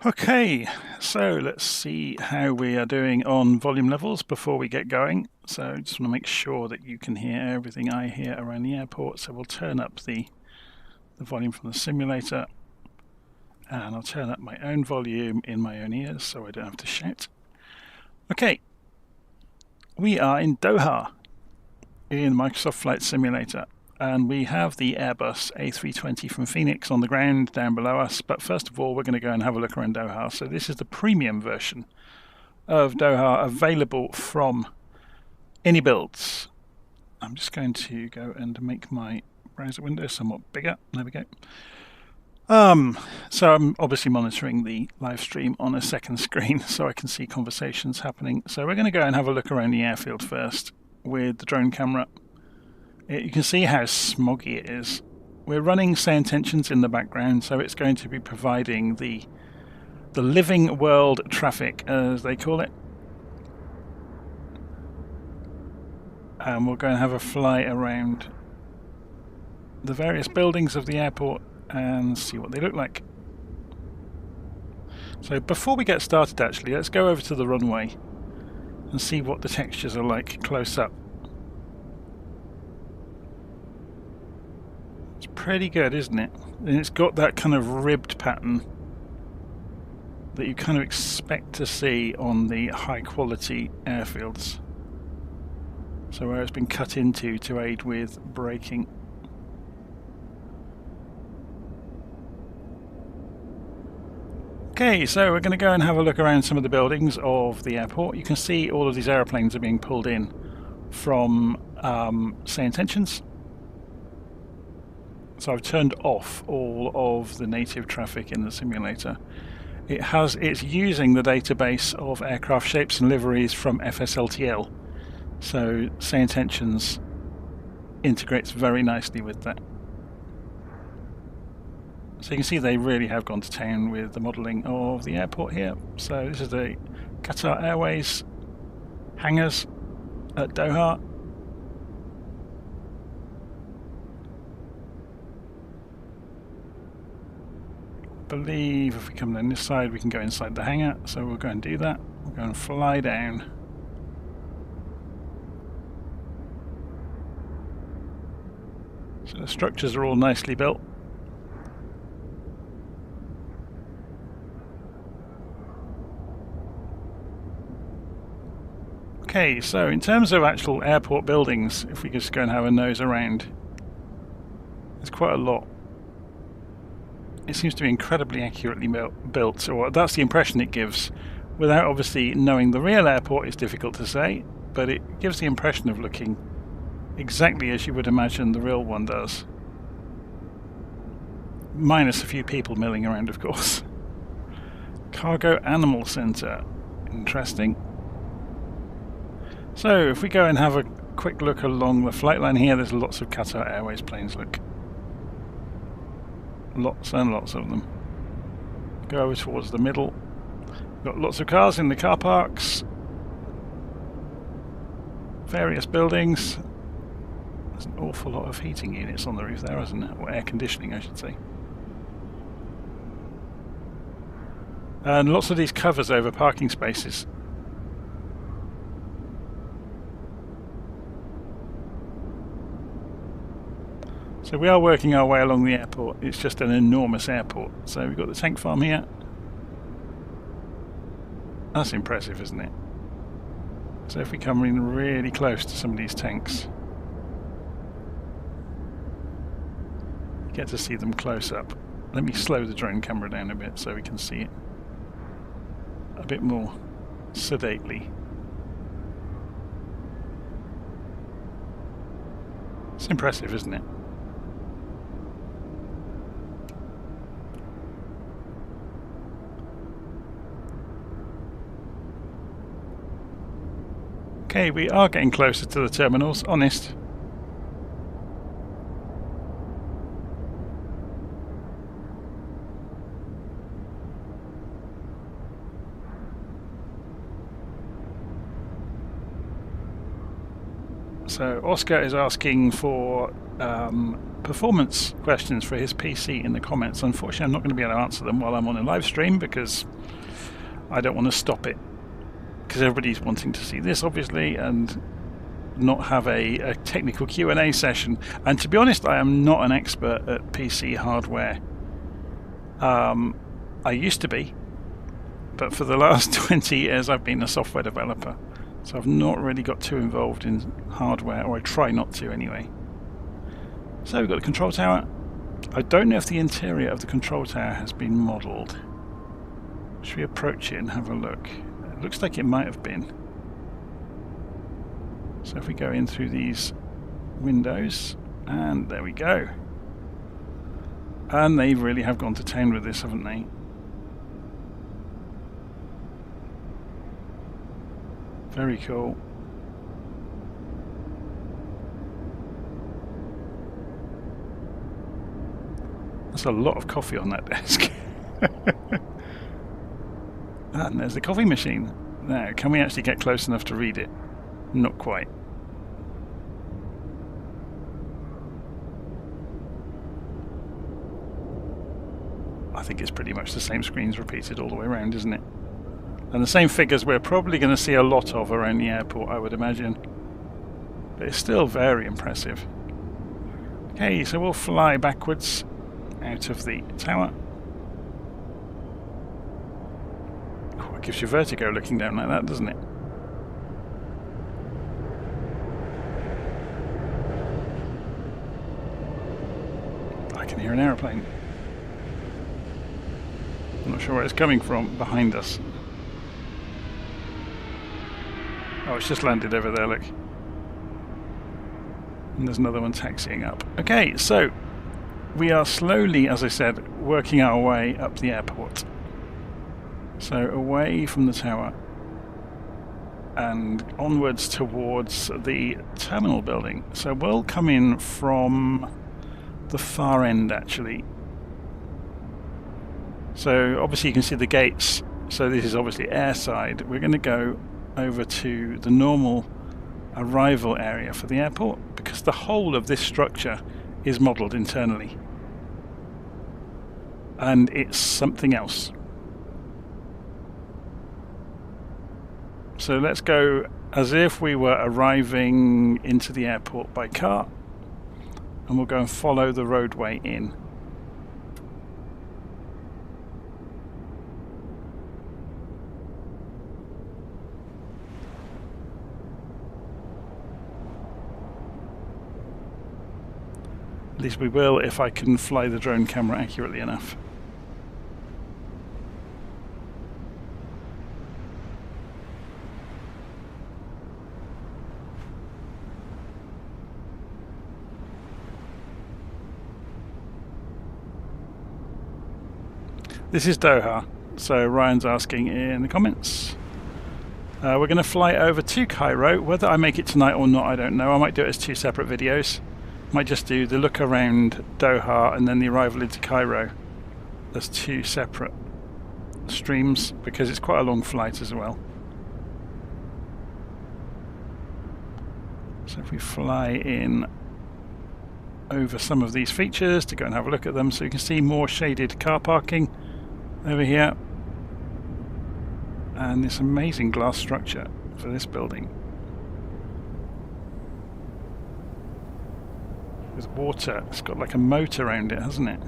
Okay, so let's see how we are doing on volume levels before we get going. So I just want to make sure that you can hear everything I hear around the airport. So we'll turn up the volume from the simulator, and I'll turn up my own volume in my own ears so I don't have to shout. Okay, we are in Doha in Microsoft Flight Simulator, and we have the Airbus A320 from Fenix on the ground down below us. But first of all, we're going to go and have a look around Doha. So this is the premium version of Doha available from Inibuilds. I'm just going to go and make my browser window somewhat bigger. There we go. So I'm obviously monitoring the live stream on a second screen so I can see conversations happening. So we're going to go and have a look around the airfield first with the drone camera. You can see how smoggy it is. We're running SayIntentions in the background, so it's going to be providing the living world traffic, as they call it. And we'll go and have a fly around the various buildings of the airport and see what they look like. So before we get started, actually, let's go over to the runway and see what the textures are like close up. It's pretty good, isn't it? And it's got that kind of ribbed pattern that you kind of expect to see on the high quality airfields. So where it's been cut into to aid with braking. Okay, so we're going to go and have a look around some of the buildings of the airport. You can see all of these aeroplanes are being pulled in from SayIntentions. So I've turned off all of the native traffic in the simulator. It's using the database of aircraft shapes and liveries from FSLTL. So SayIntentions integrates very nicely with that. So you can see they really have gone to town with the modelling of the airport here. So this is the Qatar Airways hangars at Doha. I believe if we come down this side we can go inside the hangar, so we'll go and do that. We'll go and fly down. So the structures are all nicely built. Okay, so in terms of actual airport buildings, if we just go and have a nose around, there's quite a lot. It seems to be incredibly accurately built, or that's the impression it gives. Without obviously knowing the real airport, it's difficult to say, but it gives the impression of looking exactly as you would imagine the real one does. Minus a few people milling around, of course. Cargo Animal Centre. Interesting. So if we go and have a quick look along the flight line here, there's lots of Qatar Airways planes, look. Lots and lots of them. Go over towards the middle. Got lots of cars in the car parks. Various buildings. There's an awful lot of heating units on the roof there, isn't it? Or air conditioning, I should say. And lots of these covers over parking spaces. So we are working our way along the airport. It's just an enormous airport. So we've got the tank farm here. That's impressive, isn't it? So if we come in really close to some of these tanks, you get to see them close up. Let me slow the drone camera down a bit so we can see it a bit more sedately. It's impressive, isn't it? Okay, we are getting closer to the terminals, honest. So Oscar is asking for performance questions for his PC in the comments. Unfortunately, I'm not going to be able to answer them while I'm on a live stream because I don't want to stop it, because everybody's wanting to see this obviously and not have a technical Q&A session. And to be honest, I am not an expert at PC hardware. I used to be, but for the last 20 years I've been a software developer, so I've not really got too involved in hardware, or I try not to anyway. So we've got the control tower. I don't know if the interior of the control tower has been modelled. Should we approach it and have a look? It looks like it might have been. So if we go in through these windows, and there we go. And they really have gone to town with this, haven't they? Very cool. That's a lot of coffee on that desk. And there's the coffee machine. Now, can we actually get close enough to read it? Not quite. I think it's pretty much the same screens repeated all the way around, isn't it? And the same figures we're probably going to see a lot of around the airport, I would imagine. But it's still very impressive. Okay, so we'll fly backwards out of the tower. Oh, it gives you vertigo looking down like that, doesn't it? I can hear an aeroplane. I'm not sure where it's coming from behind us. Oh, it's just landed over there, look. And there's another one taxiing up. Okay, so we are slowly, as I said, working our way up the airport. So away from the tower and onwards towards the terminal building. So we'll come in from the far end, actually. So obviously you can see the gates. So this is obviously airside. We're going to go over to the normal arrival area for the airport, because the whole of this structure is modelled internally. And it's something else. So let's go as if we were arriving into the airport by car, and we'll go and follow the roadway in. At least we will if I can fly the drone camera accurately enough. This is Doha, so Ryan's asking in the comments. We're going to fly over to Cairo. Whether I make it tonight or not, I don't know. I might do it as two separate videos. Might just do the look around Doha and then the arrival into Cairo as two separate streams, because it's quite a long flight as well. So if we fly in over some of these features to go and have a look at them, so you can see more shaded car parking over here, and this amazing glass structure for this building with water. It's got like a moat around it, hasn't it?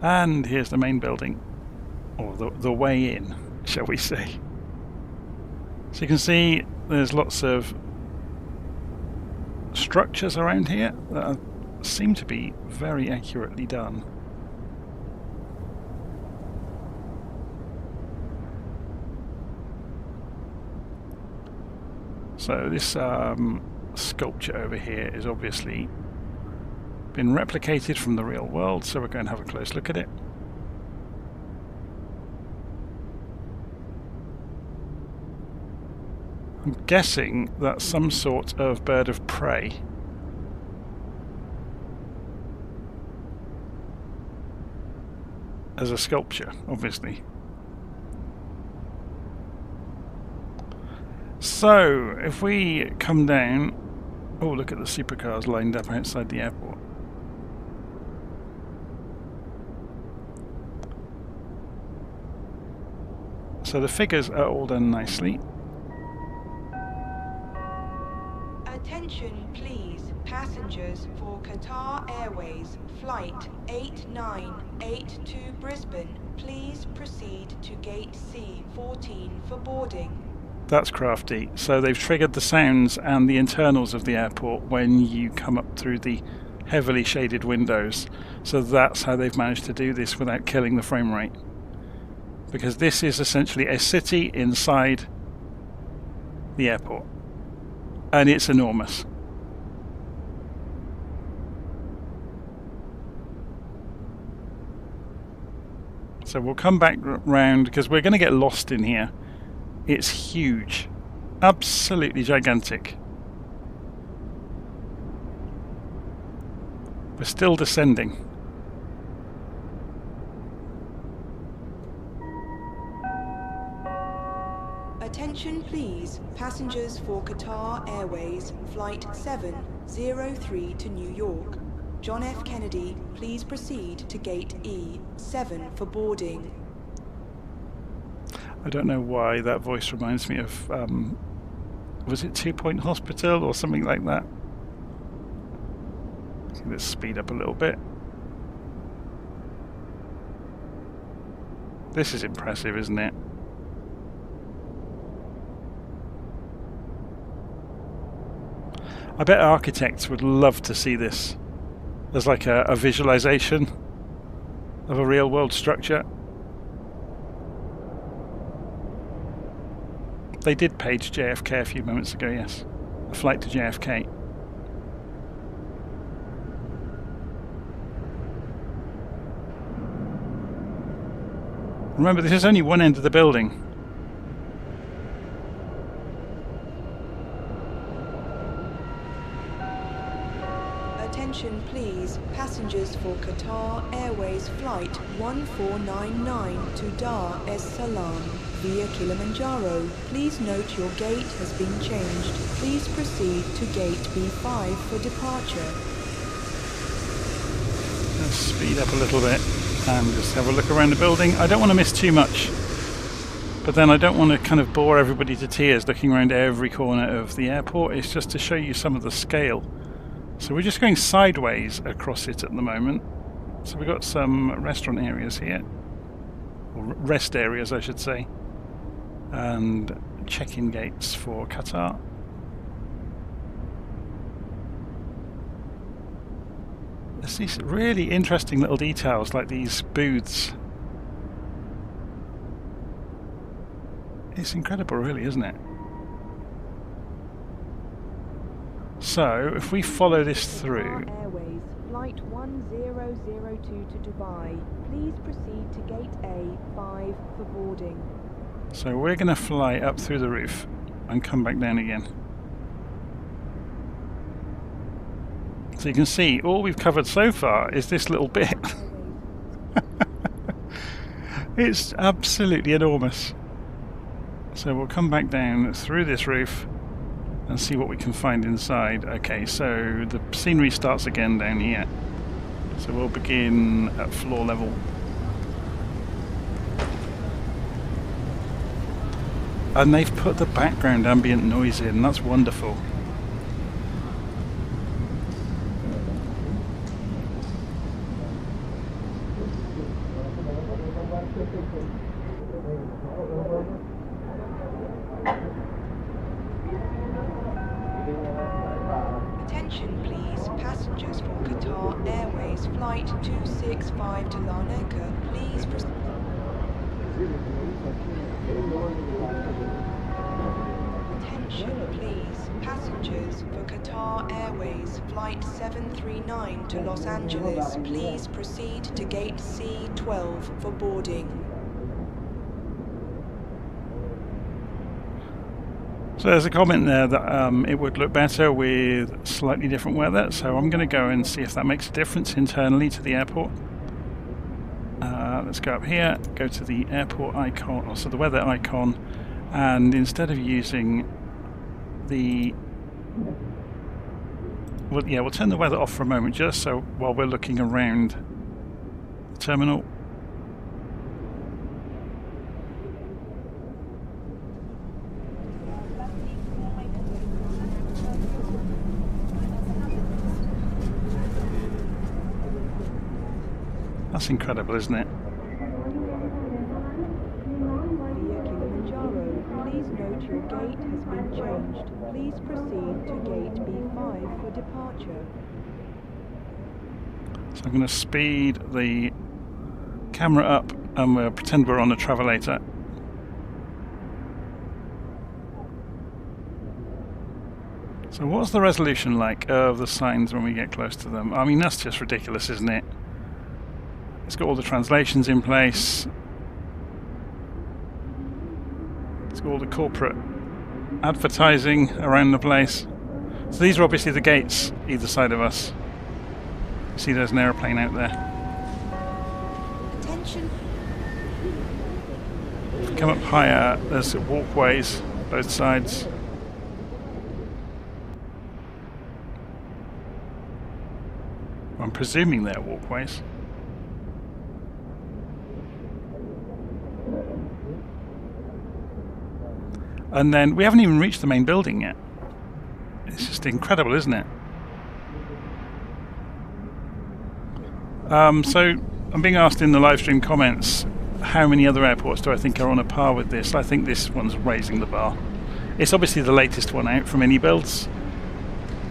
And here's the main building, or the way in, shall we say. So you can see there's lots of structures around here that seem to be very accurately done. So this sculpture over here is obviously been replicated from the real world, so we're going to have a close look at it. I'm guessing that's some sort of bird of prey. as a sculpture, obviously. So, if we come down... Oh, look at the supercars lined up outside the airport. So the figures are all done nicely. Attention please, passengers for Qatar Airways Flight 8982 Brisbane, please proceed to Gate C14 for boarding. That's crafty. So they've triggered the sounds and the internals of the airport when you come up through the heavily shaded windows. So that's how they've managed to do this without killing the frame rate. Because this is essentially a city inside the airport. And it's enormous. So we'll come back round because we're going to get lost in here. It's huge. Absolutely gigantic. We're still descending. Attention please, passengers for Qatar Airways Flight 703 to New York. John F. Kennedy, please proceed to Gate E7 for boarding. I don't know why that voice reminds me of, was it 2 Point Hospital or something like that? Let's speed up a little bit. This is impressive, isn't it? I bet architects would love to see this as like a visualization of a real world structure. They did page JFK a few moments ago, yes. A flight to JFK. Remember, this is only one end of the building. Attention please, passengers for Qatar Airways Flight 1499 to Dar es Salaam via Kilimanjaro. Please note your gate has been changed. Please proceed to Gate B5 for departure. Let's speed up a little bit and just have a look around the building. I don't want to miss too much, but then I don't want to kind of bore everybody to tears looking around every corner of the airport. It's just to show you some of the scale. So we're just going sideways across it at the moment. So we've got some restaurant areas here, or rest areas I should say, and check-in gates for Qatar. There's these really interesting little details like these booths. It's incredible really, isn't it? So, if we follow this through... Airways, Flight 1002 to Dubai. Please proceed to Gate A5 for boarding. So we're going to fly up through the roof and come back down again. So you can see, all we've covered so far is this little bit. It's absolutely enormous. So we'll come back down through this roof and see what we can find inside. Okay, so the scenery starts again down here. So we'll begin at floor level. And they've put the background ambient noise in, that's wonderful. Attention please, passengers for Qatar Airways Flight 265 to Larnaca, please proceed. Attention please, passengers for Qatar Airways Flight 739 to Los Angeles, please proceed to Gate C12 for boarding. So there's a comment there that it would look better with slightly different weather, so I'm going to go and see if that makes a difference internally to the airport. let's go up here, go to the airport icon, also the weather icon, and instead of using the... Well, yeah, we'll turn the weather off for a moment, just so while we're looking around the terminal. That's incredible, isn't it? Via Kilimanjaro, please note your gate has been changed. Please proceed to gate B5 for departure. So I'm going to speed the camera up and we'll pretend we're on a travelator. So what's the resolution like of the signs when we get close to them? I mean, that's just ridiculous, isn't it? It's got all the translations in place. It's got all the corporate advertising around the place. So these are obviously the gates either side of us. You see there's an aeroplane out there. Attention. If we come up higher, there's walkways both sides. I'm presuming they're walkways. And then we haven't even reached the main building yet. It's just incredible, isn't it? So I'm being asked in the live stream comments, how many other airports do I think are on a par with this? I think this one's raising the bar. It's obviously the latest one out from Inibuilds.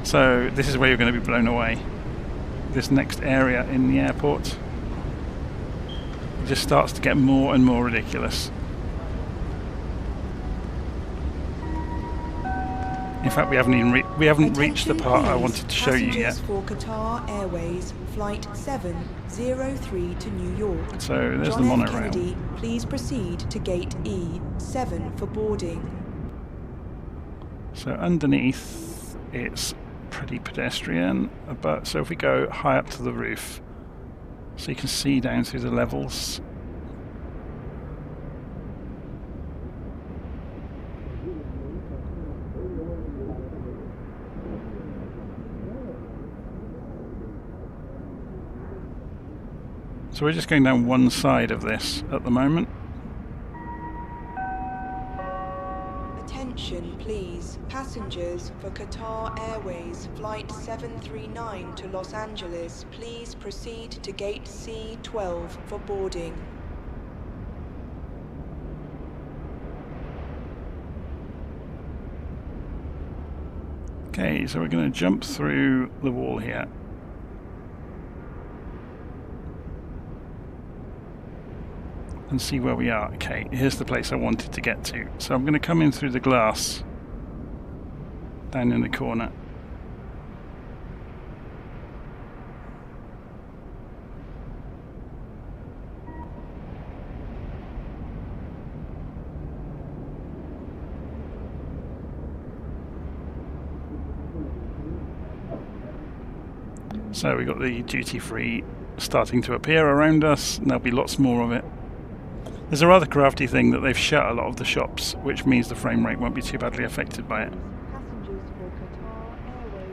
So this is where you're going to be blown away. This next area in the airport. It just starts to get more and more ridiculous. In fact, we haven't even reached the part I wanted to show you yet. For Qatar Airways Flight 703 to New York. So there's John the F. monorail. Kennedy, please proceed to gate E7 for boarding. So underneath, it's pretty pedestrian. But so if we go high up to the roof, so you can see down through the levels. So we're just going down one side of this at the moment. Attention please, passengers for Qatar Airways Flight 739 to Los Angeles, please proceed to gate C12 for boarding. Okay, so we're going to jump through the wall here. And see where we are. Okay, here's the place I wanted to get to. So I'm going to come in through the glass down in the corner. So we've got the duty free starting to appear around us, and there'll be lots more of it. There's a rather crafty thing that they've shut a lot of the shops, which means the frame rate won't be too badly affected by it.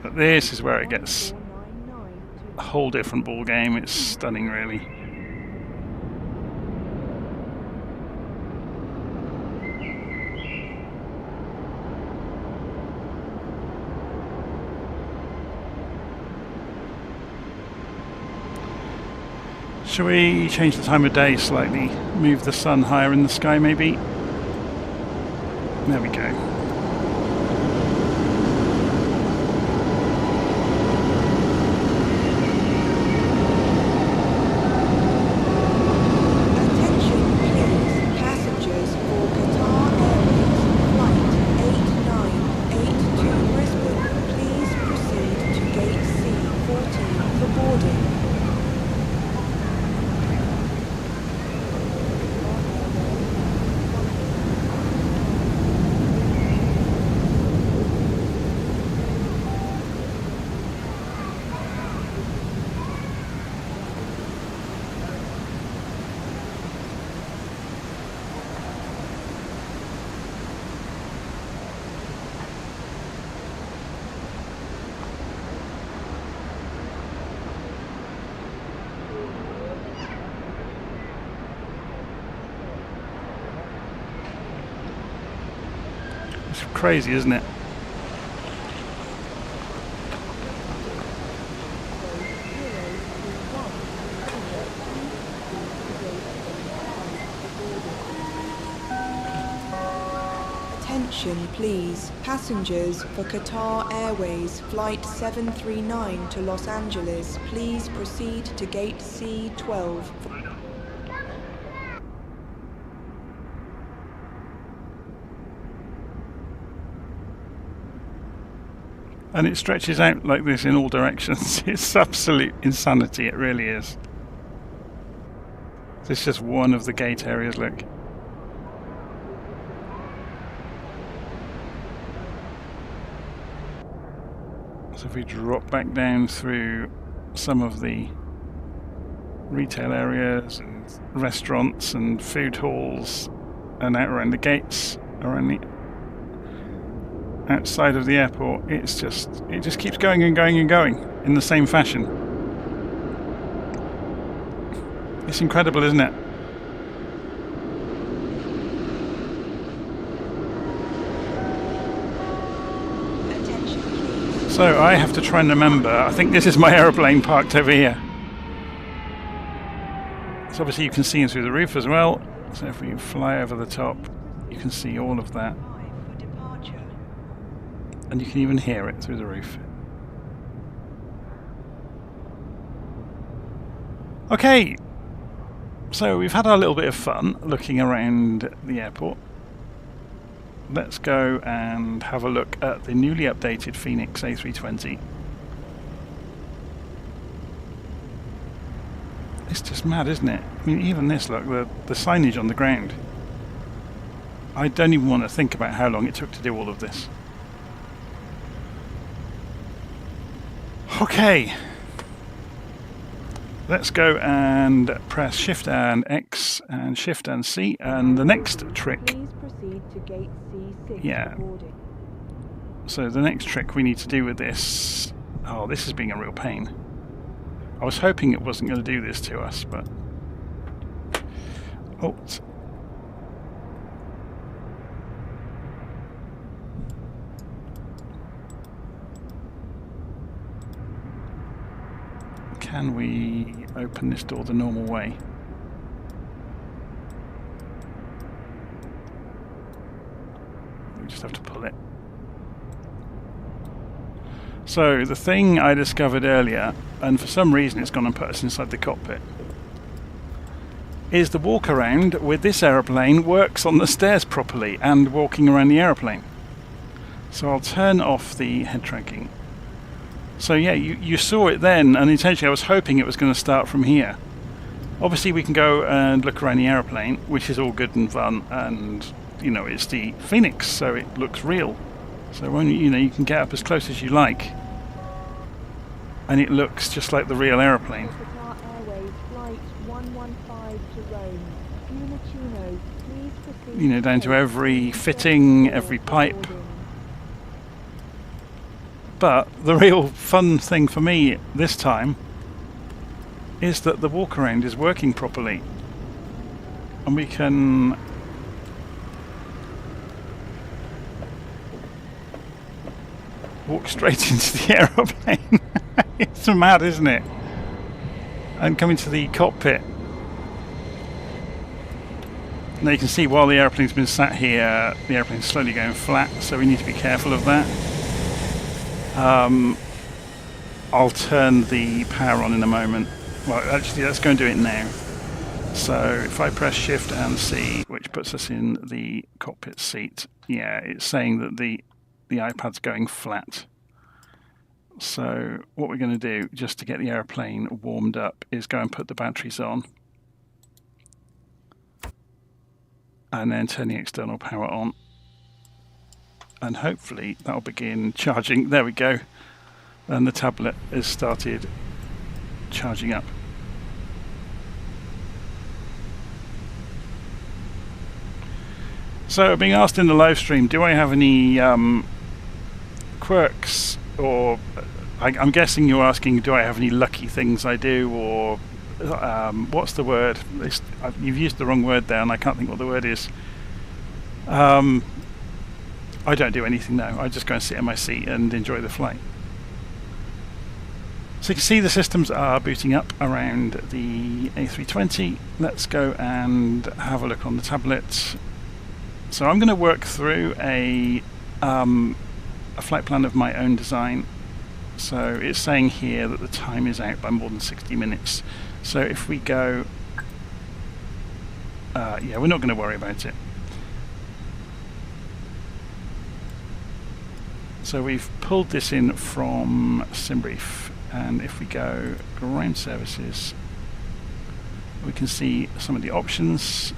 But this is where it gets a whole different ball game. It's stunning, really. Shall we change the time of day slightly? Move the sun higher in the sky, maybe? There we go. Attention please, passengers for Qatar Airways Flight 8982 Brisbane, please proceed to gate C14 for boarding. It's crazy, isn't it? Attention please, passengers for Qatar Airways Flight 739 to Los Angeles, please proceed to gate C12. And it stretches out like this in all directions. It's absolute insanity, it really is. This is just one of the gate areas, look. So if we drop back down through some of the retail areas and restaurants and food halls and out around the gates, around the outside of the airport, it just keeps going and going and going in the same fashion. It's incredible, isn't it? So I have to try and remember, I think this is my aeroplane parked over here. So obviously you can see in through the roof as well. So if we fly over the top, you can see all of that. And you can even hear it through the roof. Okay, so we've had our little bit of fun looking around the airport. Let's go and have a look at the newly updated Fenix A320. It's just mad, isn't it? I mean, even this, look, the signage on the ground. I don't even want to think about how long it took to do all of this. Okay, let's go and press Shift and X and Shift and C, and the next trick. Please proceed to gate C6. Yeah. So the next trick we need to do with this. Oh, this is being a real pain. I was hoping it wasn't going to do this to us, but oh. Can we open this door the normal way? We just have to pull it. So the thing I discovered earlier, and for some reason it's gone and put us inside the cockpit, is the walk around with this aeroplane works on the stairs properly and walking around the aeroplane. So I'll turn off the head tracking. So yeah, you saw it then, and intentionally I was hoping it was going to start from here. Obviously we can go and look around the aeroplane, which is all good and fun, and you know, it's the Fenix, so it looks real. So when you can get up as close as you like, and it looks just like the real aeroplane. Qatar Airways Flight 115 to Rome. Please proceed. You know, down to every fitting, every pipe. But the real fun thing for me this time is that the walk around is working properly, and we can walk straight into the aeroplane. It's mad, isn't it? And come into the cockpit. Now you can see while the aeroplane's been sat here, the aeroplane's slowly going flat, so we need to be careful of that. I'll turn the power on in a moment. Well, actually, let's go and do it now. So if I press Shift and C, which puts us in the cockpit seat, yeah, it's saying that the iPad's going flat. So what we're going to do, just to get the airplane warmed up, is go and put the batteries on. And then turn the external power on. And hopefully that'll begin charging. There we go. And the tablet has started charging up. So being asked in the live stream, do I have any quirks, or I'm guessing you're asking, do I have any lucky things I do, or what's the word? You've used the wrong word there and I can't think what the word is. I I don't do anything now. I just go and sit in my seat and enjoy the flight. So you can see the systems are booting up around the A320. Let's go and have a look on the tablet. So I'm going to work through a flight plan of my own design. So it's saying here that the time is out by more than 60 minutes. So if we go, yeah, we're not going to worry about it. So we've pulled this in from SimBrief, and if we go ground services, we can see some of the options.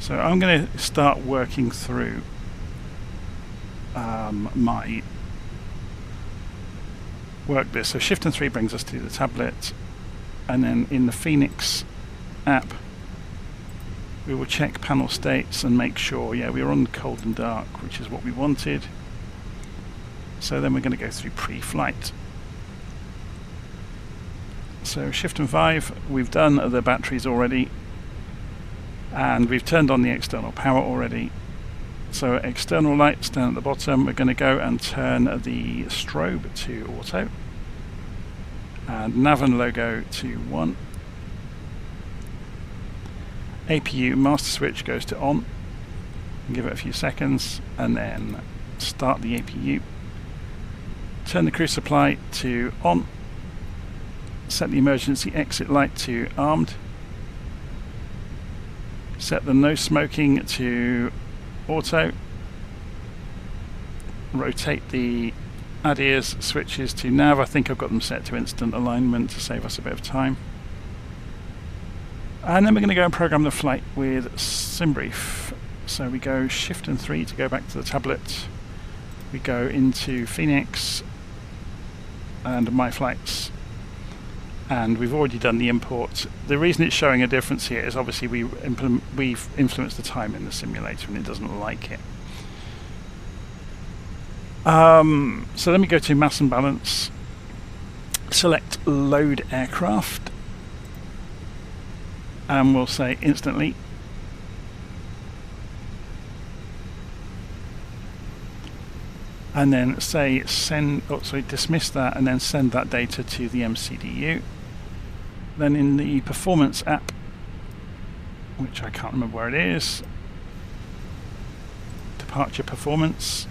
So I'm going to start working through my work list. So Shift and 3 brings us to the tablet, and then in the Fenix app we will check panel states and make sure, yeah, we're on cold and dark, which is what we wanted. So then we're going to go through pre-flight. So Shift and 5, we've done the batteries already, and we've turned on the external power already. So external lights down at the bottom, we're going to go and turn the strobe to auto, and nav and logo to 1. APU master switch goes to on. Give it a few seconds and then start the APU. Turn the crew supply to on. Set the emergency exit light to armed. Set the no smoking to auto. Rotate the ADIRS switches to nav. I think I've got them set to instant alignment to save us a bit of time. And then we're going to go and program the flight with SimBrief. So we go Shift and 3 to go back to the tablet. We go into Fenix and My Flights, and we've already done the import. The reason it's showing a difference here is obviously we've influenced the time in the simulator and it doesn't like it. So let me go to Mass and Balance, select Load Aircraft, and we'll say instantly. And then say send, dismiss that and then send that data to the MCDU. Then in the performance app, which I can't remember where it is, departure performance,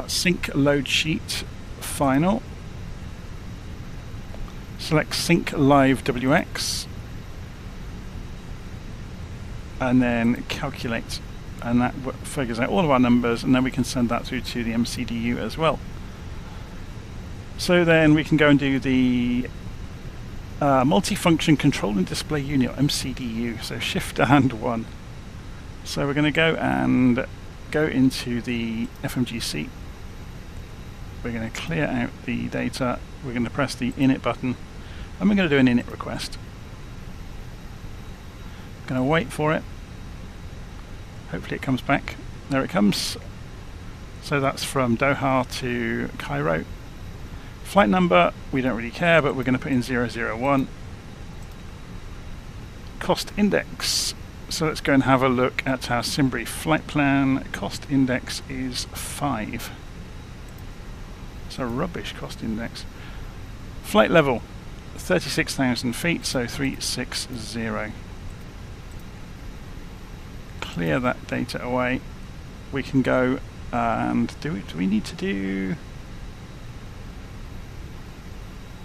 sync load sheet final, select sync live WX, and then calculate, and that figures out all of our numbers, and then we can send that through to the MCDU as well. So then we can go and do the multifunction control and display unit, MCDU, so Shift and 1. So we're going to go and go into the FMGC. We're going to clear out the data, we're going to press the init button, and we're going to do an init request. Going to wait for it. Hopefully it comes back. There it comes. So that's from Doha to Cairo. Flight number, we don't really care, but we're going to put in 001. Cost index. So let's go and have a look at our SimBrief flight plan. Cost index is 5. It's a rubbish cost index. Flight level, 36,000 feet, so 360. Clear that data away. We can go and do we need to do?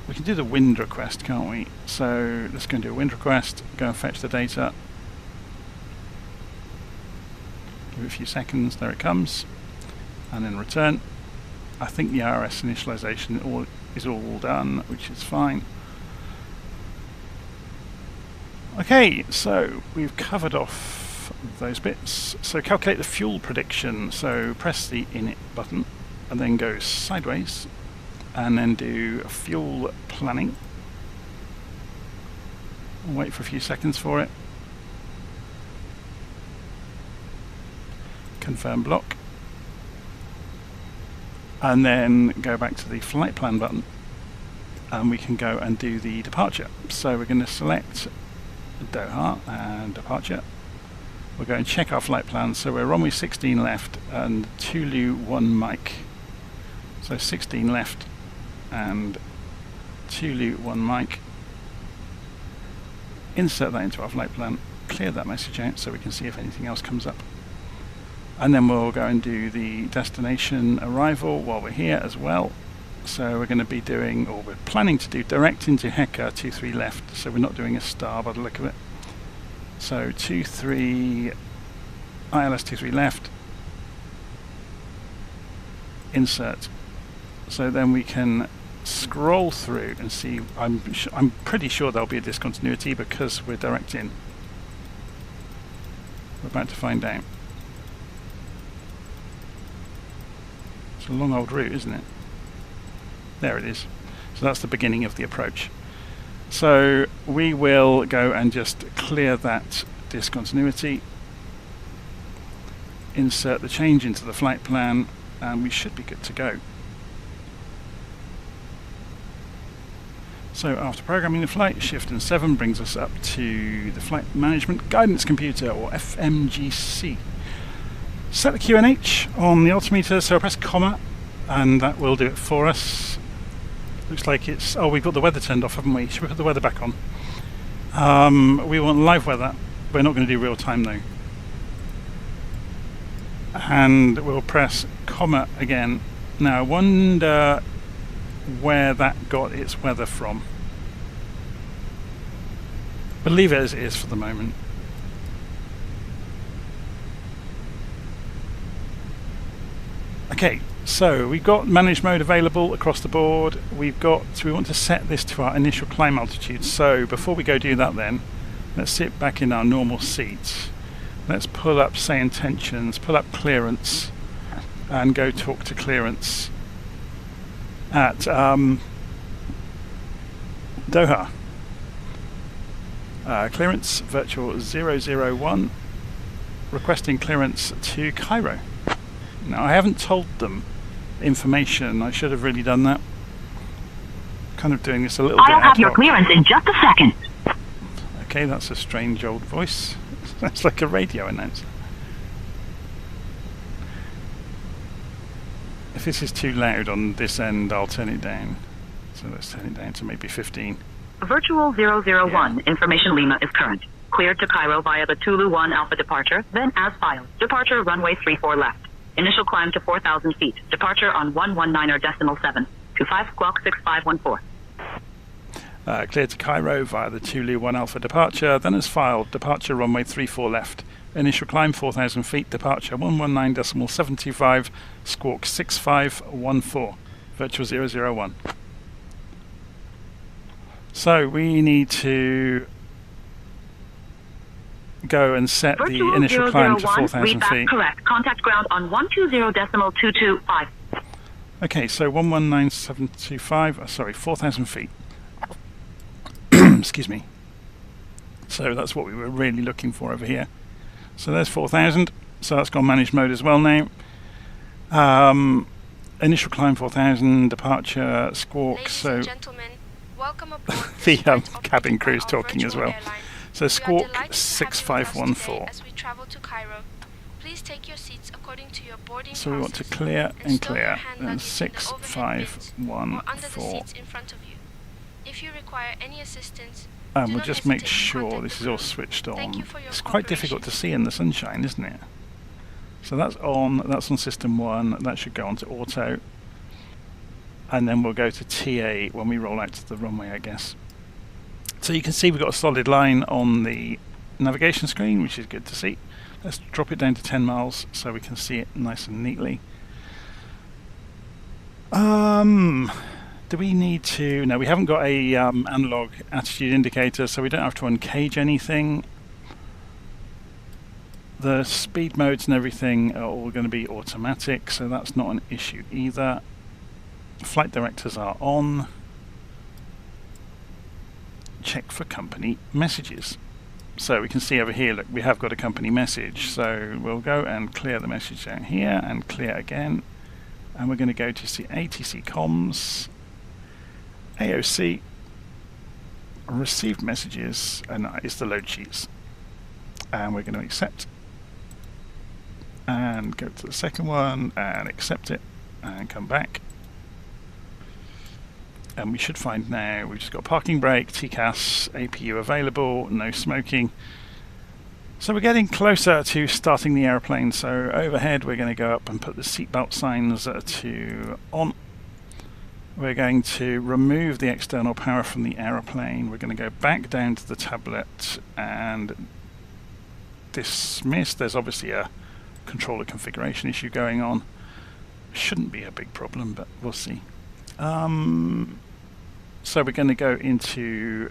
We can do the wind request, can't we? So let's go and do a wind request. Go and fetch the data. Give it a few seconds. There it comes, and then return. I think the RS initialization is all done, which is fine. Okay, so we've covered off those bits. So calculate the fuel prediction. So press the init button and then go sideways and then do fuel planning. Wait for a few seconds for it. Confirm block. And then go back to the flight plan button and we can go and do the departure. So we're going to select Doha and departure. We'll go and check our flight plan. So we're runway 16 left and Tulu 1 Mike. So 16 left and Tulu 1 Mike. Insert that into our flight plan, clear that message out so we can see if anything else comes up. And then we'll go and do the destination arrival while we're here as well. So we're going to be doing, or we're planning to do, direct into Heka 23 left. So we're not doing a star by the look of it. So 23 ILS 23 left. Insert. So then we can scroll through and see. I'm pretty sure there'll be a discontinuity because we're direct in. We're about to find out. It's a long old route, isn't it? There it is. So that's the beginning of the approach. So we will go and just clear that discontinuity, insert the change into the flight plan, and we should be good to go. So after programming the flight, Shift and 7 brings us up to the Flight Management Guidance Computer, or FMGC. Set the QNH on the altimeter, so I press comma, and that will do it for us. Looks like it's... oh, we've got the weather turned off, haven't we? Should we put the weather back on? We want live weather. We're not going to do real time though. And we'll press comma again. Now I wonder where that got its weather from. But leave it as it is for the moment. Okay, so we've got manage mode available across the board. We want to set this to our initial climb altitude. So before we go do that then, let's sit back in our normal seats. Let's pull up SayIntentions, pull up clearance, and go talk to clearance at Doha. Clearance virtual 001, requesting clearance to Cairo. Now I haven't told them information. I should have really done that. Kind of doing this a little bit ad hoc. I'll have your clearance in just a second. Okay, that's a strange old voice. That's like a radio announcer. If this is too loud on this end, I'll turn it down. So let's turn it down to maybe 15. Virtual 001, information Lima is current. Cleared to Cairo via the Tulu 1 Alpha departure, then as filed. Departure runway 34 left. Initial climb to 4,000 feet. Departure on 119.7 to 5 squawk 6514. Cleared to Cairo via the Tulu 1 Alpha departure, then as filed. Departure runway 34 left. Initial climb 4,000 feet. Departure 119.725 squawk 6514. Virtual 001. So we need to go and set Virtual the initial climb to 4,000 feet. Correct. Contact ground on 120.225. Okay, so 119.725, sorry, 4,000 feet. Excuse me. So that's what we were really looking for over here. So there's 4,000. So that's gone managed mode as well now. Initial climb 4,000, departure, squawk. Ladies so and gentlemen, welcome aboard the this cabin flight crew's of our talking as virtual well. airline. So We are squawk delighted to have you with us 6514. today as we travel to Cairo. Please take your seats according to your boarding So we want to passes clear and and stow your clear. hand Then luggage in the overhead bins or under the 6514. seats in front of you. If you require any assistance, And do we'll not just make hesitate to sure contact this the is all crew. switched Thank you on. for your It's quite difficult to see in the sunshine, isn't it? So that's on system 1. That should go on to auto. And then we'll go to TA when we roll out to the runway, I guess. So you can see we've got a solid line on the navigation screen, which is good to see. Let's drop it down to 10 miles so we can see it nice and neatly. Do we need to... No, we haven't got a analog attitude indicator, so we don't have to uncage anything. The speed modes and everything are all going to be automatic, so that's not an issue either. Flight directors are on. Check for company messages. So we can see over here, look, we have got a company message. So we'll go and clear the message down here and clear again. And we're going to go to see ATC comms, AOC, received messages, and it's the load sheets. And we're going to accept. And go to the second one and accept it and come back. And we should find now we've just got parking brake, TCAS, APU available, no smoking. So we're getting closer to starting the aeroplane. So overhead we're going to go up and put the seatbelt signs to on. We're going to remove the external power from the aeroplane. We're going to go back down to the tablet and dismiss. There's obviously a controller configuration issue going on. Shouldn't be a big problem, but we'll see. So we're going to go into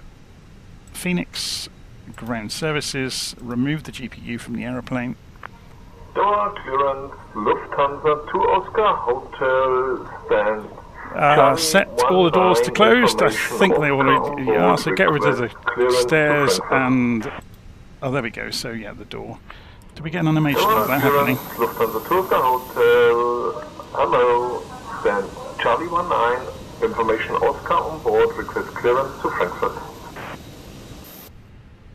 Fenix ground services, remove the GPU from the aeroplane. Doha clearance, Lufthansa to Oscar Hotel stand. Set all the doors to closed. I think they already are. So get rid of the stairs and oh, there we go. So yeah, the door. Do we get an animation of that happening? Lufthansa to Oscar Hotel. Hello, stand Charlie 19. Information Oscar on board. Request clearance to Frankfurt.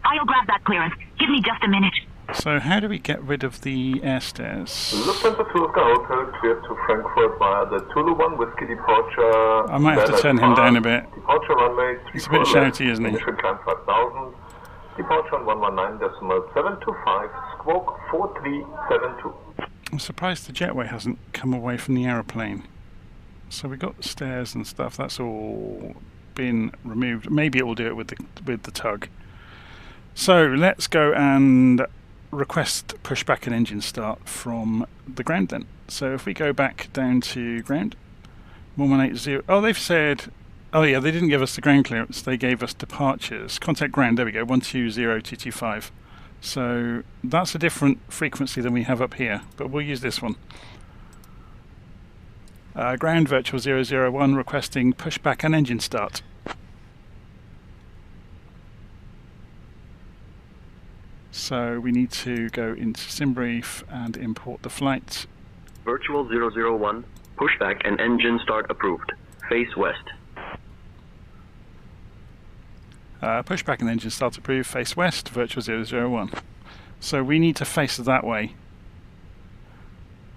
I'll grab that clearance. Give me just a minute. So how do we get rid of the air stairs? Lufthansa to Oscar Hotel cleared to Frankfurt via the Tulu 1 Whiskey departure. I might have to turn him down a bit. Departure runway 34 It's a bit shouty, isn't he? Initial climb 5000. Departure on 119.725. Squawk 4372. I'm surprised the jetway hasn't come away from the aeroplane. So we got the stairs and stuff. That's all been removed. Maybe it will do it with the tug. So let's go and request pushback and engine start from the ground then. So if we go back down to ground, 1180. Oh, they've said. Oh yeah, they didn't give us the ground clearance. They gave us departures. Contact ground. There we go. 120225. So that's a different frequency than we have up here, but we'll use this one. Ground virtual 001 requesting pushback and engine start. So we need to go into SimBrief and import the flight. Virtual 001, pushback and engine start approved. Face west. Pushback and engine start approved, face west, virtual 001. So we need to face that way,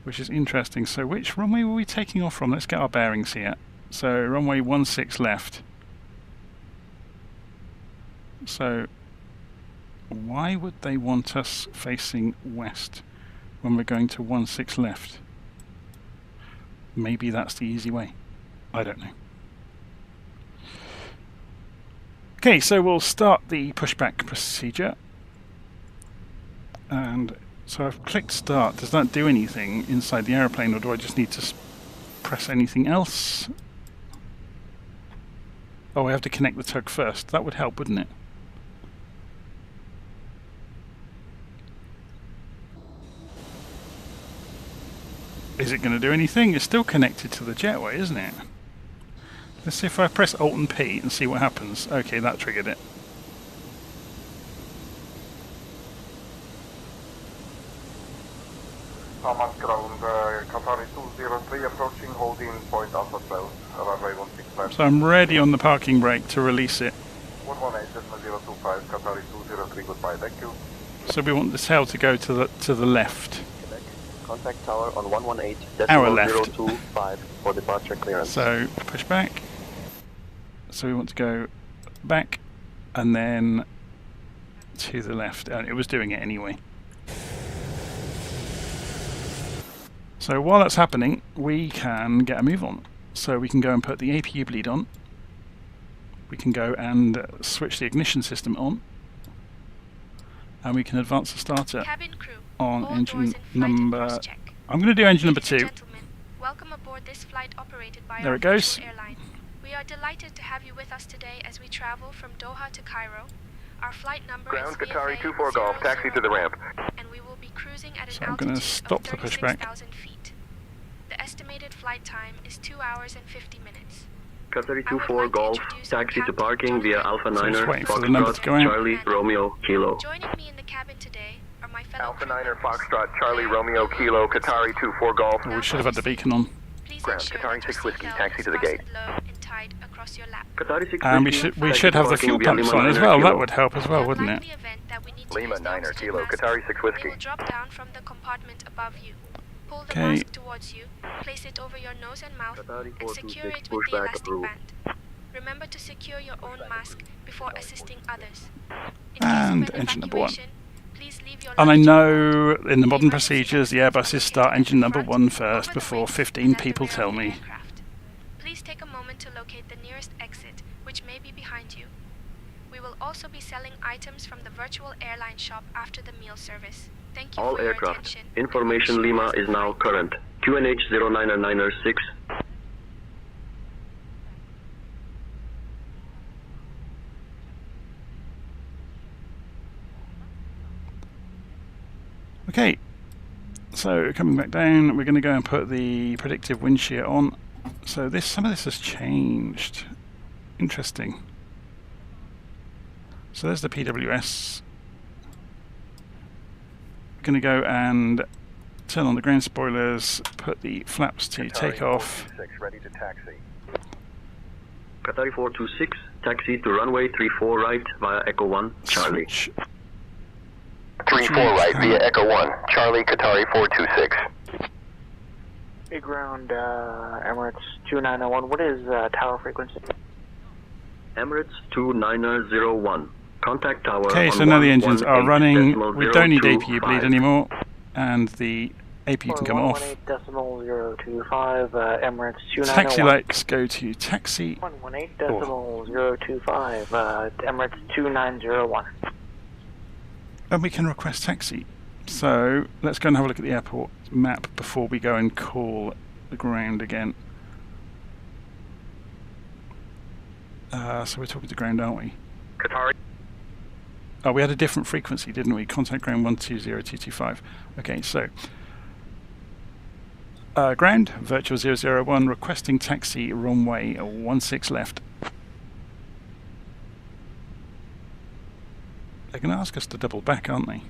which is interesting. So which runway were we taking off from? Let's get our bearings here. So runway 16 left. So why would they want us facing west when we're going to 16 left? Maybe that's the easy way. I don't know. Okay, so we'll start the pushback procedure. And so I've clicked start. Does that do anything inside the aeroplane, or do I just need to press anything else? Oh, I have to connect the tug first. That would help, wouldn't it? Is it going to do anything? It's still connected to the jetway, isn't it? Let's see if I press Alt and P and see what happens. Okay, that triggered it. Thomas ground, Qatari 203 approaching, holding point Alpha 12, runway 16 left. So I'm ready on the parking brake to release it. 118.025, Qatari 203, goodbye, thank you. So we want the tail to go to the left. Contact tower on 118.025 for departure clearance. So push back. So we want to go back and then to the left. And it was doing it anyway. So while that's happening, we can get a move on. So we can go and put the APU bleed on. We can go and switch the ignition system on. And we can advance the starter Cabin crew, on all engine doors in flight number... and cross-check. I'm going to do engine number Ladies 2. and gentlemen, welcome aboard this flight operated by There our it goes. virtual airline. We are delighted to have you with us today as we travel from Doha to Cairo. Our flight number Ground is Qatari VFA 24 Golf, taxi to the ramp. and we will be cruising at an So I'm gonna altitude stop of the pushback. 36,000 feet. The estimated flight time is 2 hours and 50 minutes. Qatari I would 24 like to Golf, introduce taxi our to captain, parking via Jonathan. Alpha So just 9er, waiting for the number to go Foxtrot, in. Charlie, Romeo, Kilo. Joining me in the cabin today are my fellow Alpha crew 9er, members. Foxtrot, Charlie, Romeo, Kilo, Qatari 24 Golf. Oh, we should have had the beacon on. Please Ground, ensure Qatari that your 6 Whiskey, seatbelt taxi is to the gate. fastened low and tied slide across your lap. Qatari 6 And Whiskey, we taxi should to have the parking fuel via pumps Lima on as 9er well. Kilo. That would help as well, In the wouldn't it? unlikely event that we need to Lima use the 9er oxygen Kilo, mask, Qatari 6 they Whiskey. will drop down from the compartment above you. Pull the Okay. mask towards you, place it over your nose and mouth, Qatari and secure 426, it with the pushback elastic approved. band. Remember to secure your own mask before assisting others. In And case of an engine number 1. evacuation, please leave your And I luggage on know board. in the modern emergency procedures, the exits are Airbus is located start at the engine number front, 1 first over the before wings, 15 and at the people rear tell of the me. aircraft. Please take a moment to locate the nearest exit, which may be behind you. We will also be selling items from the virtual airline shop after the meal service. Thank you All for your aircraft. attention. Information Lima is now current. QNH 0996. Okay, so coming back down, we're going to go and put the predictive wind shear on. So some of this has changed. Interesting. So there's the PWS. We're going to go and turn on the ground spoilers, put the flaps to takeoff. Ready to taxi. Qatari 426, taxi to runway 34 right via Echo 1, Charlie. Switch. 34 right via Echo 1, Charlie, Qatari 426. Big ground, Emirates 2901. What is tower frequency? Emirates 2901. Contact tower. Okay, on so now the engines are running. We don't need APU 118.025. bleed anymore, and the APU can come off. 118.025, Emirates 2901. Taxi lights go to taxi. 118.025, Emirates 2901. And we can request taxi. So let's go and have a look at the airport map before we go and call the ground again. So we're talking to ground, aren't we? Qatari. Oh, we had a different frequency, didn't we? Contact ground 120225. Okay, so ground, virtual 001, requesting taxi, runway 16 left. They're going to ask us to double back, aren't they?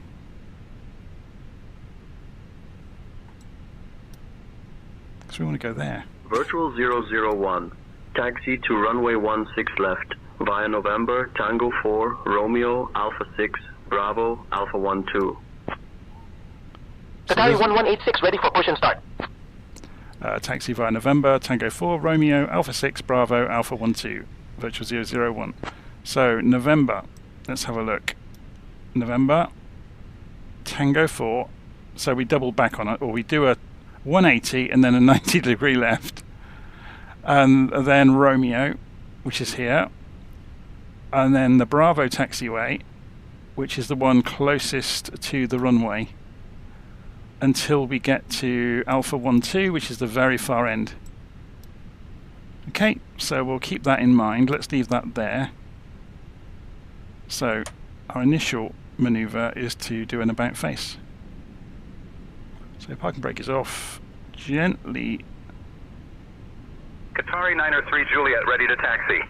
Because we want to go there. Virtual 001. Taxi to runway 16 left via November Tango 4 Romeo Alpha 6 Bravo Alpha 12. Qatari 1186, ready for push and start. Taxi via November Tango 4 Romeo Alpha 6 Bravo Alpha 12. Virtual 001. So November, let's have a look. November Tango 4. So we double back on it, or we do a 180 and then a 90-degree left. And then Romeo, which is here, and then the Bravo taxiway, which is the one closest to the runway, until we get to Alpha 12, which is the very far end. Okay, so we'll keep that in mind. Let's leave that there. So our initial maneuver is to do an about face. So parking brake is off. Gently. Qatari 903 Juliet, ready to taxi.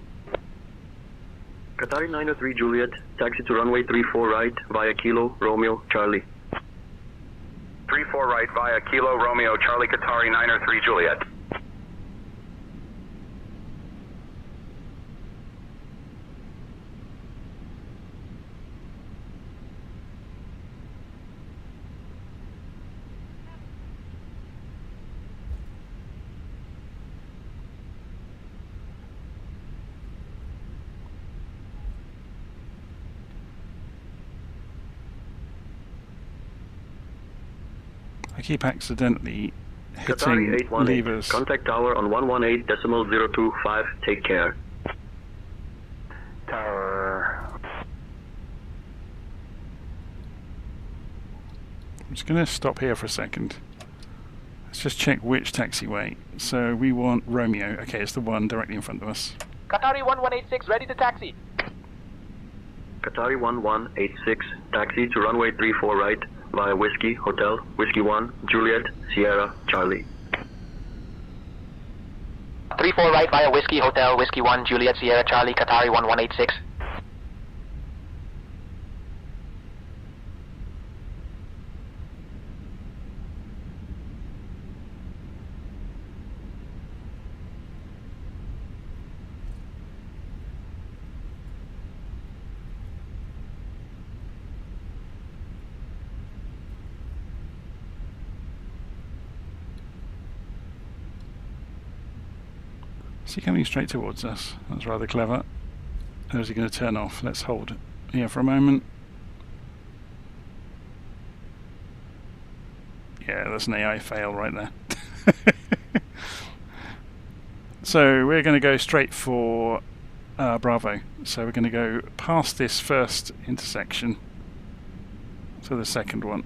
Qatari 903 Juliet, taxi to runway 34 right via Kilo Romeo Charlie. 34 right via Kilo Romeo Charlie Qatari 903 Juliet. I keep accidentally Qatari hitting 818, levers. contact tower on 118.025, take care. Tower. I'm just going to stop here for a second. Let's just check which taxiway. So we want Romeo. Okay, it's the one directly in front of us. Qatari 1186, ready to taxi. Qatari 1186, taxi to runway 34 right via Whiskey Hotel Whiskey 1 Juliet Sierra Charlie. 34 right via Whiskey Hotel Whiskey 1 Juliet Sierra Charlie Qatari 1186. Is he coming straight towards us? That's rather clever. Or is he going to turn off? Let's hold here for a moment. Yeah, that's an AI fail right there. So we're going to go straight for Bravo. So we're going to go past this first intersection to the second one.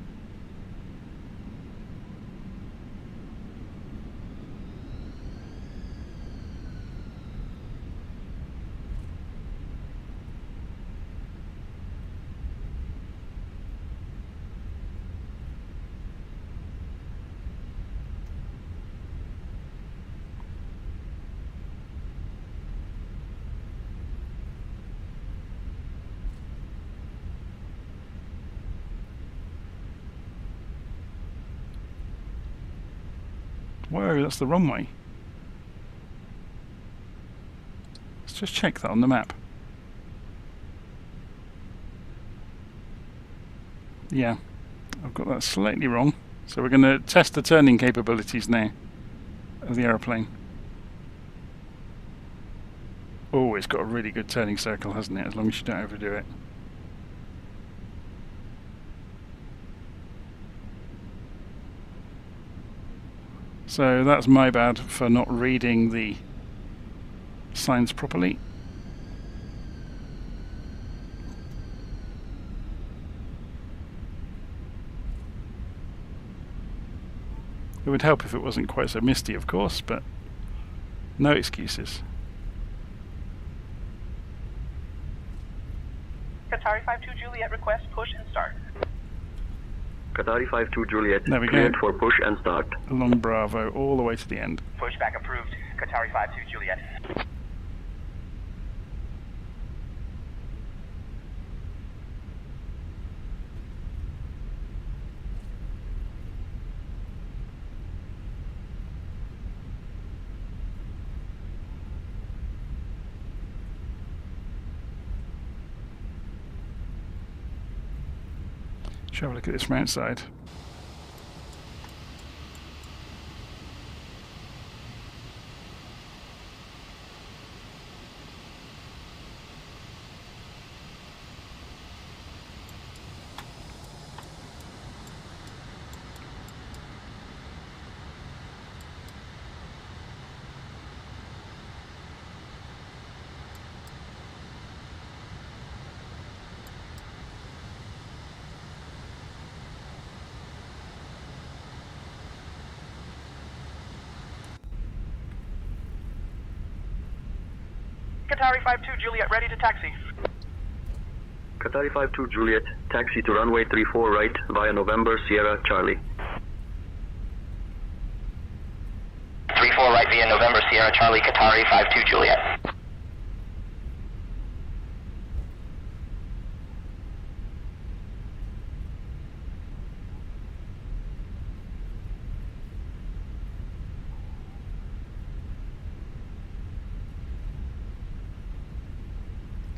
Whoa, that's the runway. Let's just check that on the map. Yeah, I've got that slightly wrong. So we're going to test the turning capabilities now of the aeroplane. Oh, it's got a really good turning circle, hasn't it? As long as you don't overdo it. So that's my bad for not reading the signs properly. It would help if it wasn't quite so misty, of course, but no excuses. Qatari 52 Juliet request push and start. Qatari 52 Juliet, there we cleared go. for push and start. Along Bravo, all the way to the end. Pushback approved. Qatari 52 Juliet. Let's have a look at this from outside. Qatari 52 Juliet, ready to taxi. Qatari 52 Juliet, taxi to runway 34 right via November Sierra Charlie. 34 right via November Sierra Charlie, Qatari 52 Juliet.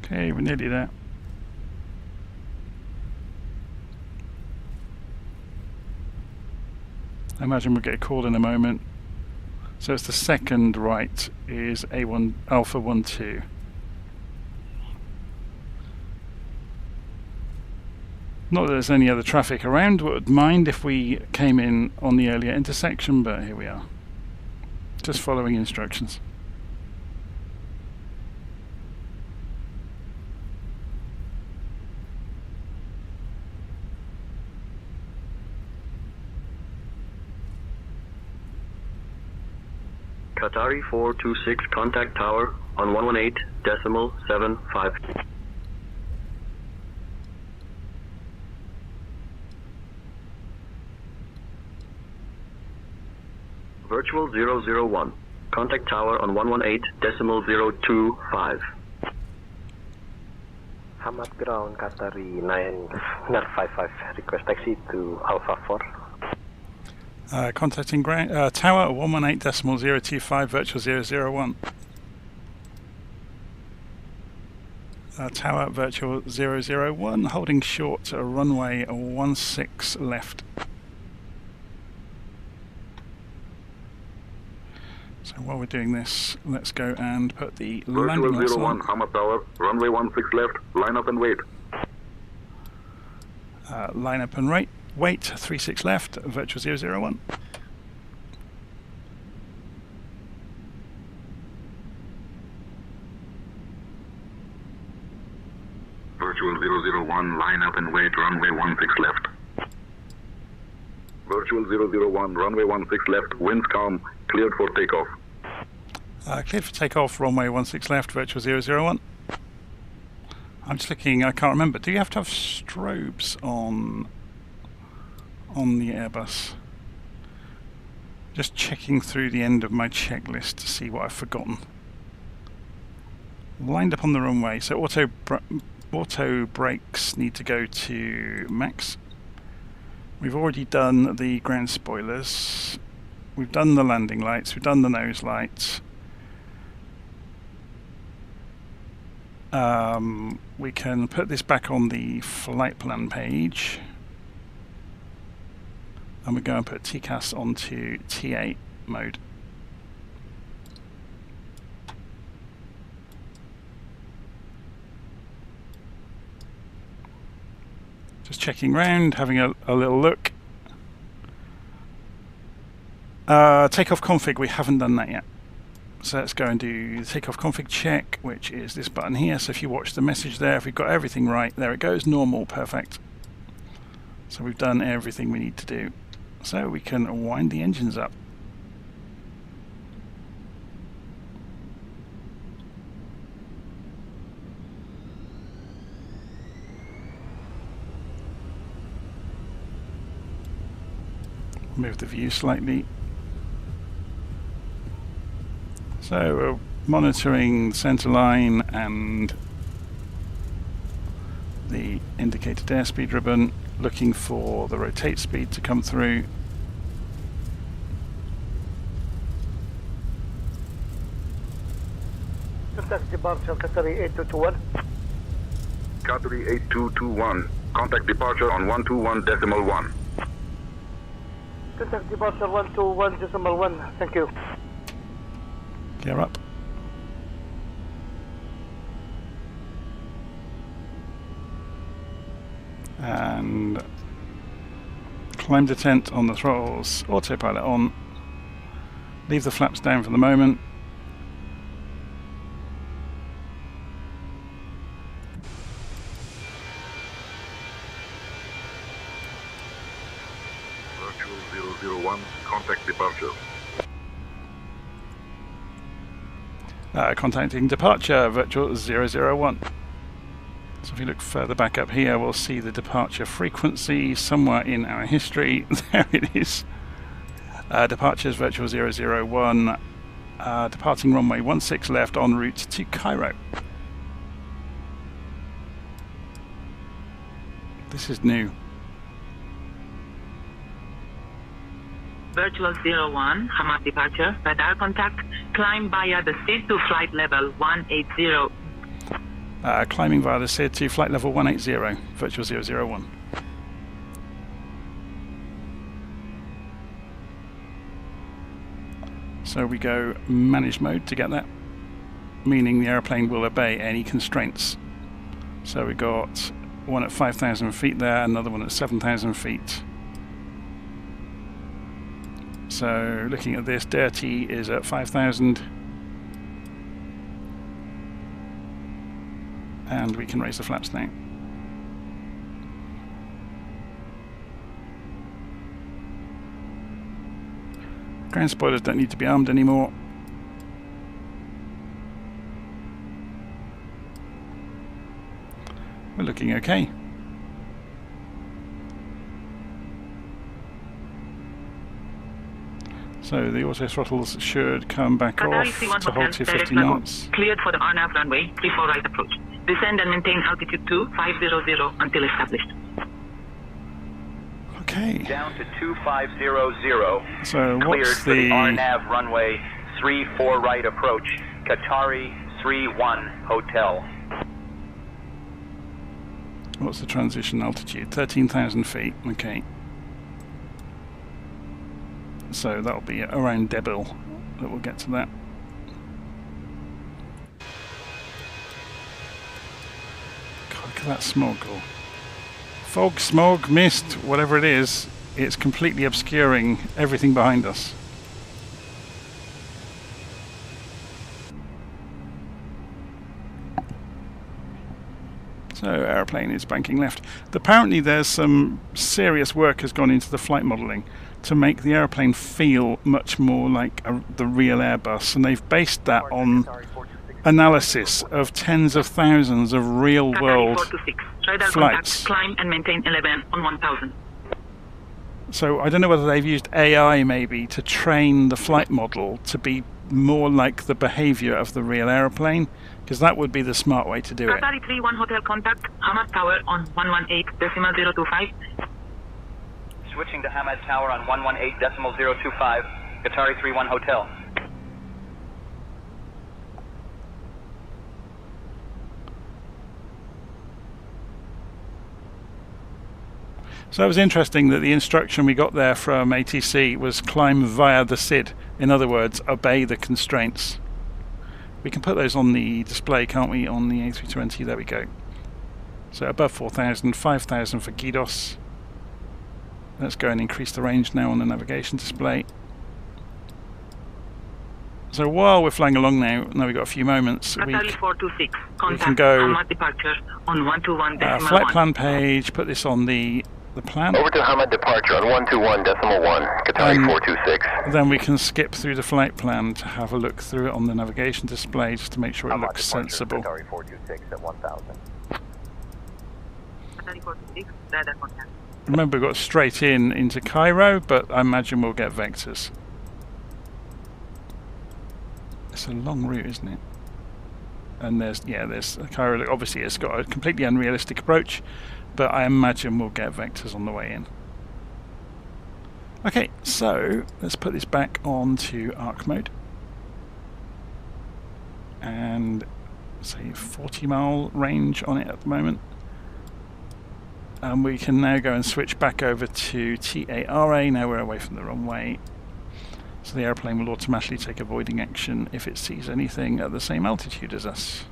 Okay, we're nearly there. I imagine we'll get a call in a moment. So it's the second right is A1 Alpha 12. Not that there's any other traffic around, would mind if we came in on the earlier intersection, but here we are. Just following instructions. Qatari 426, contact tower on 118.75. Virtual 001, contact tower on 118.025. Hamad ground Qatari 955, request taxi to Alpha 4. Contacting ground tower 118.025, virtual 001. Tower virtual 001, holding short runway 16 left. So while we're doing this, let's go and put the landing lights Virtual on. 01, Hamad Tower, runway 16 left, line up and wait. Line up and wait, 36 left, virtual 001. Virtual 001, line up and wait, runway 16 left. Virtual 001, runway 16 left, winds calm, cleared for takeoff. Cleared for takeoff, runway 16 left, virtual 001. I'm just looking, I can't remember. Do you have to have strobes on the Airbus? Just checking through the end of my checklist to see what I've forgotten. Lined up on the runway, so auto brakes need to go to max. We've already done the ground spoilers. We've done the landing lights. We've done the nose lights. We can put this back on the flight plan page. And we go and put TCAS onto T8 mode. Just checking round, having a little look. Takeoff config, we haven't done that yet. So let's go and do the takeoff config check, which is this button here. So if you watch the message there, if we've got everything right, there it goes, normal, perfect. So we've done everything we need to do. So we can wind the engines up. Move the view slightly. So we're monitoring the centre line and the indicated airspeed ribbon, looking for the rotate speed to come through. Contact departure, Qatari 8221. Qatari 8221, contact departure on 121.1. Contact departure 121.1, thank you. Gear up. And climb detent on the throttles, autopilot on. Leave the flaps down for the moment. Virtual 001, contact departure. Contacting departure, virtual 001. So if you look further back up here, we'll see the departure frequency somewhere in our history. There it is. Departures, virtual 001. Departing runway 16 left en route to Cairo. This is new. Virtual 01, Hamad departure, radar contact, climb via the SID to flight level 180. Climbing via the SID to flight level 180, virtual 001. So we go manage mode to get that, meaning the airplane will obey any constraints. So we got one at 5,000 feet there, another one at 7,000 feet. So looking at this, dirty is at 5,000. And we can raise the flaps now. Ground spoilers don't need to be armed anymore. We're looking okay. So the auto throttles should come back off to hold to 50 knots. Cleared for the RNAV runway, 34 right approach. Descend and maintain altitude 2500 until established. Okay. Down to 2500. So Cleared what's for the the RNAV runway, 34 right approach. Qatari 31 Hotel. what's the transition altitude? 13,000 feet. Okay. So that'll be around Debil that we'll get to that. God, look at that smog, or fog, smog, mist, whatever it is. It's completely obscuring everything behind us. So aeroplane is banking left. Apparently there's some serious work has gone into the flight modelling to make the aeroplane feel much more like the real Airbus, and they've based that on analysis of tens of thousands of real world flights. Climb and maintain 11 on 1000. So I don't know whether they've used AI maybe to train the flight model to be more like the behaviour of the real aeroplane, because that would be the smart way to do it. Qatari 31 Hotel contact Hamad Tower on 118.025. Switching to Hamad Tower on 118.025. Qatari 31 Hotel. So it was interesting that the instruction we got there from ATC was climb via the SID. In other words, obey the constraints. We can put those on the display, can't we, on the A320? There we go. So above 4,000, 5,000 for GDOS. Let's go and increase the range now on the navigation display. So while we're flying along now we've got a few moments, we can go flight plan page, put this on the plan. Over to Hamad departure on 121.1, Qatari 426. Then we can skip through the flight plan to have a look through it on the navigation display just to make sure it looks sensible. Qatari 426 at 1000. Qatari 426, radar contact. Remember, we got straight into Cairo, but I imagine we'll get vectors. It's a long route, isn't it? And there's Cairo. Obviously, it's got a completely unrealistic approach, but I imagine we'll get vectors on the way in. Okay, so let's put this back onto arc mode. And say 40-mile range on it at the moment. And we can now go and switch back over to TARA. Now we're away from the runway. So the airplane will automatically take avoiding action if it sees anything at the same altitude as us.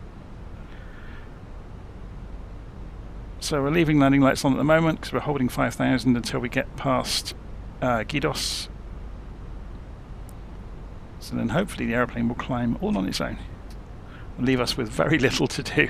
So we're leaving landing lights on at the moment because we're holding 5,000 until we get past GDOS. So then hopefully the airplane will climb all on its own and leave us with very little to do.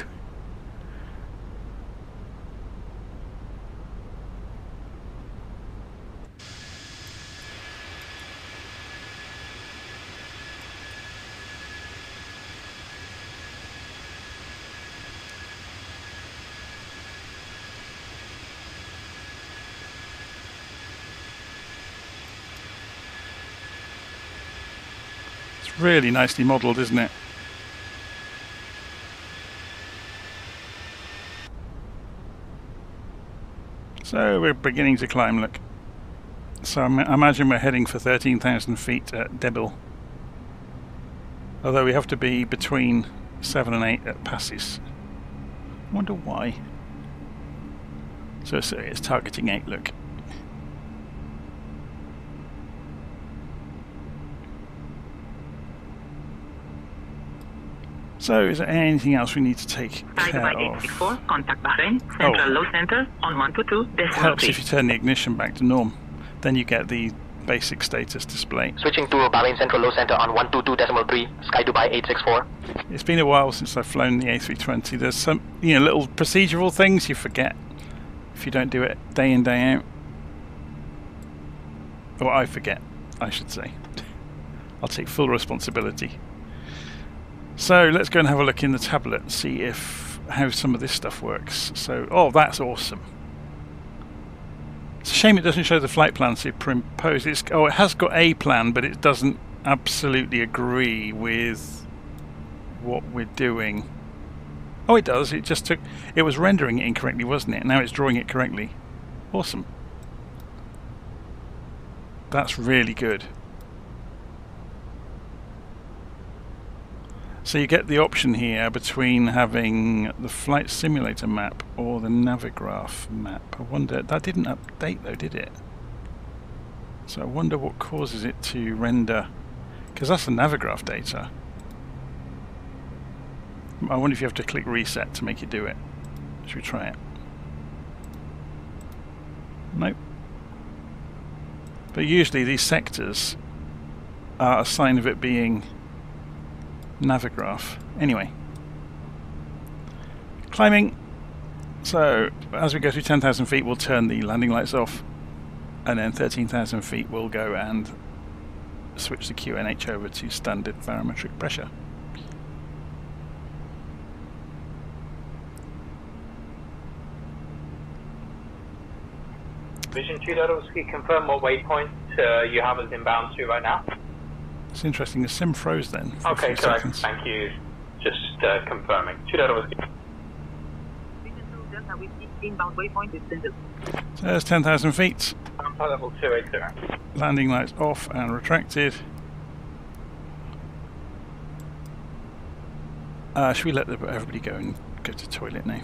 Really nicely modelled, isn't it? So we're beginning to climb, look. So I imagine we're heading for 13,000 feet at Debil. Although we have to be between 7 and 8 at passes. I wonder why. So it's targeting 8, look. So, is there anything else we need to take care of? 864, contact Bahrain, Central Low Center on 122.3. It helps if you turn the ignition back to norm. Then you get the basic status display. Switching to Bahrain Central Low Center on 122.3, Sky Dubai 864. It's been a while since I've flown the A320. There's some, little procedural things you forget if you don't do it day in, day out. Or I forget, I should say. I'll take full responsibility. So let's go and have a look in the tablet and see how some of this stuff works. So, that's awesome. It's a shame it doesn't show the flight plan superimposed. It has got a plan, but it doesn't absolutely agree with what we're doing. Oh, it does. It was rendering it incorrectly, wasn't it? Now it's drawing it correctly. Awesome. That's really good. So you get the option here between having the flight simulator map or the Navigraph map. I wonder, that didn't update though, did it? So I wonder what causes it to render Because that's the Navigraph data. I wonder if you have to click reset to make it do it. Should we try it? Nope. But usually these sectors are a sign of it being Navigraph. Anyway. Climbing. So as we go through 10,000 feet we'll turn the landing lights off, and then 13,000 feet we'll go and switch the QNH over to standard barometric pressure. Vision 2 Dodos, can you confirm what waypoint you have us inbound to right now? It's interesting, the sim froze then. For okay, a few correct. seconds. Thank you. Just confirming. 2 Dodos. Vision 2 Delta, we see inbound waypoint is Central. So there's 10,000 feet. Level 280. Landing lights off and retracted. Should we let everybody go and go to the toilet now?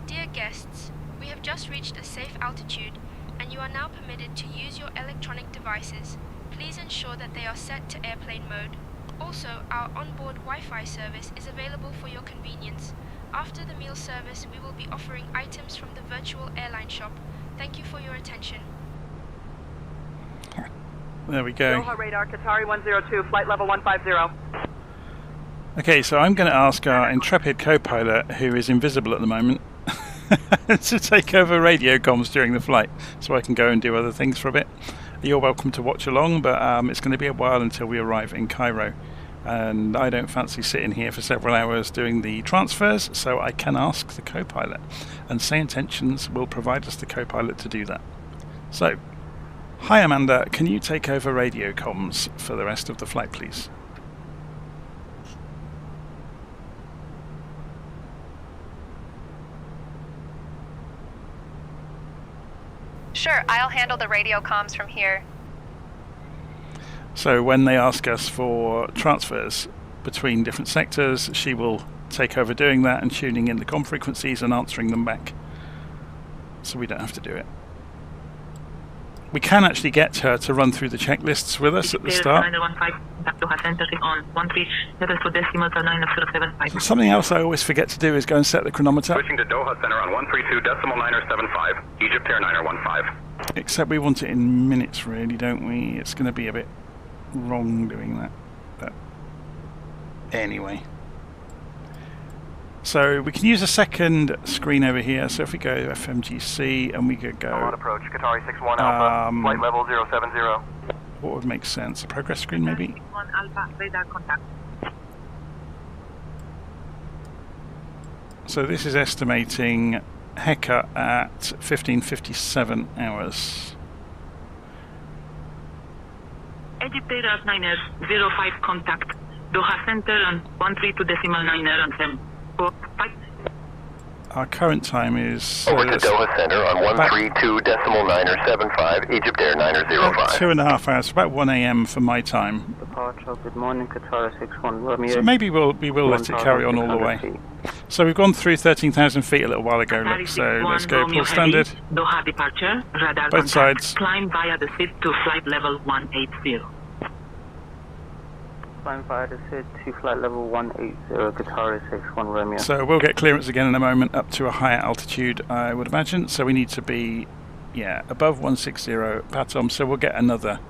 Dear guests, we have just reached a safe altitude and you are now permitted to use your electronic devices. Please ensure that they are set to airplane mode. Also, our onboard Wi-Fi service is available for your convenience. After the meal service, we will be offering items from the virtual airline shop. Thank you for your attention. There we go. Doha radar, Qatari 102, flight level 150. Okay, so I'm going to ask our intrepid co-pilot, who is invisible at the moment, to take over radio comms during the flight, so I can go and do other things for a bit. You're welcome to watch along, but it's going to be a while until we arrive in Cairo. And I don't fancy sitting here for several hours doing the transfers, so I can ask the co-pilot. And SayIntentions will provide us the co-pilot to do that. So, hi Amanda, can you take over radio comms for the rest of the flight, please? Sure, I'll handle the radio comms from here. So when they ask us for transfers between different sectors, she will take over doing that and tuning in the comm frequencies and answering them back. So we don't have to do it. We can actually get her to run through the checklists with us at the start. Something else I always forget to do is go and set the chronometer. Switching to Doha Center on 132.975, Egypt Air 915. Except we want it in minutes really, don't we? It's going to be a bit wrong doing that. But anyway. So we can use a second screen over here. So if we go FMGC and we could go... On approach, Qatari 61 Alpha, flight level 070. What would make sense? A progress screen maybe? 61 Alpha, radar contact. So this is estimating Heka at 1557 hours. Egypt Air 905 contact. Doha Center on 132.9 on 7. Our current time is... Over to Doha Center on 132.975, Egypt Air 905. 2.5 hours, about 1 AM for my time. Departure, good morning, Qatar 61 Romeo. So maybe we will let it carry on all the way. So we've gone through 13,000 feet a little while ago, look, so let's go full standard. Doha departure, radar both contact. sides. Climb via the seat to flight level 180. Climb via the seat to flight level 180, Qatar 61 Romeo. So we'll get clearance again in a moment up to a higher altitude, I would imagine. So we need to be, yeah, above 160 Patom, so we'll get another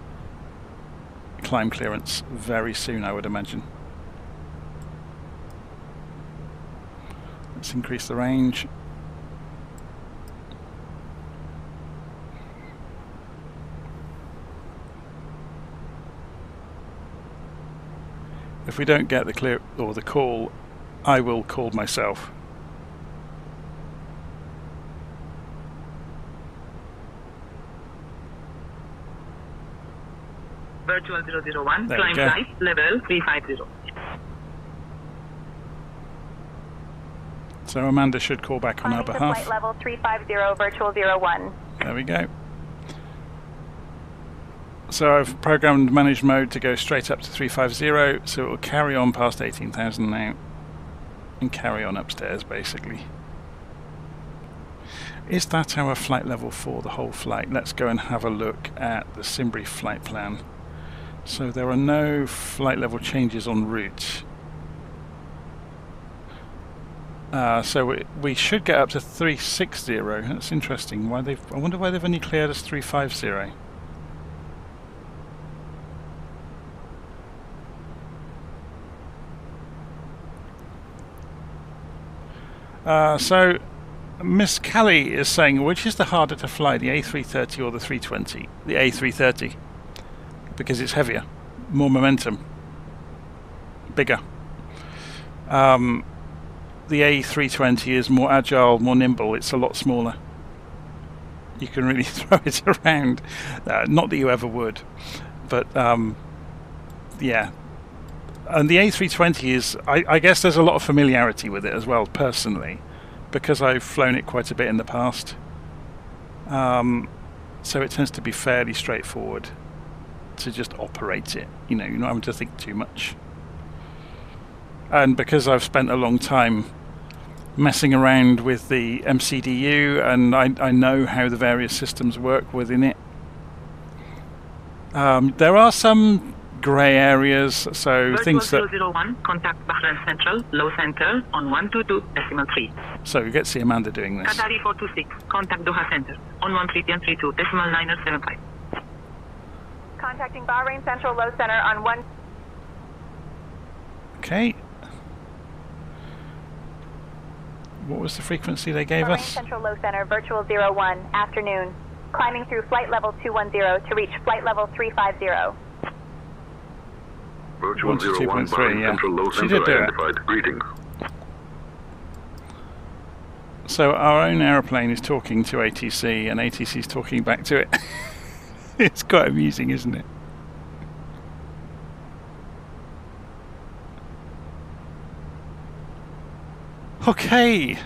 climb clearance very soon, I would imagine. Let's increase the range. If we don't get the clear or the call, I will call myself. Virtual 001, There climb we go. flight level 350. So Amanda should call back on our behalf. Flight level 350, virtual 01. There we go. So I've programmed manage mode to go straight up to 350, so it will carry on past 18,000 now and carry on upstairs basically. Is that our flight level for the whole flight? Let's go and have a look at the Simbrief flight plan. So there are no flight level changes en route. So we should get up to 360. That's interesting. I wonder why they've only cleared us 350. So Miss Callie is saying, which is the harder to fly, the A330 or the 320? The A330, because it's heavier, more momentum, bigger. The A320 is more agile, more nimble. It's a lot smaller. You can really throw it around. Not that you ever would, but yeah. And the A320 is, I guess there's a lot of familiarity with it as well, personally, because I've flown it quite a bit in the past. So it tends to be fairly straightforward to just operate it. You know, you're not having to think too much. And because I've spent a long time messing around with the MCDU, and I know how the various systems work within it. There are some grey areas, so Virtual things that... 001, contact Bahrain Central, low center on 122.3. So you get to see Amanda doing this. Qatari 426, contact Doha Center on 132.975. Contacting Bahrain Central Low Center on 1... Okay. What was the frequency they gave Bahrain us? Central Low Center, virtual 01, afternoon. Climbing through flight level 210 to reach flight level 350. Virtual 01, 2.3, yeah. Central Low She Center did do it. identified. Greetings. So our own aeroplane is talking to ATC, and ATC is talking back to it. It's quite amusing, isn't it? Okay,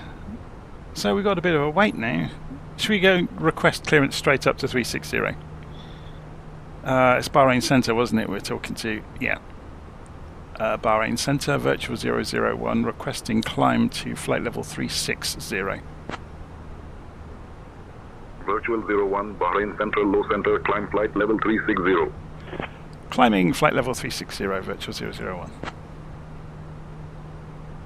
so we've got a bit of a wait now. Should we go request clearance straight up to 360? It's Bahrain Centre, wasn't it? We're talking to, yeah. Bahrain Centre, virtual 001, requesting climb to flight level 360. Virtual 01, Bahrain Central, low center, climb flight level 360. Climbing flight level 360, virtual 001.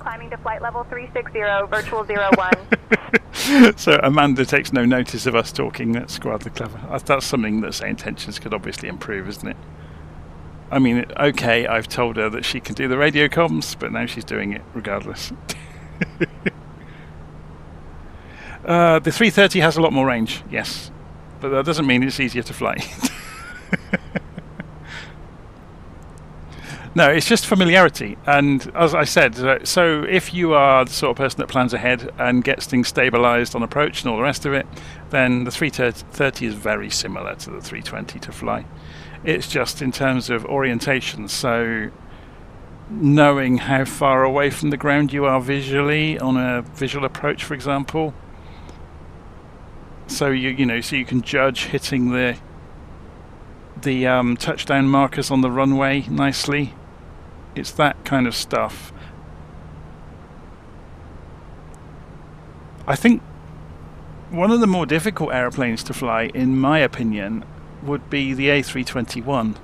Climbing to flight level 360, virtual 01. So Amanda takes no notice of us talking. That's rather clever. That's something that SayIntentions could obviously improve, isn't it? I mean, okay, I've told her that she can do the radio comms, but now she's doing it regardless. The 330 has a lot more range, yes, but that doesn't mean it's easier to fly. No, it's just familiarity, and as I said, so if you are the sort of person that plans ahead and gets things stabilised on approach and all the rest of it, then the 330 is very similar to the 320 to fly. It's just in terms of orientation, so knowing how far away from the ground you are visually on a visual approach, for example, so you know, so you can judge hitting the touchdown markers on the runway nicely. It's that kind of stuff. I think one of the more difficult airplanes to fly, in my opinion, would be the A321,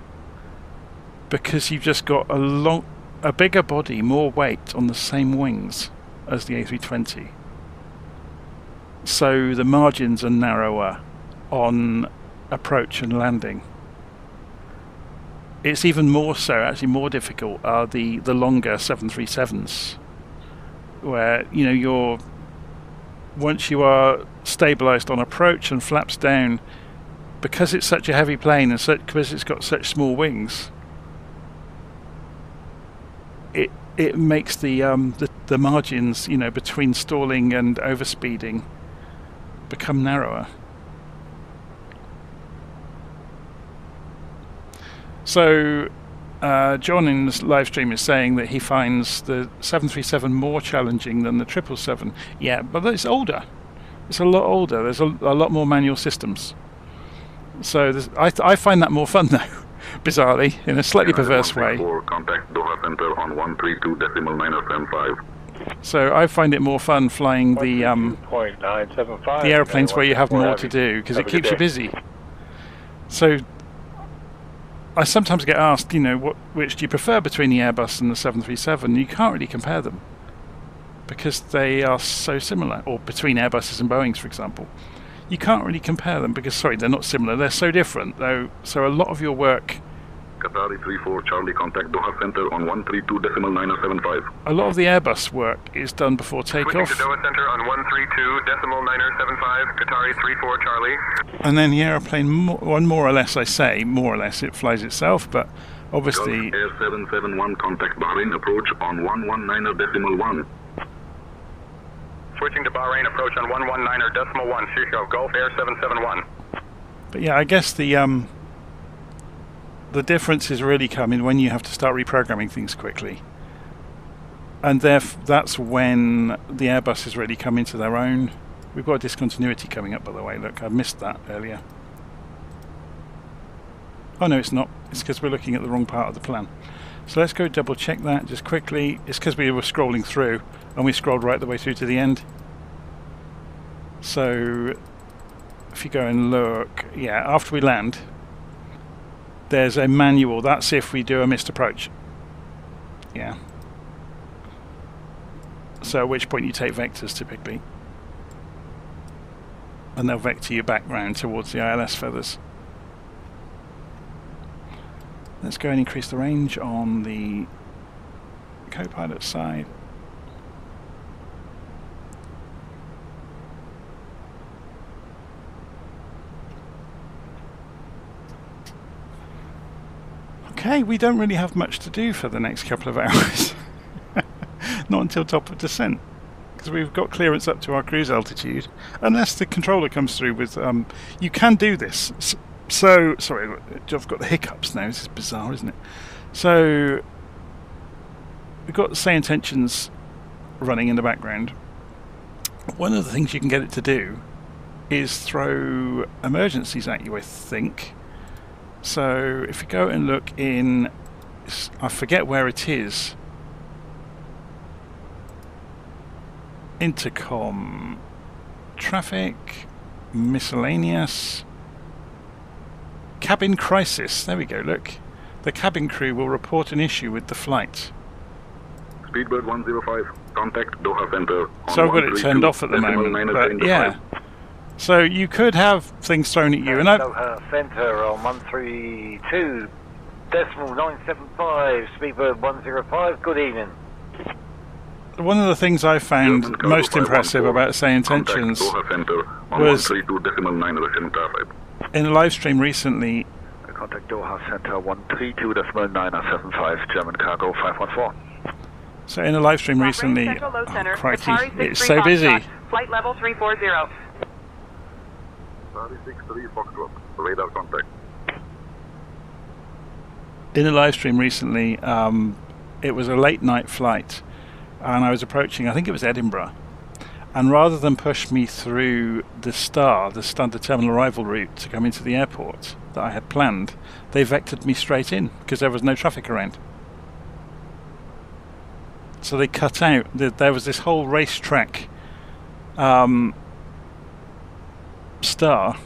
because you've just got a bigger body, more weight on the same wings as the A320. So the margins are narrower on approach and landing. It's even more so, actually more difficult, are the longer 737s, where, you know, once you are stabilised on approach and flaps down, because it's such a heavy plane and because it's got such small wings, it makes the margins, you know, between stalling and overspeeding become narrower. So John in this live stream is saying that he finds the 737 more challenging than the 777. Yeah, but it's older. It's a lot older. There's a lot more manual systems. So I find that more fun, though, bizarrely, in a slightly perverse way. Contact Doha Center on 132.975. So I find it more fun flying the airplanes where you have more to do, because it keeps you busy. So I sometimes get asked, you know, which do you prefer between the Airbus and the 737? You can't really compare them because they are so similar, or between Airbuses and Boeings, for example. You can't really compare them because, sorry, they're not similar. They're so different, though. So a lot of your work... Qatari 34 Charlie, contact Doha Center on 132.975. A lot of the Airbus work is done before takeoff. Switching to Doha Center on 132.975, Qatari 34 Charlie. And then the aeroplane, more or less, I say, more or less, it flies itself, but obviously... Gulf Air 771, contact Bahrain approach on 119.1. Switching to Bahrain approach on 119.1, Shusho, Gulf Air 771. But yeah, I guess the difference is really coming when you have to start reprogramming things quickly. And that's when the Airbus is really coming to their own. We've got a discontinuity coming up, by the way. Look, I missed that earlier. Oh no, it's not. It's because we're looking at the wrong part of the plan. So let's go double check that just quickly. It's because we were scrolling through and we scrolled right the way through to the end. So if you go and look, yeah, after we land, there's a manual. That's if we do a missed approach. Yeah. So at which point you take vectors typically. And they'll vector you back round towards the ILS feathers. Let's go and increase the range on the co-pilot side. Okay, we don't really have much to do for the next couple of hours. Not until top of descent, because we've got clearance up to our cruise altitude, unless the controller comes through with... you can do this. So, sorry, I've got the hiccups now. This is bizarre, isn't it? So, we've got the SayIntentions running in the background. One of the things you can get it to do is throw emergencies at you, I think. So, if you go and look in... I forget where it is. Intercom, traffic, miscellaneous... Cabin crisis. There we go, look. The cabin crew will report an issue with the flight. Speedbird 105, contact Doha Center. So I've got it turned off at the moment, but yeah. So you could have things thrown at you. And Doha Center on 132.975, Speedbird 105, good evening. One of the things I found most impressive about SayIntentions was in a live stream recently. Contact Doha Center 132.975, German cargo 514. So in a live stream recently, oh, crikey, it's so busy. Flight level 340. 363 Foxtrot, radar contact. In a live stream recently, it was a late night flight, and I was approaching, I think it was Edinburgh, and rather than push me through the standard terminal arrival route to come into the airport that I had planned, they vectored me straight in because there was no traffic around. So they cut out, there was this whole racetrack star,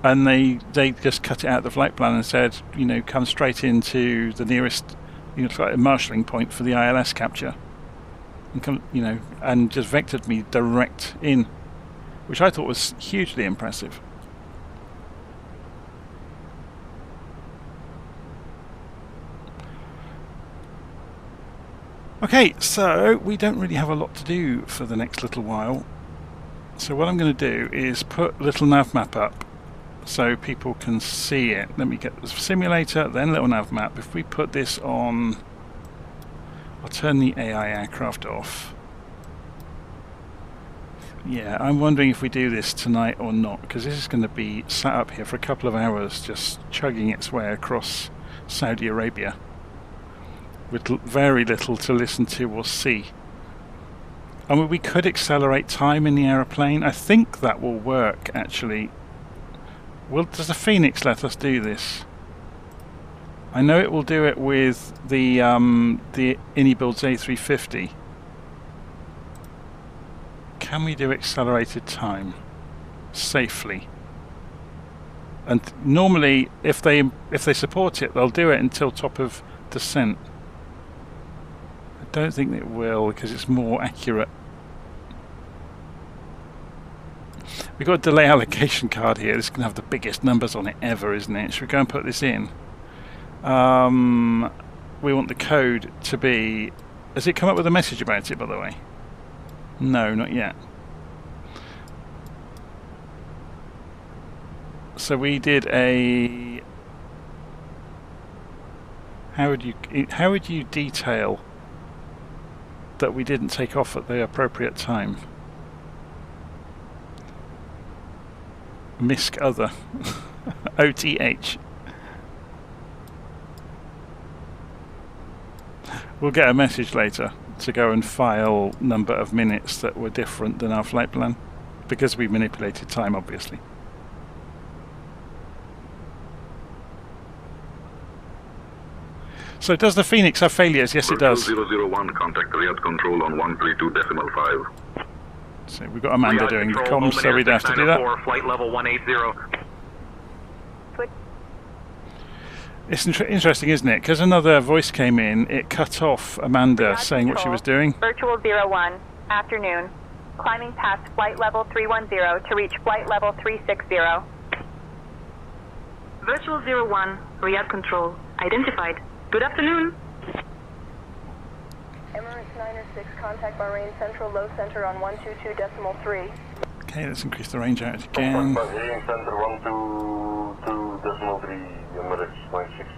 and they just cut it out of the flight plan and said, you know, come straight into the nearest, you know, marshalling point for the ILS capture. And come, you know, and just vectored me direct in, which I thought was hugely impressive. Okay, so we don't really have a lot to do for the next little while. So what I'm going to do is put a little nav map up so people can see it. Let me get the simulator, then little nav map. If we put this on... I'll turn the AI aircraft off. Yeah, I'm wondering if we do this tonight or not, because this is going to be sat up here for a couple of hours just chugging its way across Saudi Arabia with very little to listen to or see. I mean, we could accelerate time in the aeroplane. I think that will work, actually. Does the Fenix let us do this? I know it will do it with the Inibuilds A320. can we do accelerated time safely? And normally, if they support it, they'll do it until top of descent. I don't think it will because it's more accurate. We've got a delay allocation card here. This is going to have the biggest numbers on it ever, isn't it? Should we go and put this in? We want the code to be... Has it come up with a message about it, by the way? No, not yet. So we did a... How would you detail that we didn't take off at the appropriate time? MISC other. OTH. We'll get a message later to go and file number of minutes that were different than our flight plan, because we manipulated time, obviously. So does the Phoenix have failures? Yes, it does. 001, contact Riyadh control on 132.5. So we've got Amanda doing the comms, so we'd have to do that. Flight level 180. It's interesting, isn't it? Because another voice came in, it cut off Amanda saying what she was doing. Virtual 01, afternoon. Climbing past flight level 310 to reach flight level 360. Virtual 01, Riyadh control, identified. Good afternoon. Emirates 906, contact Bahrain Central Low Center on 122.3. Okay, let's increase the range out again. Bahrain Center 122.3, Emirates 96.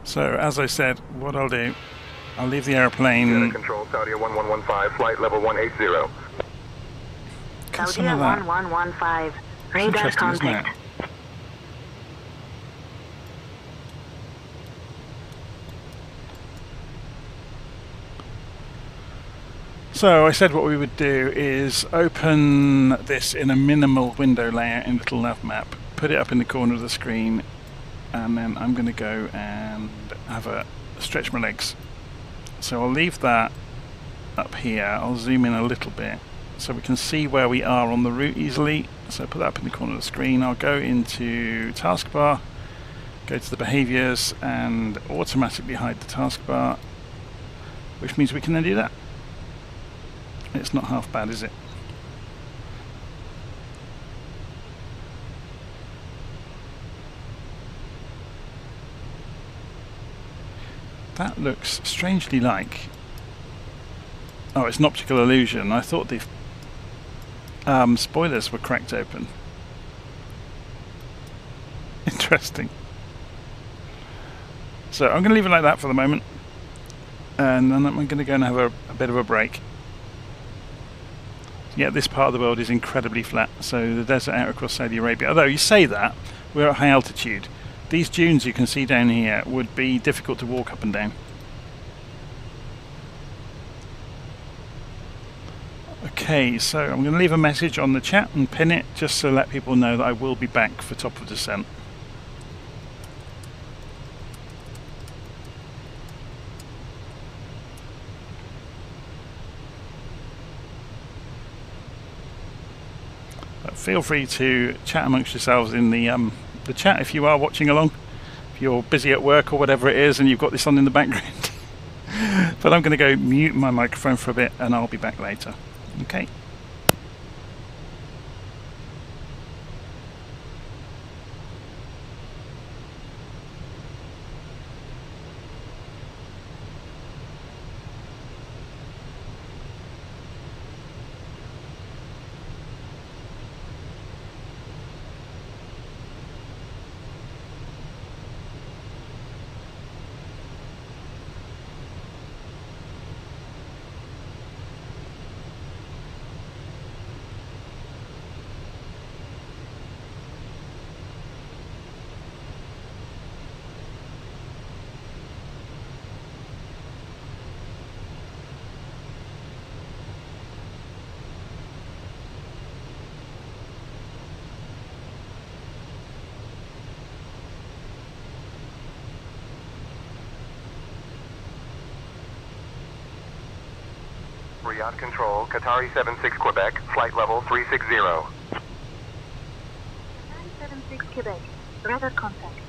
So, as I said, what I'll do, I'll leave the airplane. Control, Saudi 1115, flight level 180. Saudi 1115, radar contact. So I said what we would do is open this in a minimal window layout in Little Nav Map, put it up in the corner of the screen, and then I'm going to go and have a stretch my legs. So I'll leave that up here. I'll zoom in a little bit so we can see where we are on the route easily. So put that up in the corner of the screen. I'll go into taskbar, go to the behaviors, and automatically hide the taskbar, which means we can then do that. It's not half bad, is it? That looks strangely like... Oh, it's an optical illusion. I thought the spoilers were cracked open. Interesting. So I'm going to leave it like that for the moment. And then I'm going to go and have a bit of a break. Yeah, this part of the world is incredibly flat, so the desert out across Saudi Arabia. Although you say that, we're at high altitude. These dunes you can see down here would be difficult to walk up and down. Okay, so I'm going to leave a message on the chat and pin it just to let people know that I will be back for top of descent. Feel free to chat amongst yourselves in the chat if you are watching along, if you're busy at work or whatever it is and you've got this on in the background. But I'm going to go mute my microphone for a bit and I'll be back later. Okay. Riyadh Control, Qatari 76 Quebec, flight level 360. Qatari 76 Quebec, radar contact.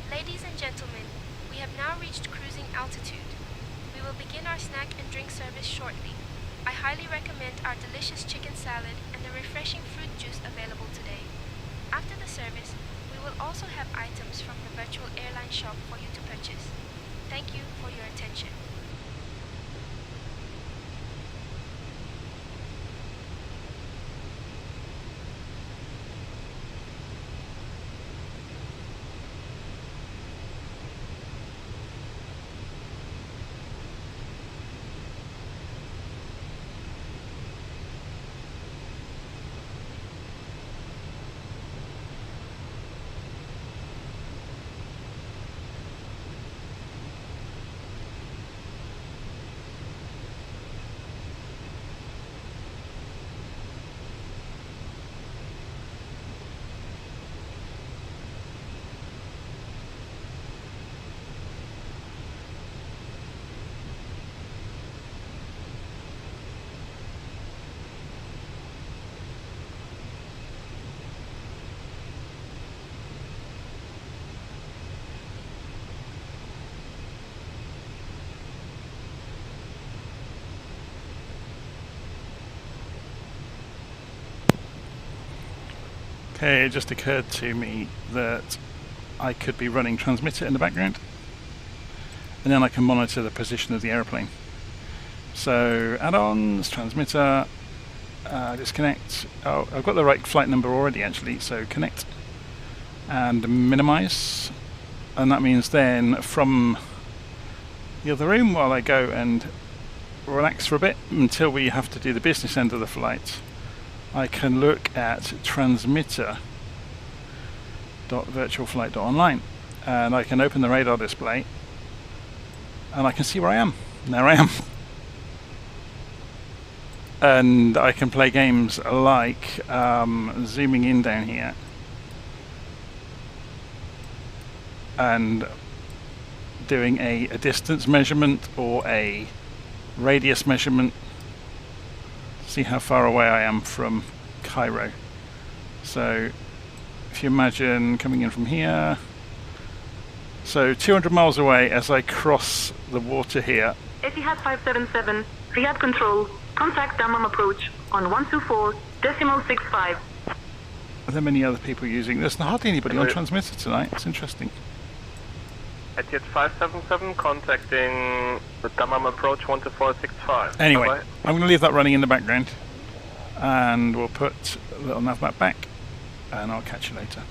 Ladies and gentlemen, we have now reached cruising altitude. We will begin our snack and drink service shortly. I highly recommend our delicious chicken salad and the refreshing fruit juice available today. After the service, we will also have items from the virtual airline shop for you to purchase. Thank you for your attention. Okay, it just occurred to me that I could be running transmitter in the background, and then I can monitor the position of the aeroplane. So add-ons, transmitter, disconnect. Oh, I've got the right flight number already actually, so connect and minimize, and that means then from the other room, while I go and relax for a bit until we have to do the business end of the flight, I can look at transmitter.virtualflight.online, and I can open the radar display and I can see where I am. There I am. And I can play games like zooming in down here and doing a distance measurement or a radius measurement. See how far away I am from Cairo. So if you imagine coming in from here, so 200 miles away as I cross the water here. Etihad 577, Riyadh Control, contact Dammam approach on 124.65. Are there many other people using this? Hardly anybody on transmitter tonight. It's interesting. Etihad 577 contacting the Dammam approach 124.65. Anyway, Bye-bye. I'm going to leave that running in the background, and we'll put a little nav map back, and I'll catch you later.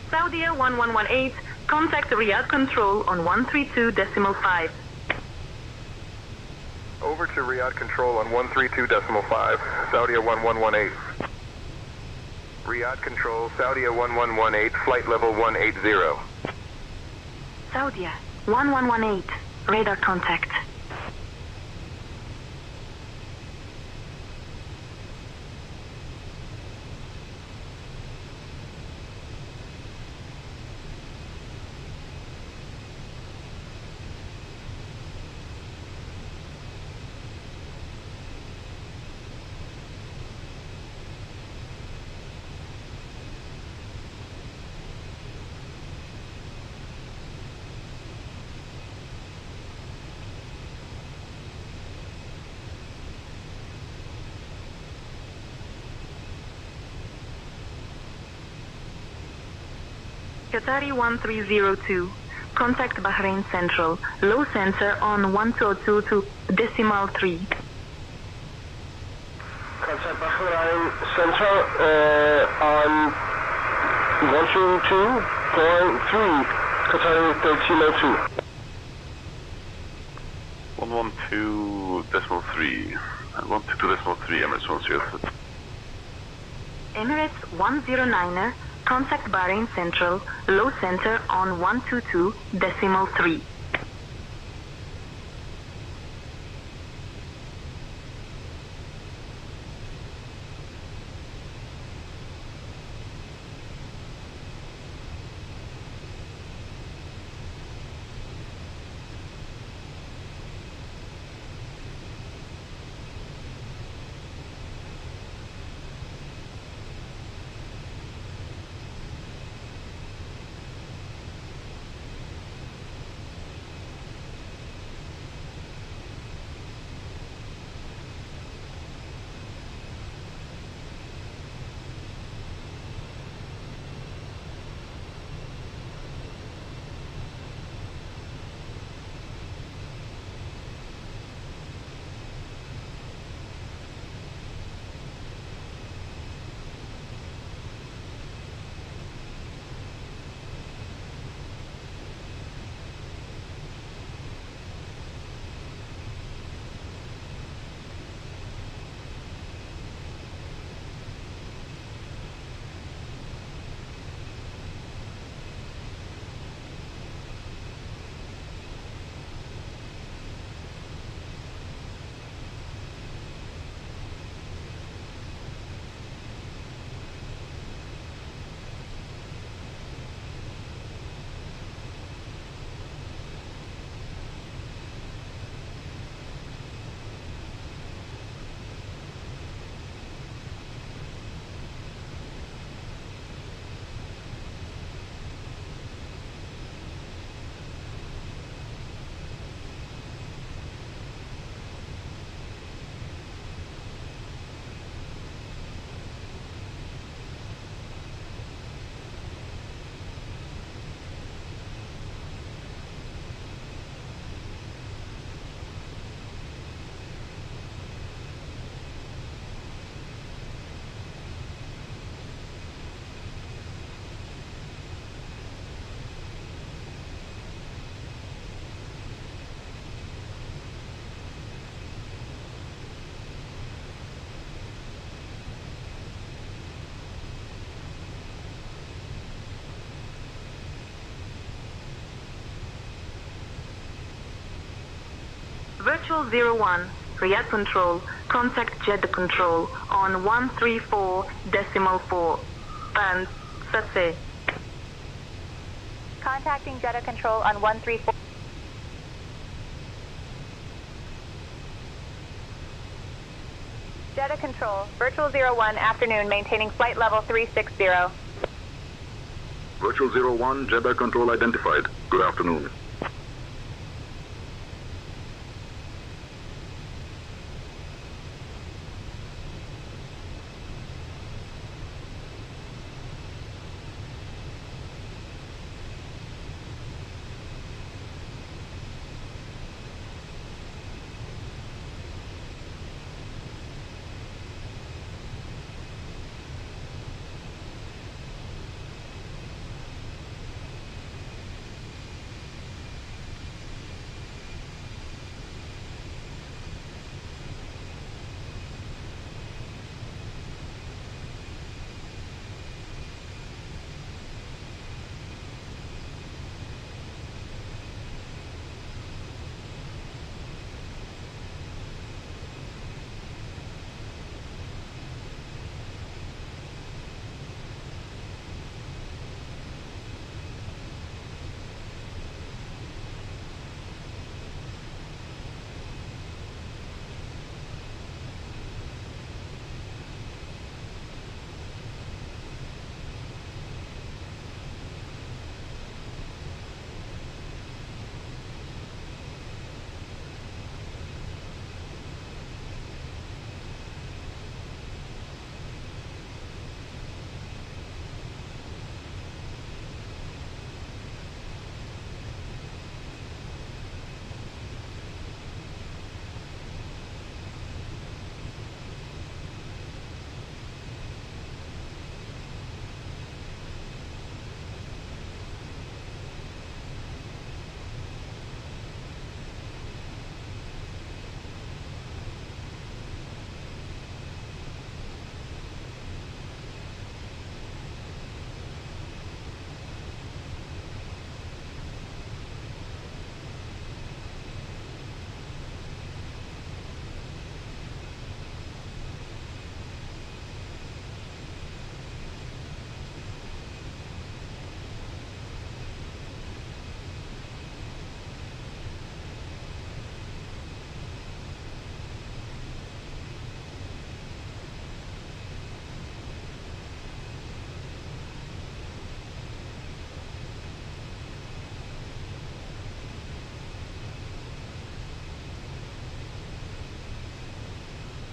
Saudi 1118, contact Riyadh Control on 132.5. Over to Riyadh Control on 132.5, Saudi 1118. Riyadh Control, Saudi 1118, flight level 180. Saudi 1118, radar contact. Qatari 1302, contact Bahrain Central, low center on 1222.3. Contact Bahrain Central on 122.3, Qatari 1302. 112.3, 122.3, Emirates 103. Emirates 109er, contact Bahrain Central, low center on 122.3. Virtual 01, Riyadh Control, contact Jeddah Control on 134.4. And Sase. Contacting Jeddah Control on 134. Jeddah Control, Virtual 01, afternoon, maintaining flight level 360. Virtual 01, Jeddah Control identified. Good afternoon.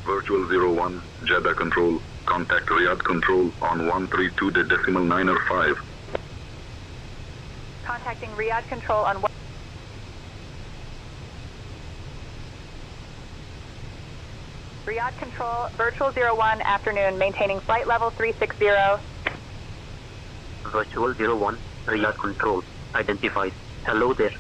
Virtual 01, Jeddah Control, contact Riyadh Control on 132.905. Contacting Riyadh Control on Riyadh Control, Virtual 01, afternoon, maintaining flight level 360. Virtual 01, Riyadh Control, identified. Hello there.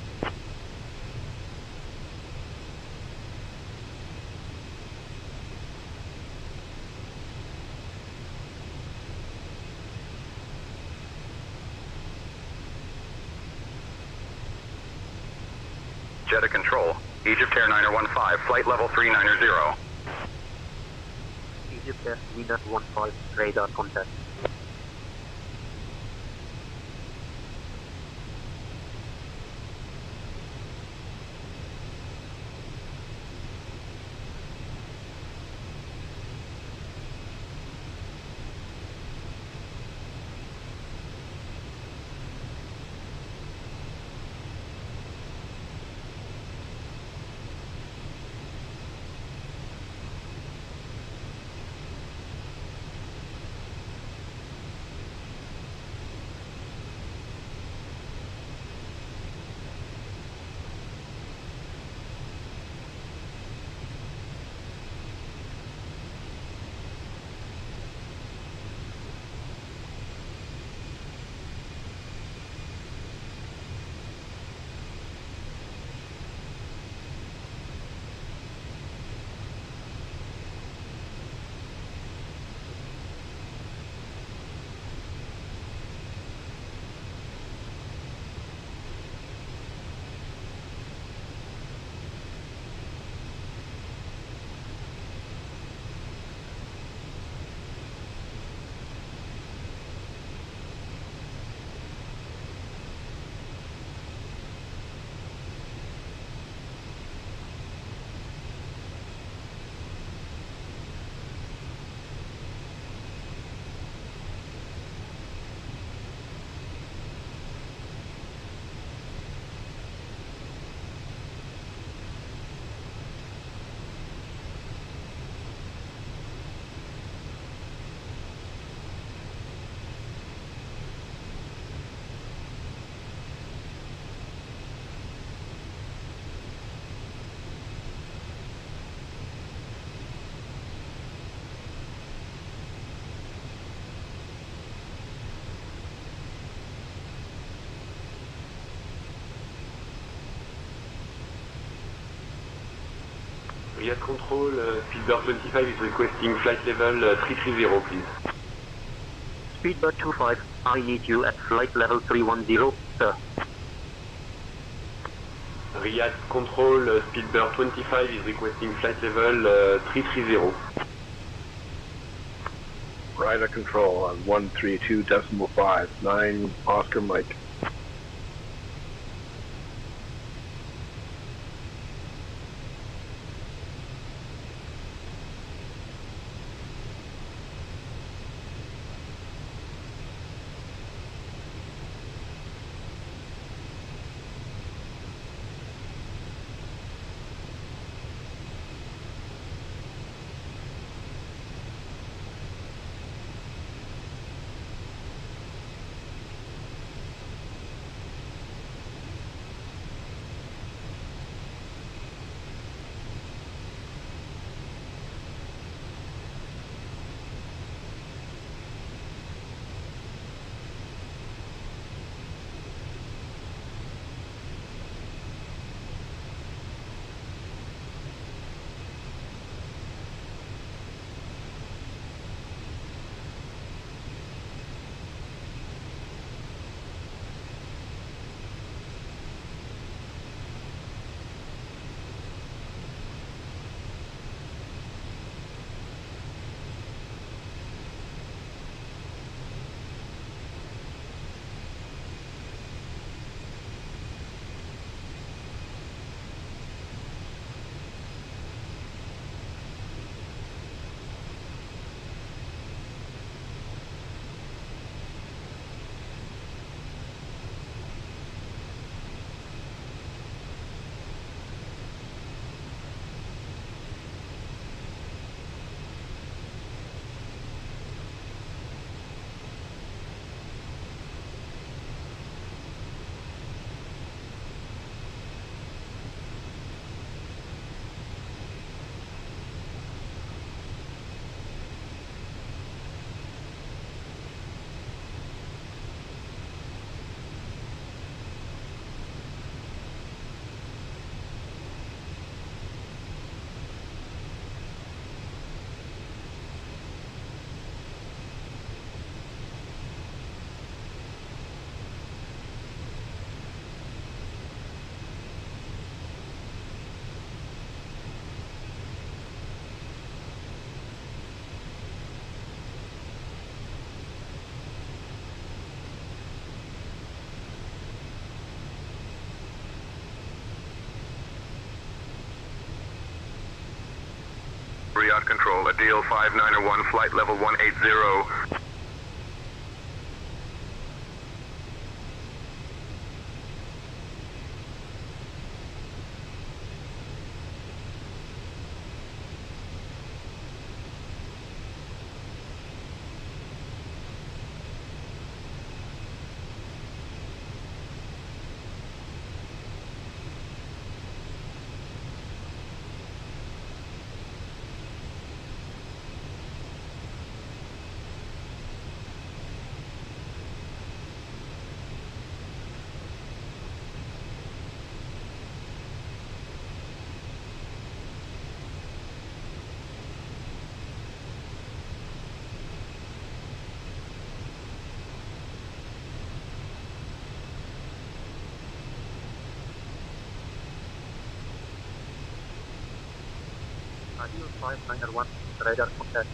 Jeddah Control, Egypt Air 915, flight level 390. Egypt Air 915, radar contact. Riyadh Control, Speedbird 25 is requesting flight level 330, please. Speedbird 25, I need you at flight level 310, sir. Riyadh Control, Speedbird 25 is requesting flight level 330. Ryder Control on 132.5, 9 Oscar Mike. Riyadh Control, a deal 591, flight level 180. Deal 591, radar contact.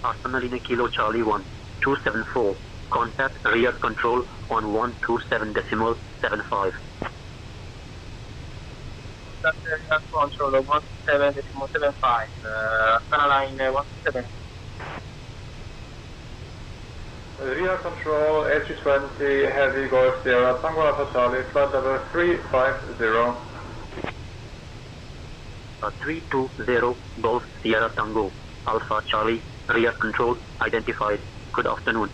Arsenalina Kilo Charlie 1, 274. Contact rear control on 127.75. Contact rear control on 17.75. Line 17. Rear control A320 Heavy Golf Sierra Tango Alpha Charlie, flight level 350. 320 Golf Sierra Tango Alpha Charlie, rear control identified. Good afternoon.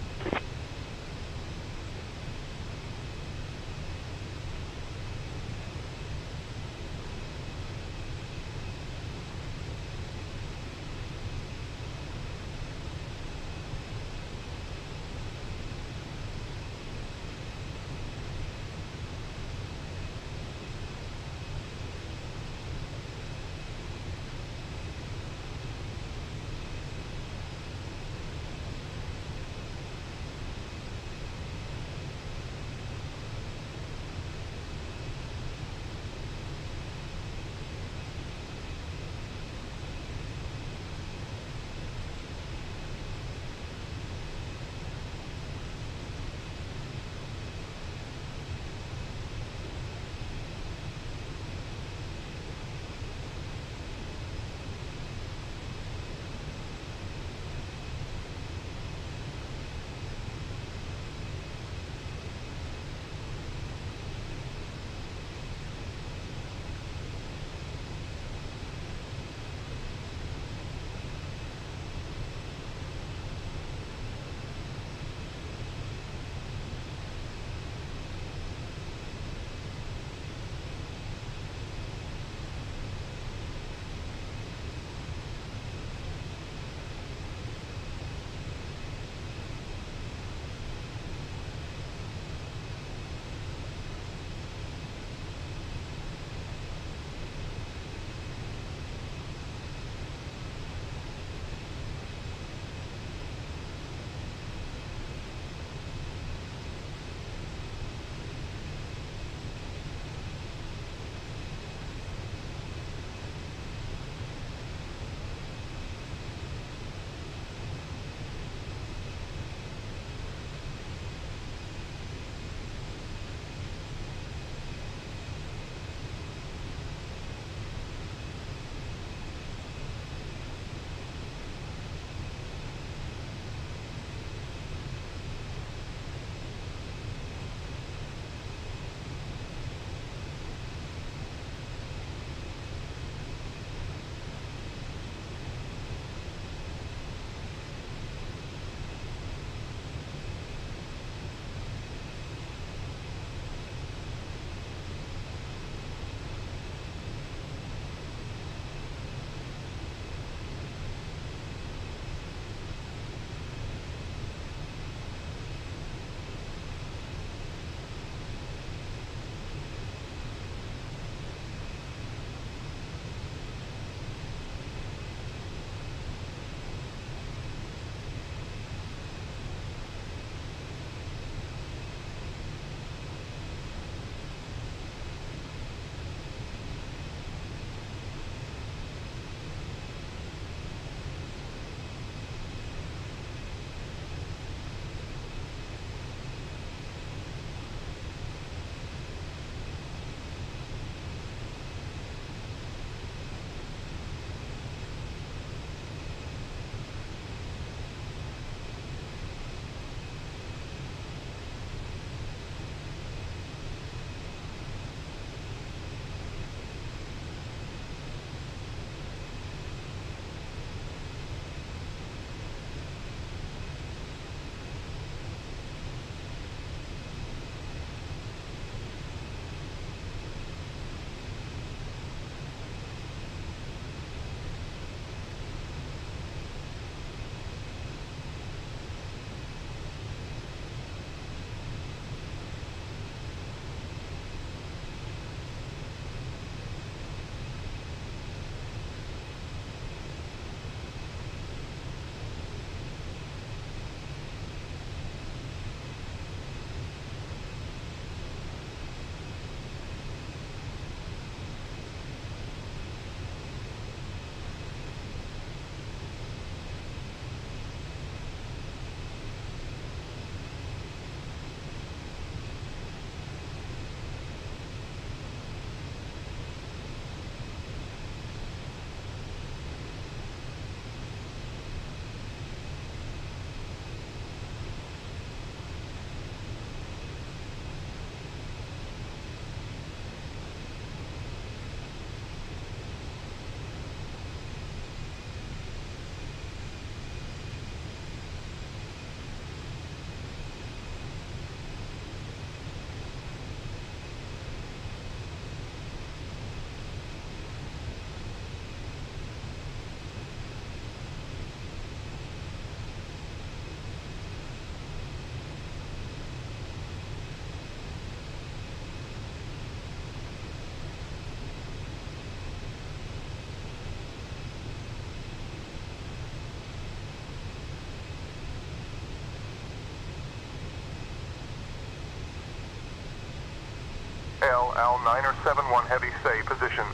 Al 971 Heavy, say position.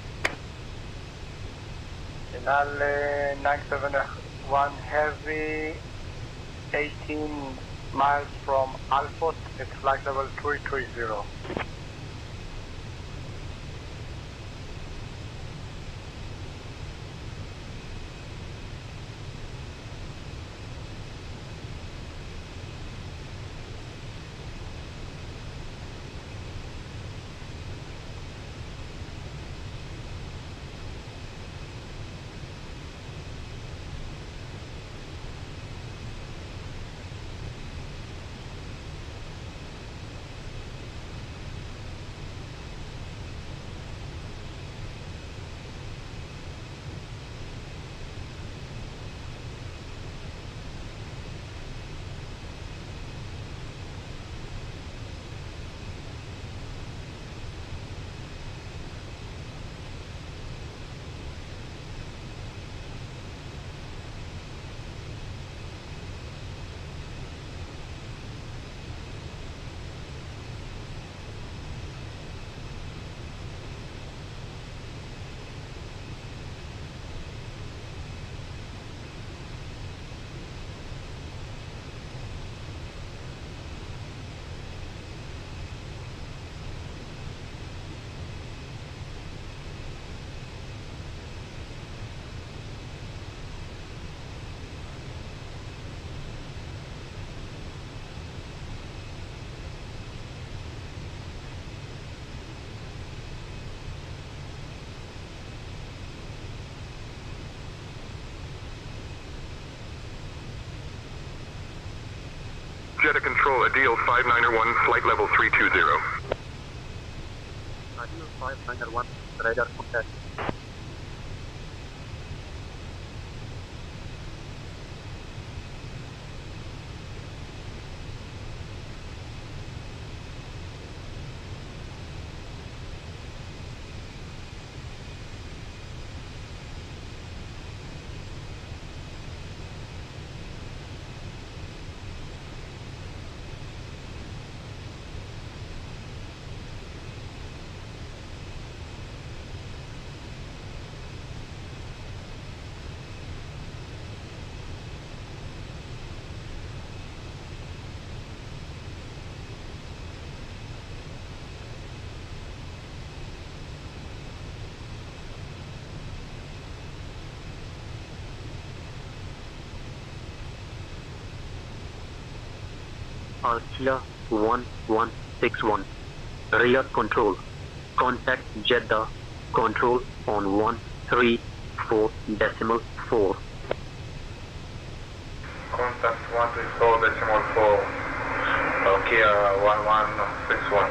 Al 971 Heavy, 18 miles from Alpha, it's flight level 330. Jeddah Control, Adil 591, flight level 320. Adil 591, radar contact. Alkia 1161, Riyadh Control, contact Jeddah Control on 134.4. Contact 134.4, Alkia 1161.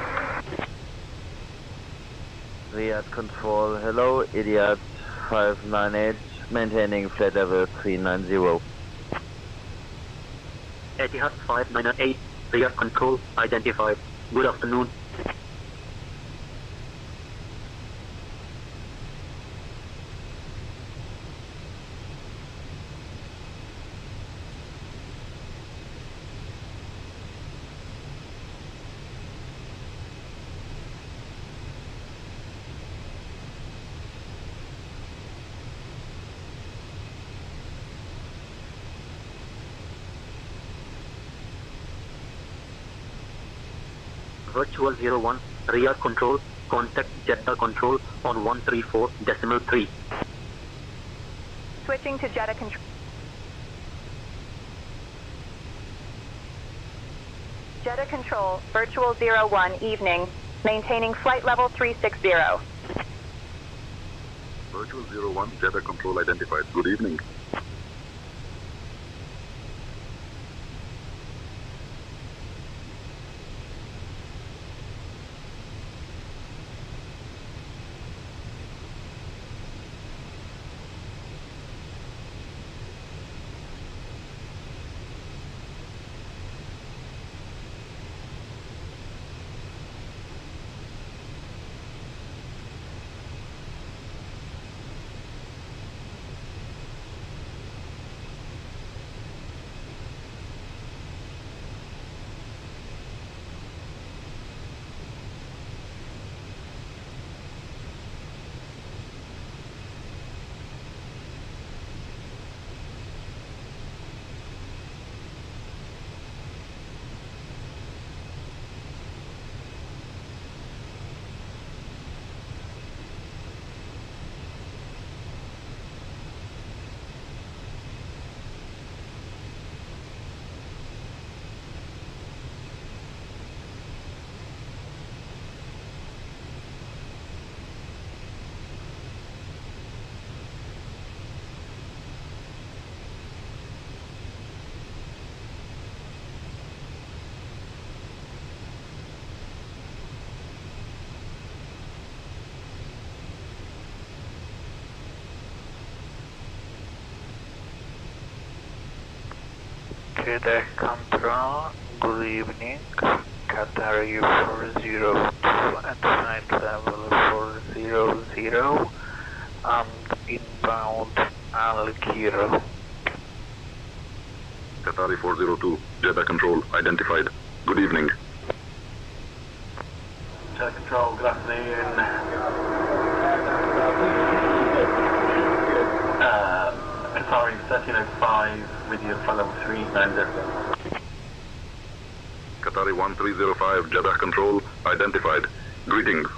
Riyadh Control, hello, Idiot 598, maintaining flight level 390. Etihad 598, Riyadh Control identified. Good afternoon. Virtual 01, Riyadh Control, contact Jeddah Control on 134.3. Switching to Jeddah Control. Jeddah Control, Virtual 01, evening, maintaining flight level 360. Virtual 01, Jeddah Control identified. Good evening. Deck Control, good evening. Qatari 402 at flight level 400 and inbound Al Cairo. Qatari 402, Jeddah Control identified. Good evening. Jeddah Control, good afternoon. Qatari 1305 with you at flight level 390. Qatari 1305, Jeddah Control identified. Greetings.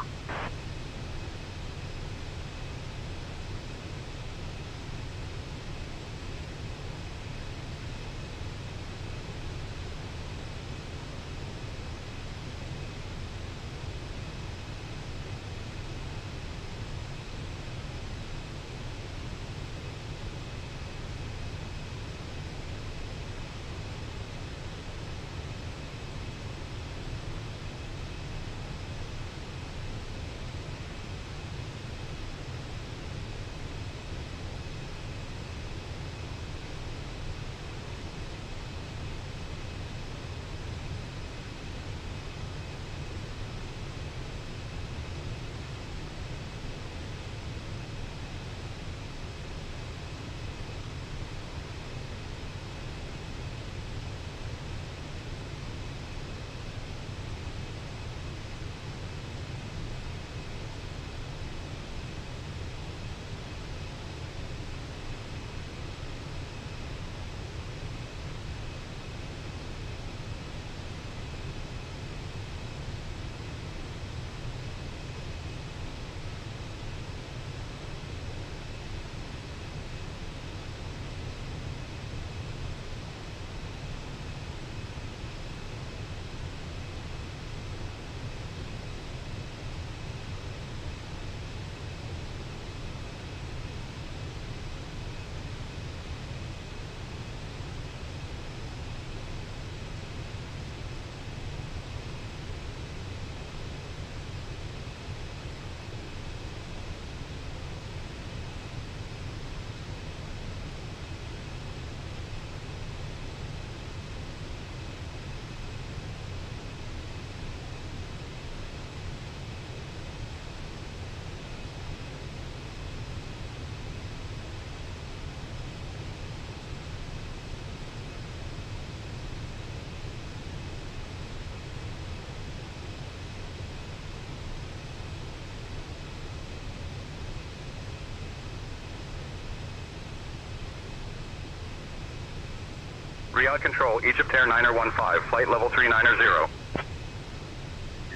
Riyadh Control, Egypt Air 9015, flight level 390.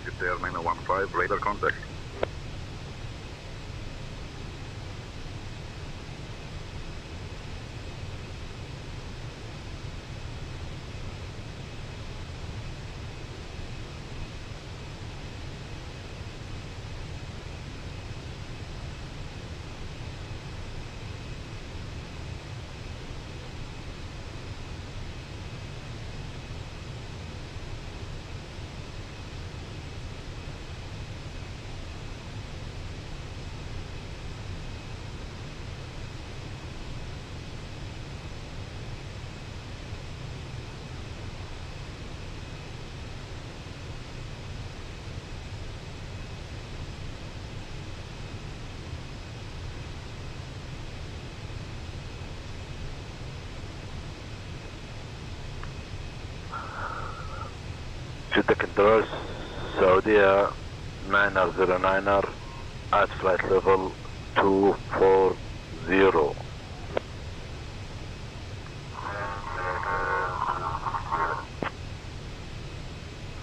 Egypt Air 9015, radar contact. Jeddah Control, Saudi 909er at flight level 240.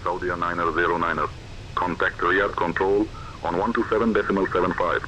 Saudi 909er. Contact Riyadh Control on 127.75.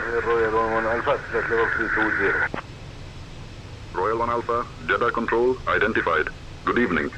Royal 11 Alpha, flight level 320. Royal 1 Alpha, Jeddah control identified. Good evening.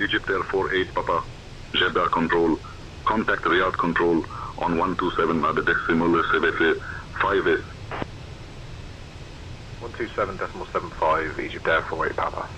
Egypt Air 48 Papa, Jeddah control, contact Riyadh control on 127 at the decimal CBC 5S. 127.75, Egypt Air 48 Papa.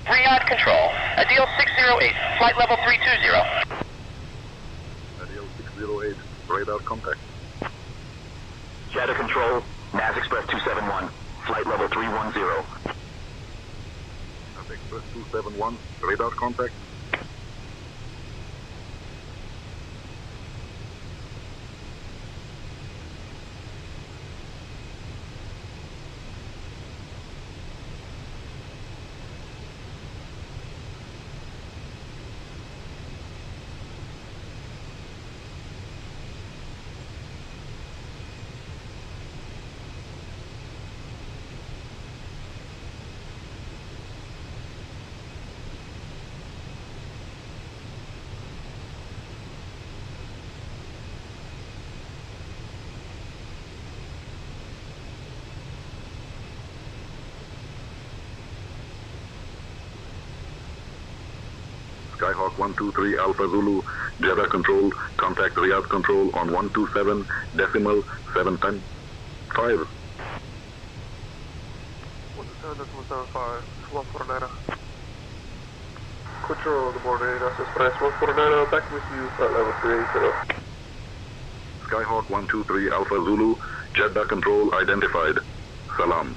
Riyadh Control, Adil 608, flight level 320. Adil 608, radar contact. Jeddah Control, NAS Express 271, flight level 310. NAS Express 271, radar contact. Skyhawk 123 Alpha Zulu, Jeddah Control, contact Riyadh Control on 127 decimal 710 5. 127.75, 149. Control, good morning, NAS Express 149, back with you, flight level 380. Skyhawk 123 Alpha Zulu, Jeddah Control identified. Salam.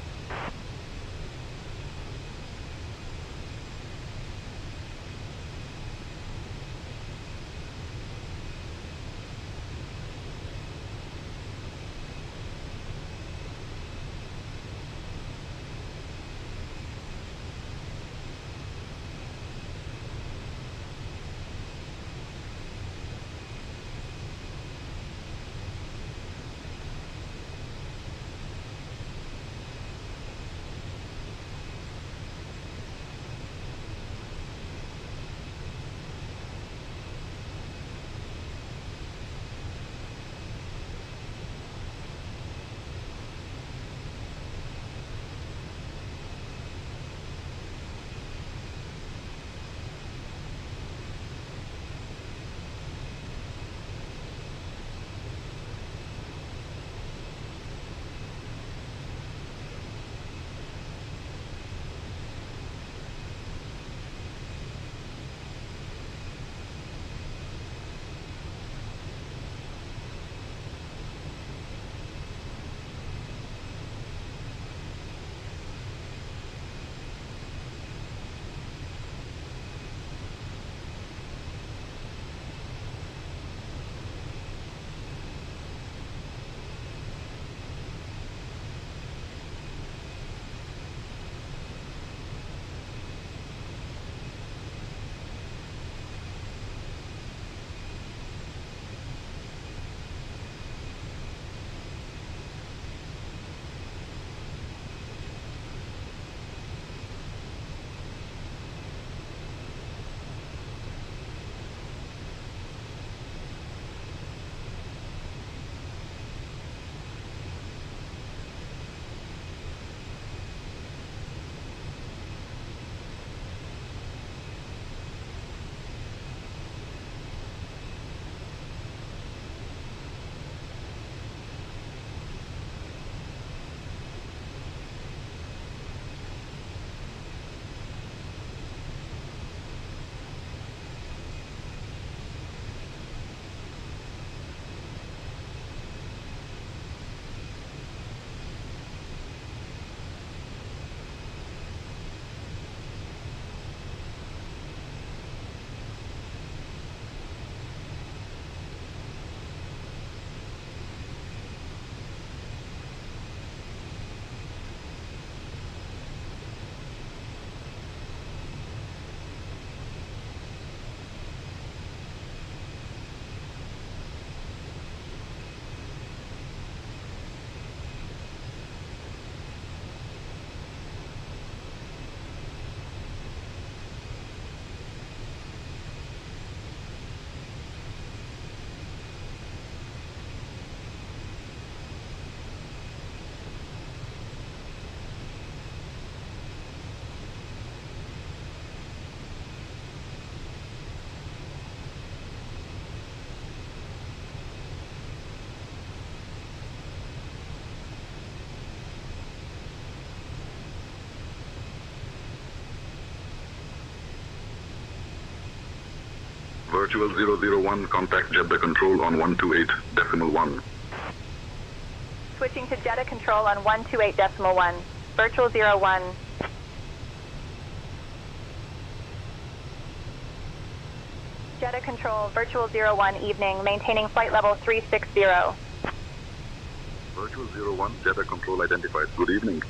Virtual 001, contact Jeddah Control on 128.1. Switching to Jeddah Control on 128.1. Virtual 01. Jeddah Control, Virtual 01, evening, maintaining flight level 360. Virtual 01, Jeddah Control identified. Good evening.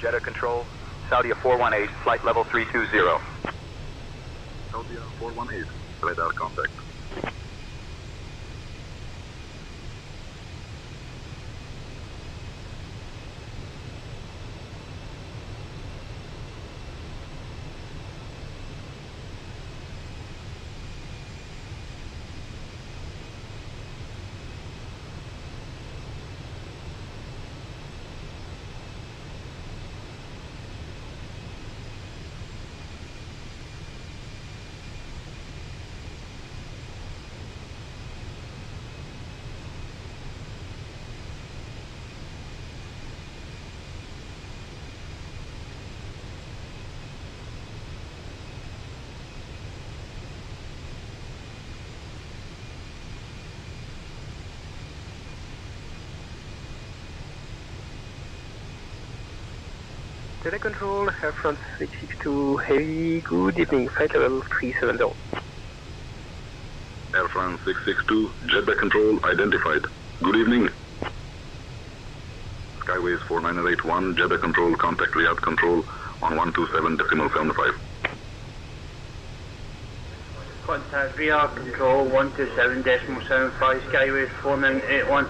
Jeddah Control, Saudi 418, flight level 320. Philadelphia 418, radar contact. Data Control, Air France 662 Heavy, good evening, flight level 370. Air France 662, Jeddah Control identified. Good evening. Skyways 4981, Jeddah Control, contact Riyadh Control on 127.75. Contact Riyadh Control 127.75, Skyways 4981.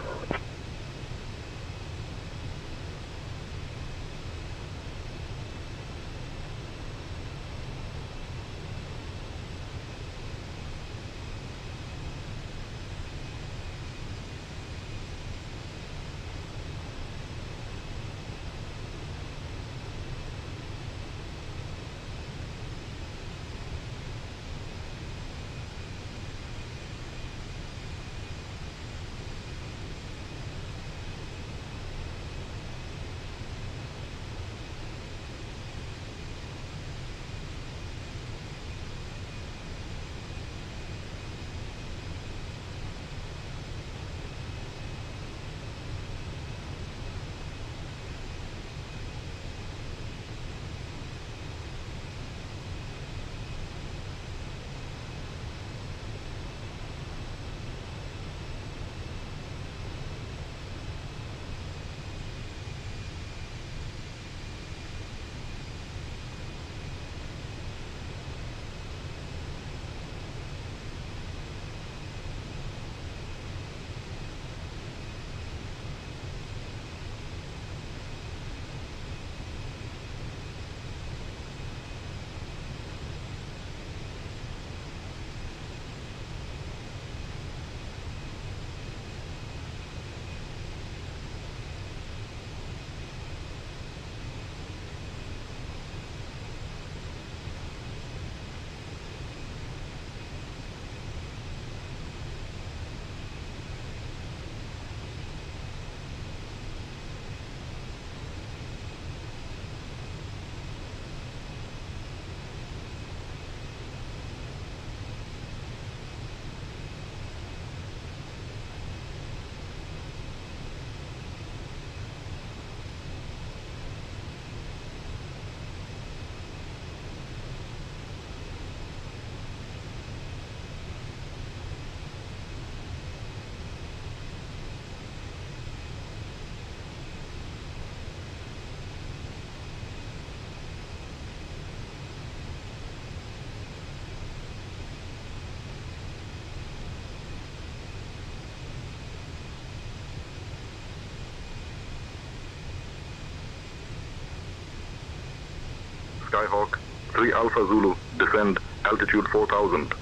Skyhawk 3 Alpha Zulu, descend altitude 4000.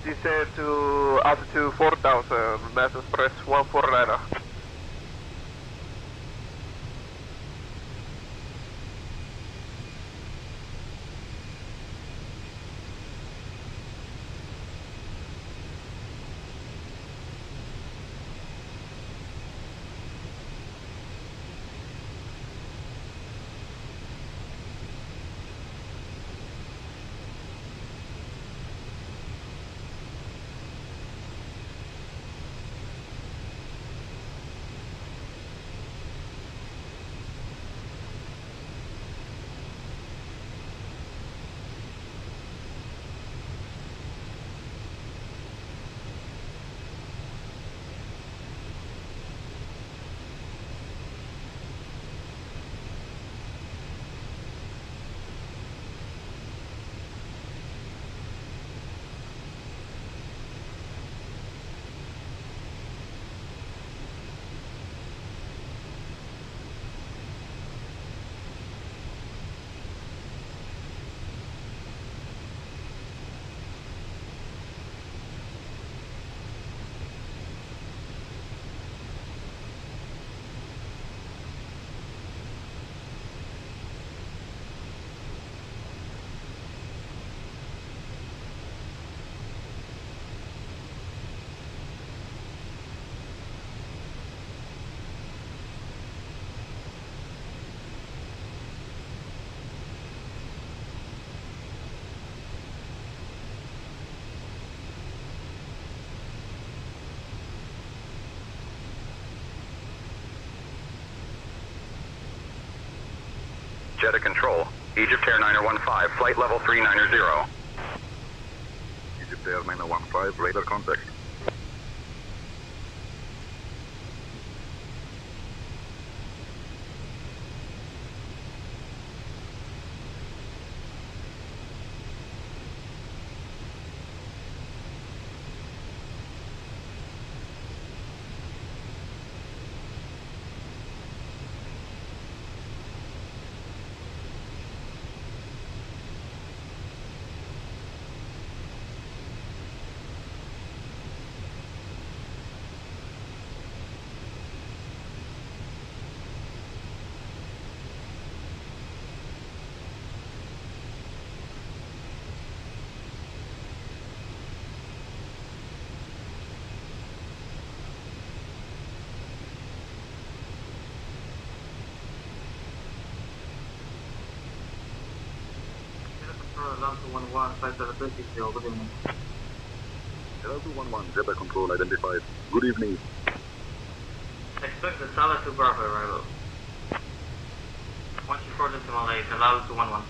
Descend to altitude 4000, mass express 14 radar. Jeddah Control. Egypt Air 9015, flight level 390. Egypt Air 9015, radar contact. Alarm 211, 5720, good evening. Hello 211, Jeddah Control identified. Good evening. Expect the Salah to Bravo arrival. Once you further to Malay, allow 211.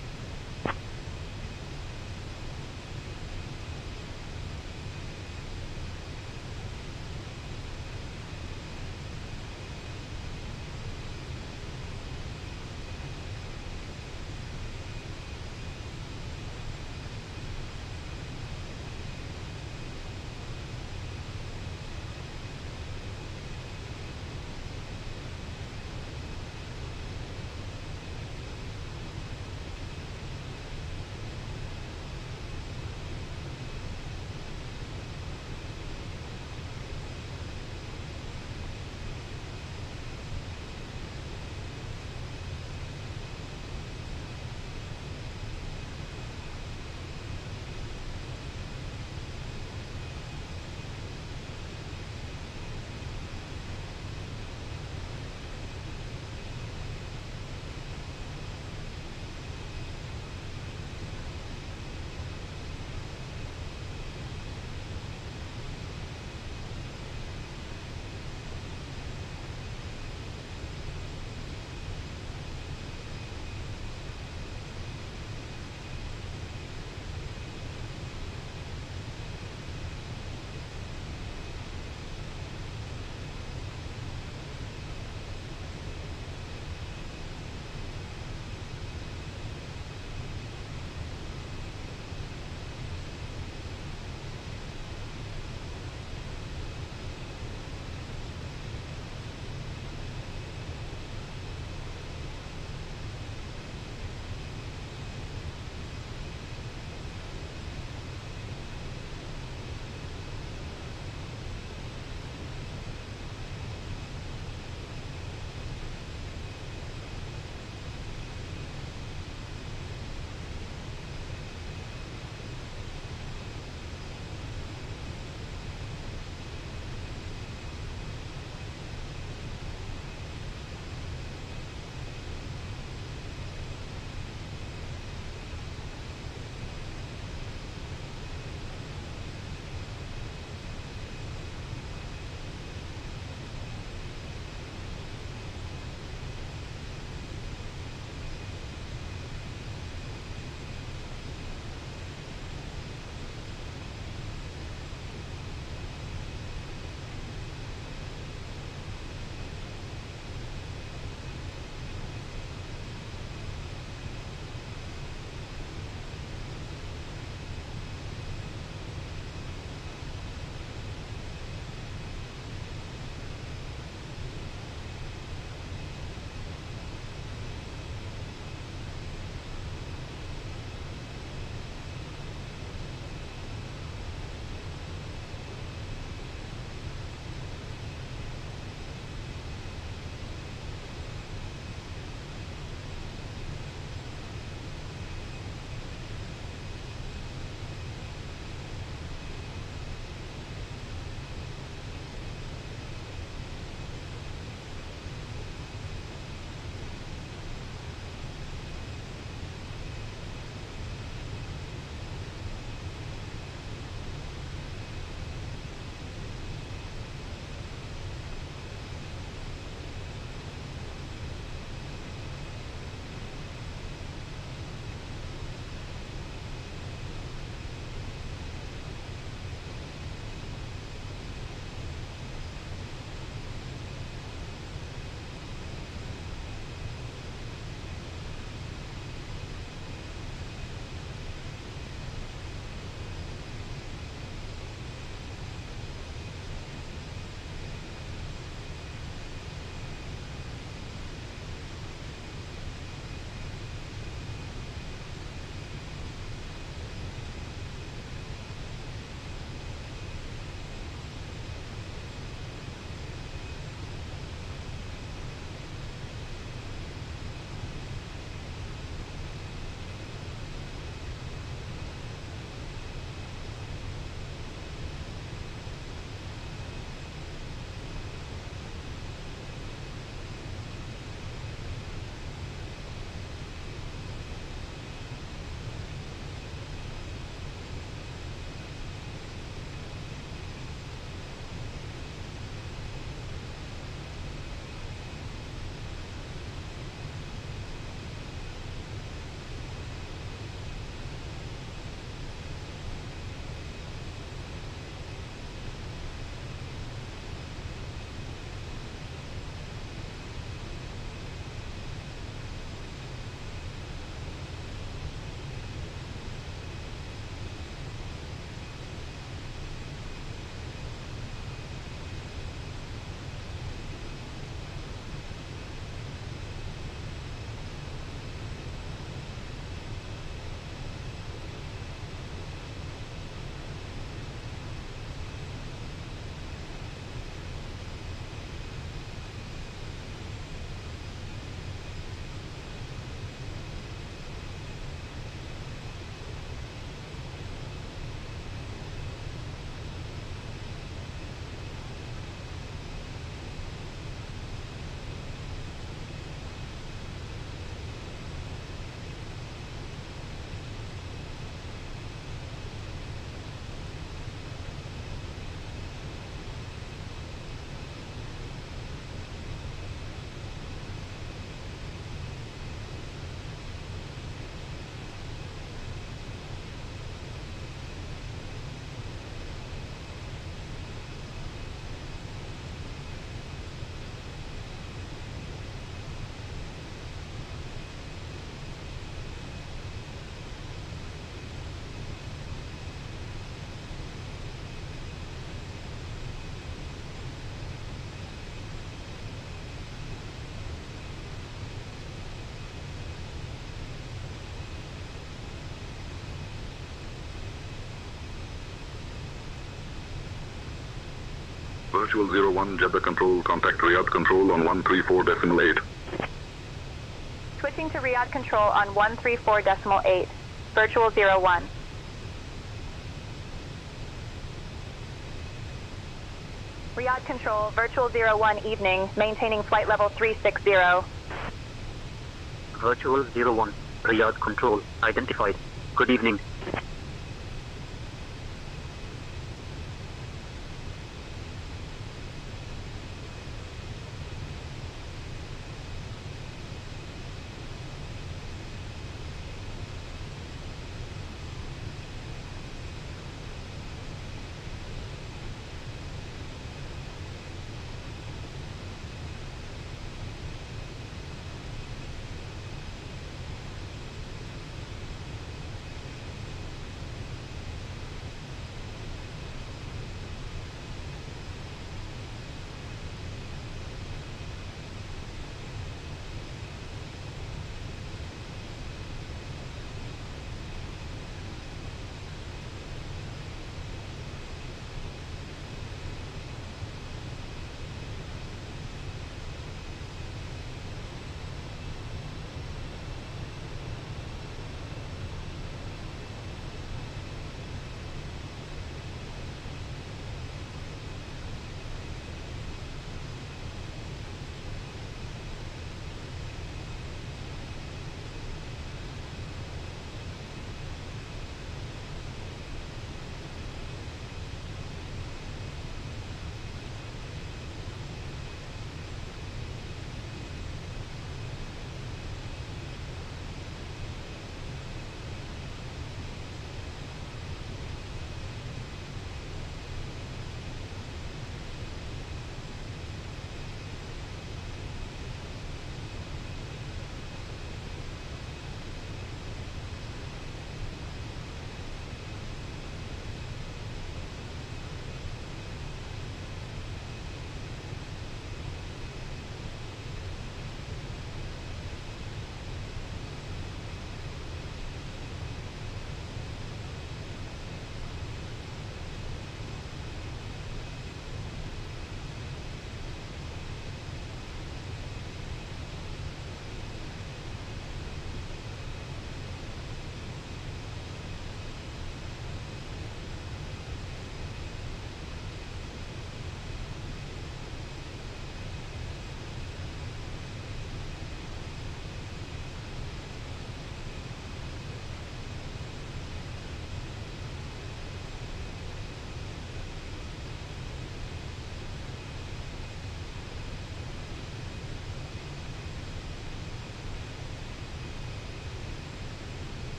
Virtual 01, Jeddah Control, contact Riyadh Control on 134.8. Switching to Riyadh Control on 134.8. Virtual 01. Riyadh Control, Virtual 01 evening, maintaining flight level 360. Virtual 01, Riyadh Control, identified. Good evening.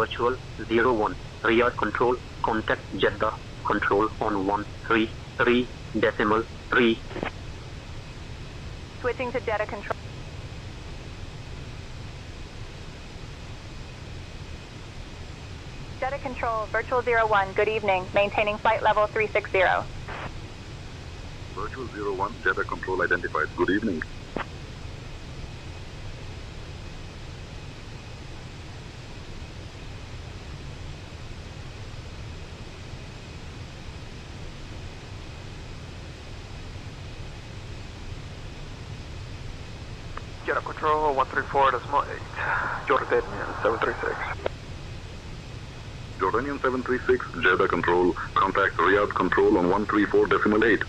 Virtual 01, Riyadh Control, contact Jeddah Control on 133.3. Switching to Jeddah Control. Jeddah Control, Virtual 01, good evening, maintaining flight level 360. Virtual 01, Jeddah Control identified. Good evening. Jeddah Control 134.8. Jordanian 736. Jordanian 736, Jeddah Control, contact Riyadh Control on 134.8.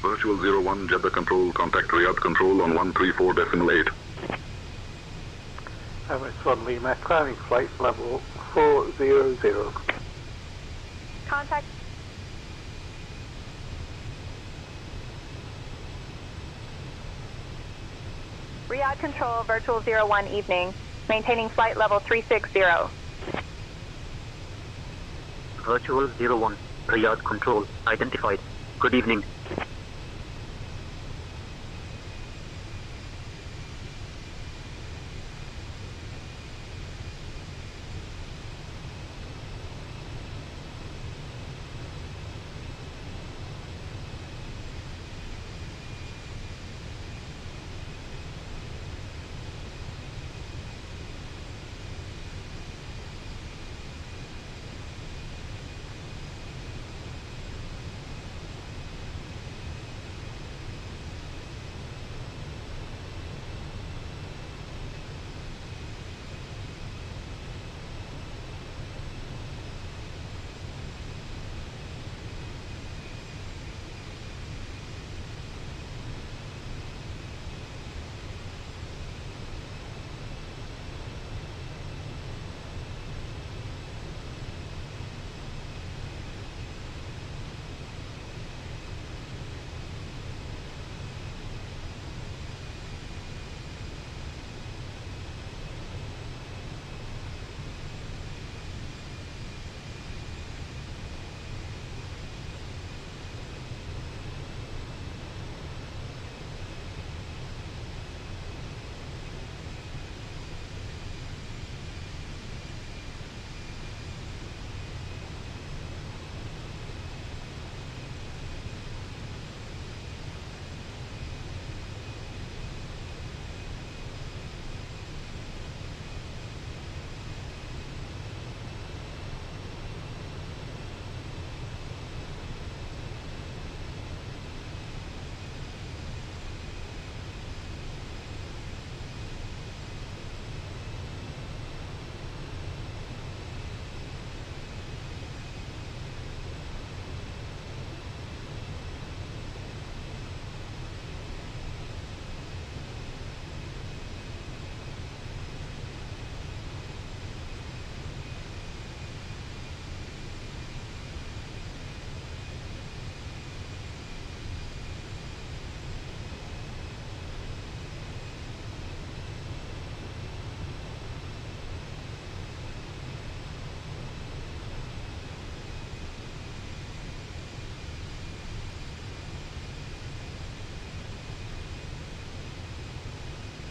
Virtual 01, Jeddah Control, contact Riyadh Control on 134.8. MS1 Lima, climbing flight level 400. Contact. Riyadh Control, Virtual 01 evening, maintaining flight level 360. Virtual 01, Riyadh Control, identified. Good evening.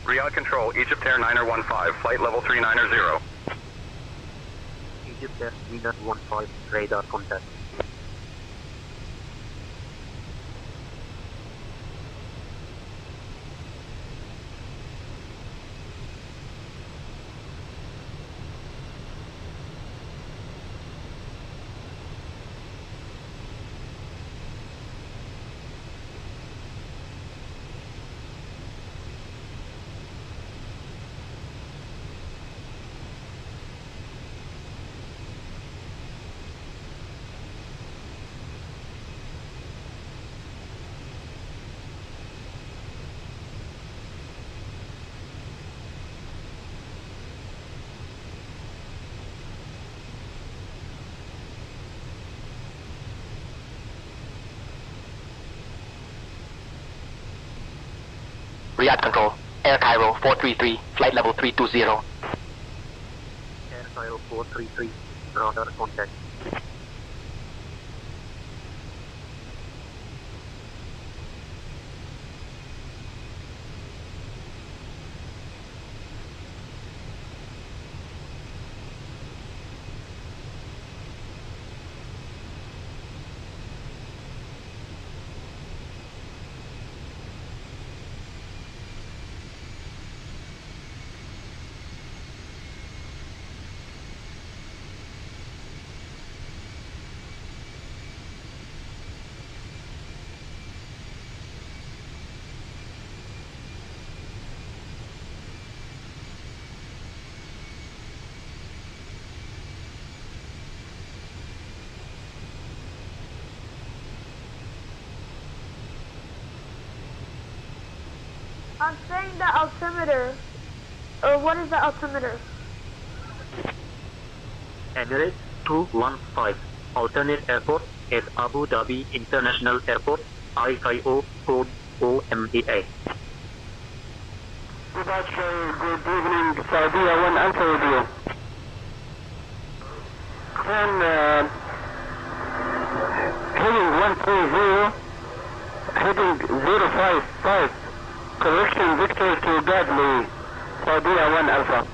Riyadh Control, Egypt Air 9015, flight level 390. Egypt Air 915, radar contact. Riyadh Control, Air Cairo 433, flight level 320. Air Cairo 433, radar contact. I'm saying the altimeter. Or what is the altimeter? Emirates 215. Alternate airport is Abu Dhabi International Airport, ICAO code OMEA. Good evening, Saudi 1 Alpha Radio. Then, heading 130, heading 055, correction Victor to Gadley, Saudi 1 Alpha.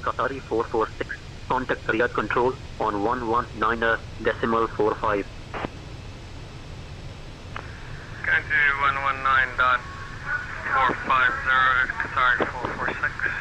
Qatari 446. Contact Riyadh Control on 119.45. Country 119.450, Qatari 446.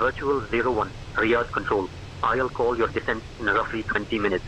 Virtual 01, Riyadh Control. I'll call your descent in roughly 20 minutes.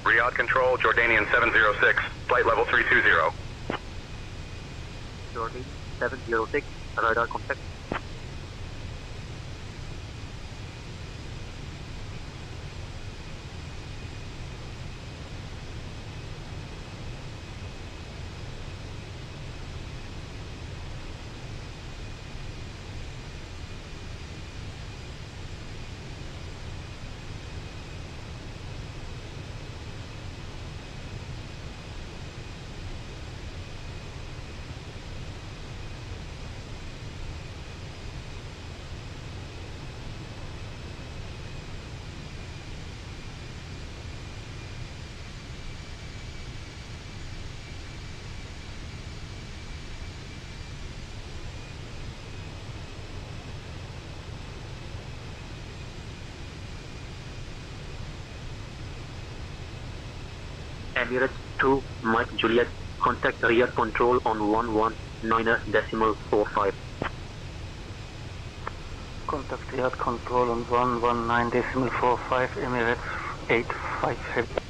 Riyadh Control, Jordanian 706, flight level 320. Jordanian 706, radar contact. Emirates 2, Mike Juliet, contact Riyadh Control on 119.45. Contact Riyadh Control on 119.45, Emirates 85 Heavy.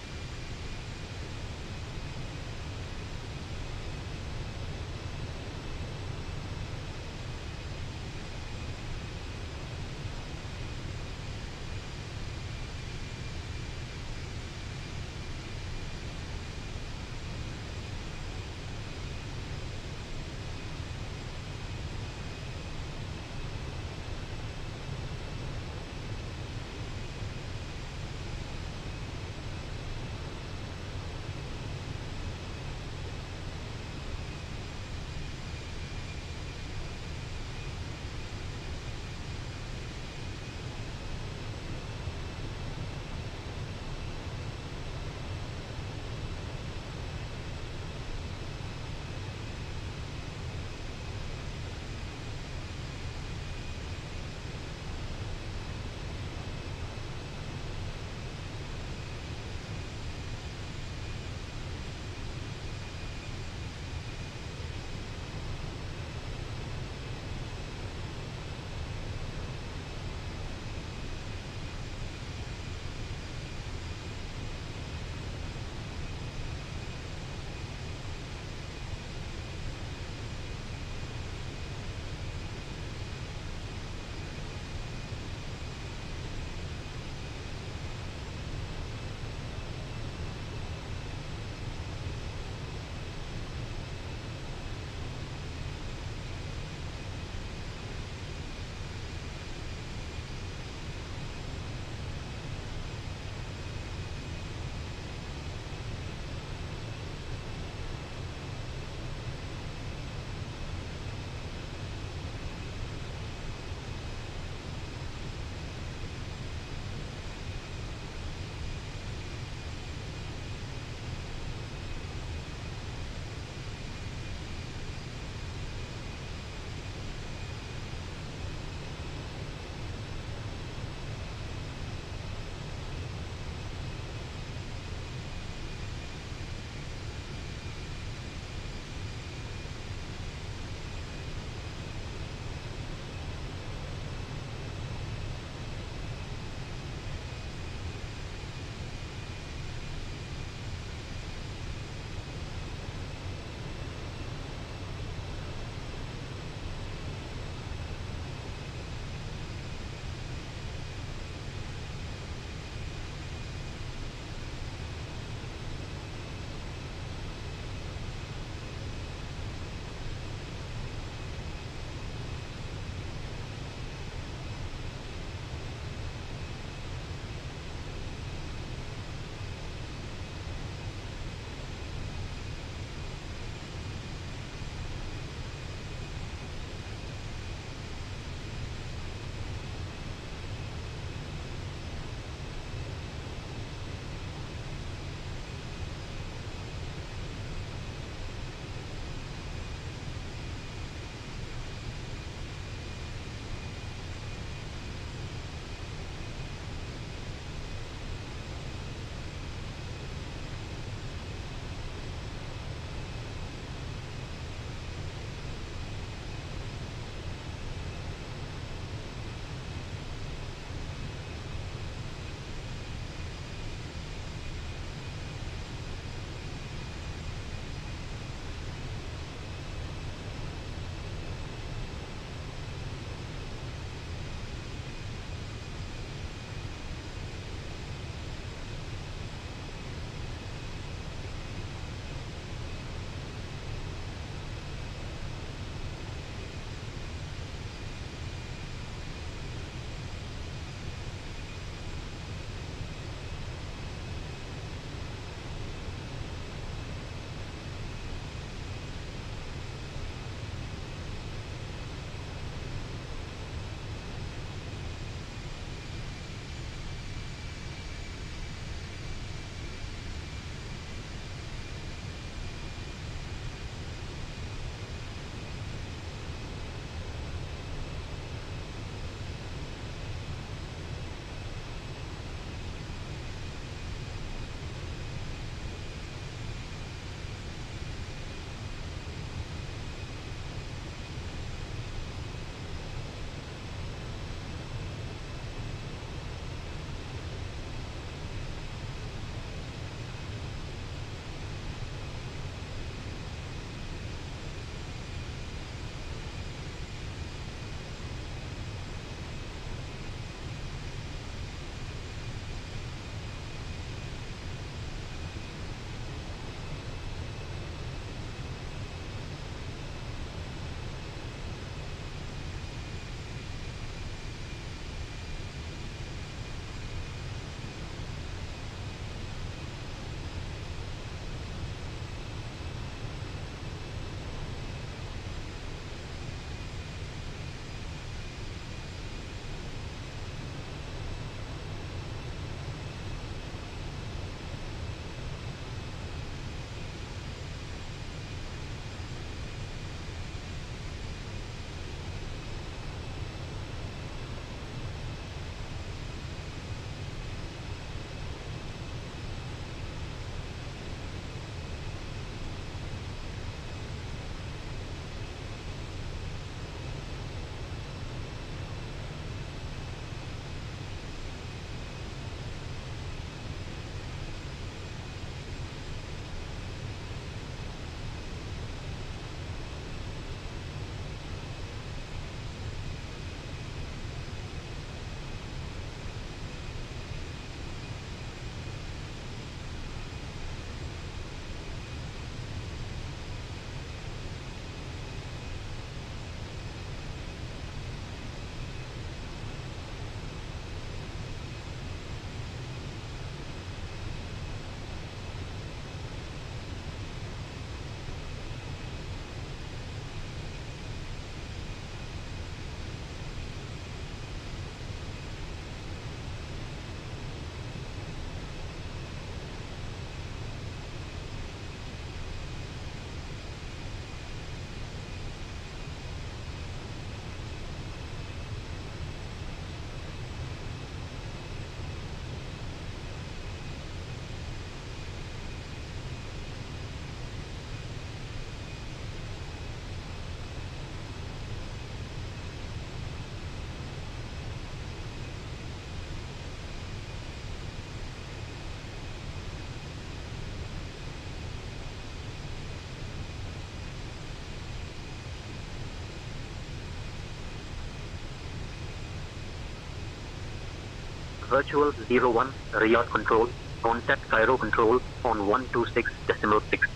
Virtual 01, Riyadh control. Contact Cairo control on 126.6.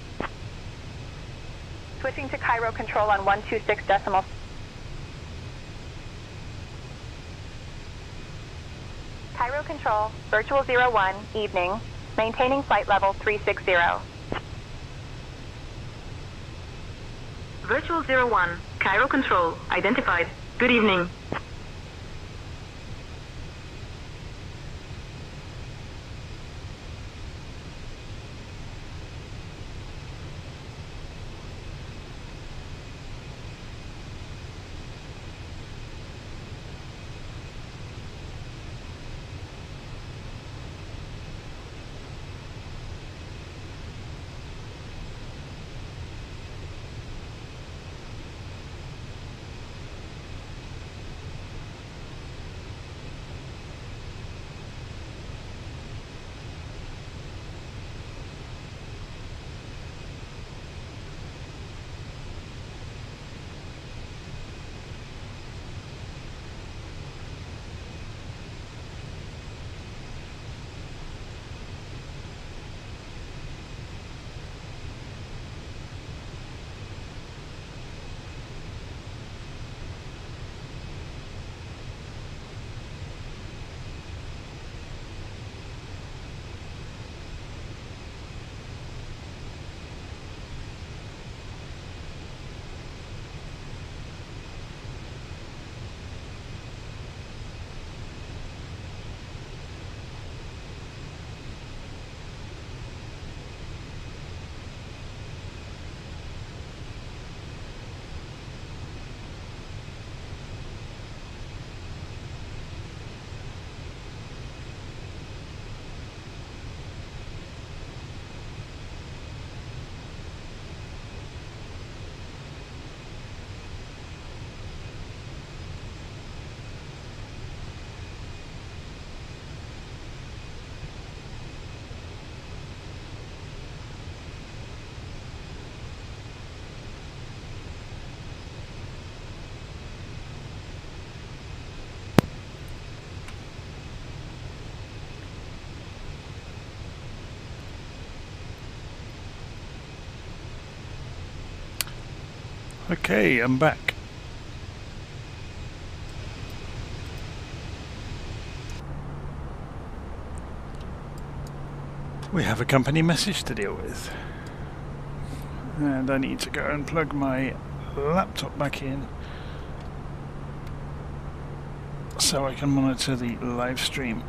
Switching to Cairo control on 126 decimal. Cairo control, virtual 01, evening, maintaining flight level 360. Virtual 01, Cairo control, identified. Good evening. Okay, I'm back. We have a company message to deal with. And I need to go and plug my laptop back in so I can monitor the live stream.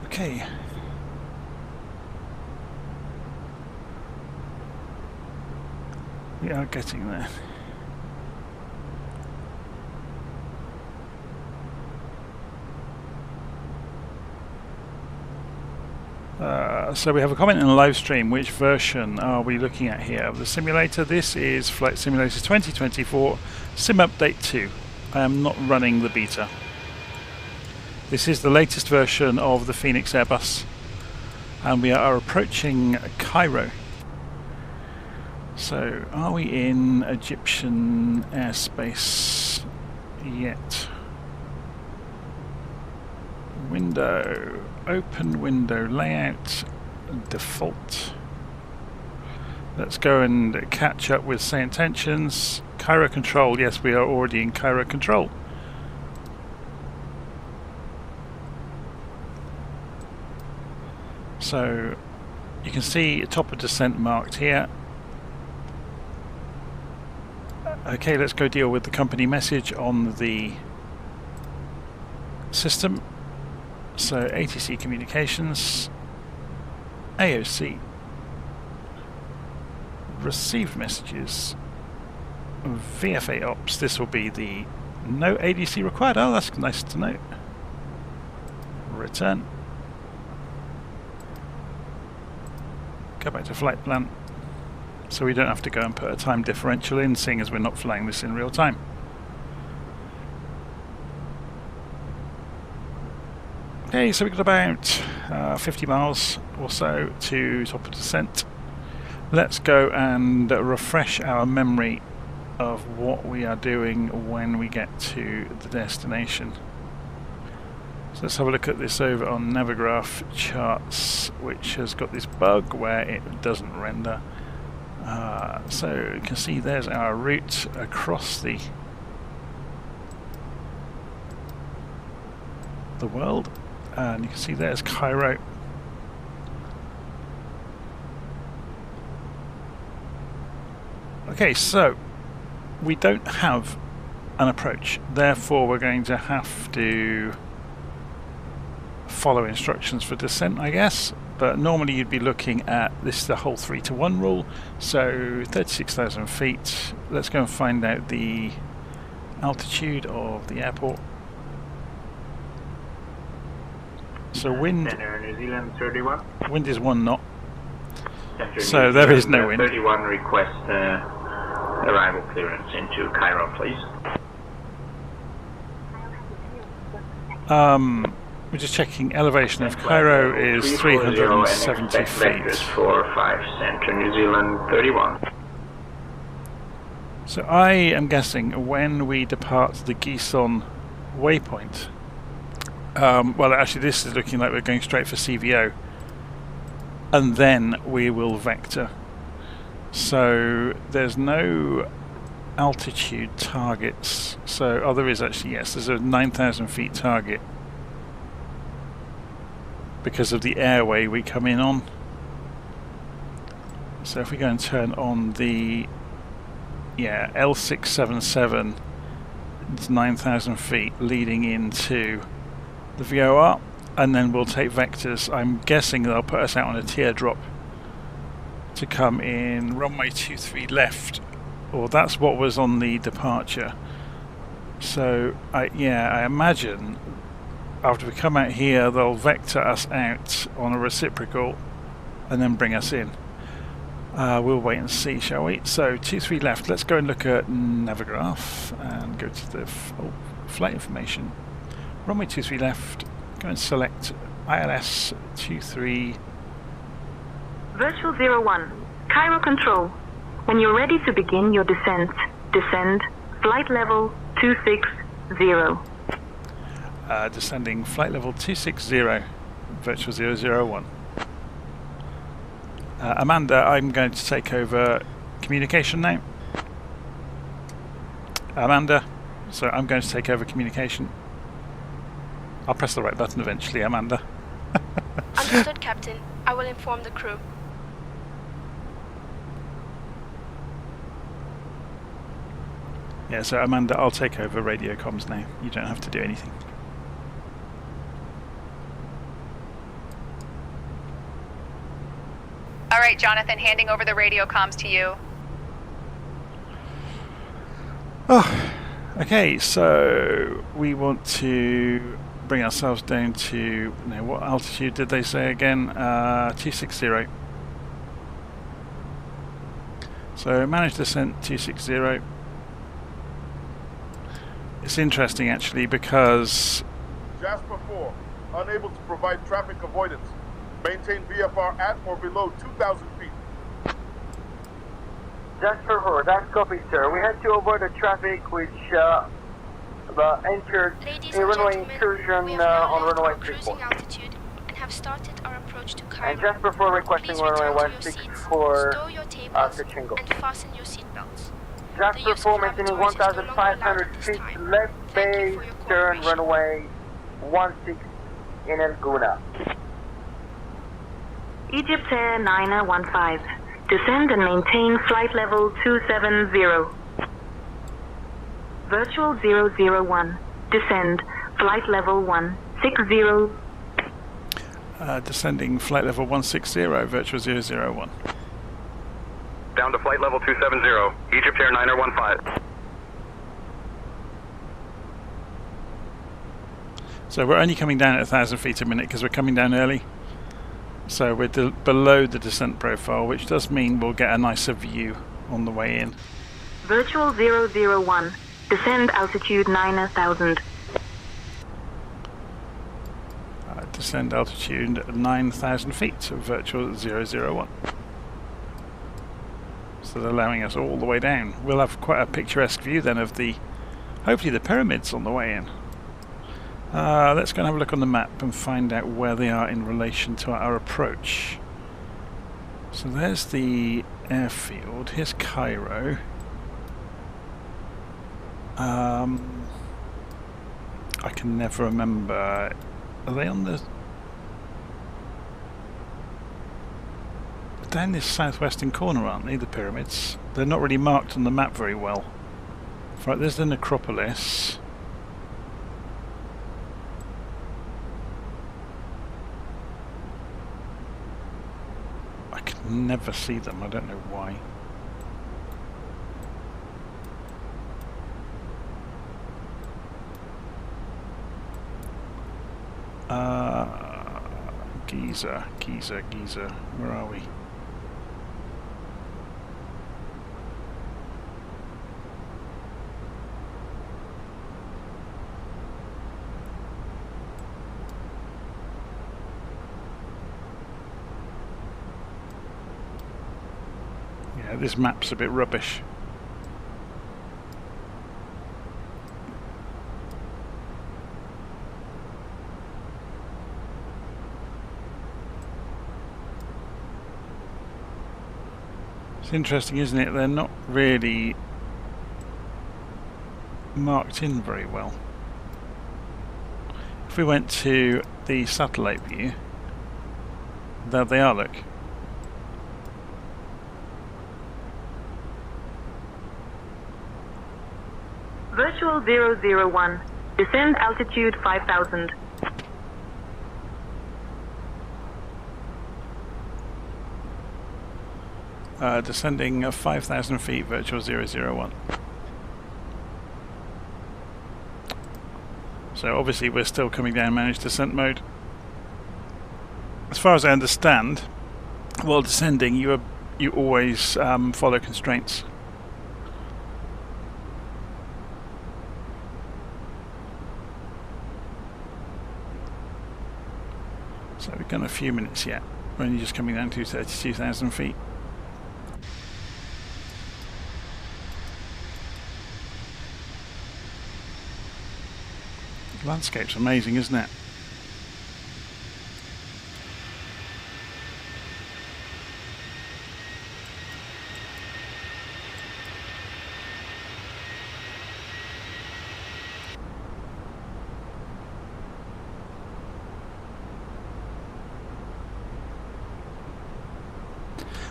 Okay. We are getting there. So we have a comment in the live stream. Which version are we looking at here of the simulator? This is Flight Simulator 2024 Sim Update 2. I am not running the beta. This is the latest version of the Fenix Airbus, and we are approaching Cairo. So, are we in Egyptian airspace yet? Window, open window layout, default. Let's go and catch up with SayIntentions. Cairo control, yes, we are already in Cairo control. So you can see top of descent marked here. Okay, let's go deal with the company message on the system. So ATC communications, AOC, received messages, VFA ops. This will be the no ADC required. Oh, that's nice to know. Return. Go back to flight plan, so we don't have to go and put a time differential in, seeing as we're not flying this in real time. Okay, so we've got about 50 miles or so to top of descent. Let's go and refresh our memory of what we are doing when we get to the destination. So let's have a look at this over on Navigraph charts, which has got this bug where it doesn't render. So you can see there's our route across the world, and you can see there's Cairo. Okay, so we don't have an approach, therefore we're going to have to follow instructions for descent, I guess. But normally you'd be looking at this, the whole 3-to-1 rule, so 36,000 feet. Let's go and find out the altitude of the airport. So wind, Center New Zealand 31. Wind is 1 knot. Center So New there Zealand, is no wind. 31 request arrival clearance into Cairo, please. We're just checking elevation of Cairo is 370 feet. 45 Center New Zealand 31. So I am guessing when we depart the Gison waypoint, well actually this is looking like we're going straight for CVO, and then we will vector. So there's no altitude targets. So, oh, there is actually, yes, there's a 9,000 feet target because of the airway we come in on. So if we go and turn on the, yeah, L677, it's 9,000 feet leading into the VOR, and then we'll take vectors. I'm guessing they'll put us out on a teardrop to come in runway 23 left, or that's what was on the departure. So I imagine after we come out here they'll vector us out on a reciprocal and then bring us in. We'll wait and see, shall we? So 23 left, let's go and look at Navigraph and go to the flight information. Runway 23 left, go and select ILS 23. Virtual 01, Cairo Control. When you're ready to begin your descent, descend flight level 260. Descending flight level 260, Virtual 001. Amanda, I'm going to take over communication now. Amanda, so I'm going to take over communication. I'll press the right button eventually, Amanda. Understood, Captain. I will inform the crew. Yeah, so Amanda, I'll take over radio comms now. You don't have to do anything. All right, Jonathan, handing over the radio comms to you. Oh, okay, so we want to bring ourselves down to, what altitude did they say again? 260. So managed descent 260. It's interesting actually because Jasper 4, unable to provide traffic avoidance. Maintain VFR at or below 2,000 feet. Jasper 4, that's copy, sir. We had to avoid the traffic which entered a runway incursion on runway 34. Altitude and have started our approach to Cairo. And Jasper 4 requesting runway 16 searching go. And fasten your seatbelts. Jasper 4 maintaining 1,500 feet left base, turn runway 16 in El Guna. Egypt Air 915. Descend and maintain flight level 270. Virtual 001. Descend flight level 160. Descending flight level 160, Virtual 001. Down to flight level 270, Egypt Air 915. So we're only coming down at 1,000 feet a minute because we're coming down early. So we're below the descent profile, which does mean we'll get a nicer view on the way in. Virtual 001. Descend altitude 9,000. Descend altitude 9,000 feet of virtual 001. So they're allowing us all the way down. We'll have quite a picturesque view then of the, hopefully the pyramids on the way in. Let's go and have a look on the map and find out where they are in relation to our approach. So there's the airfield. Here's Cairo. I can never remember. Are they on the... down this southwestern corner, aren't they, the pyramids? They're not really marked on the map very well. Right, there's the necropolis. I can never see them, I don't know why. Giza, where are we? Yeah, this map's a bit rubbish. It's interesting, isn't it? They're not really marked in very well. If we went to the satellite view, there they are, look. Virtual 001. Descend altitude 5,000. Descending 5,000 feet, virtual 001. So obviously we're still coming down managed descent mode. As far as I understand, while descending you always follow constraints. So we've gone a few minutes yet. We're only just coming down to 32,000 feet. The landscape's amazing, isn't it?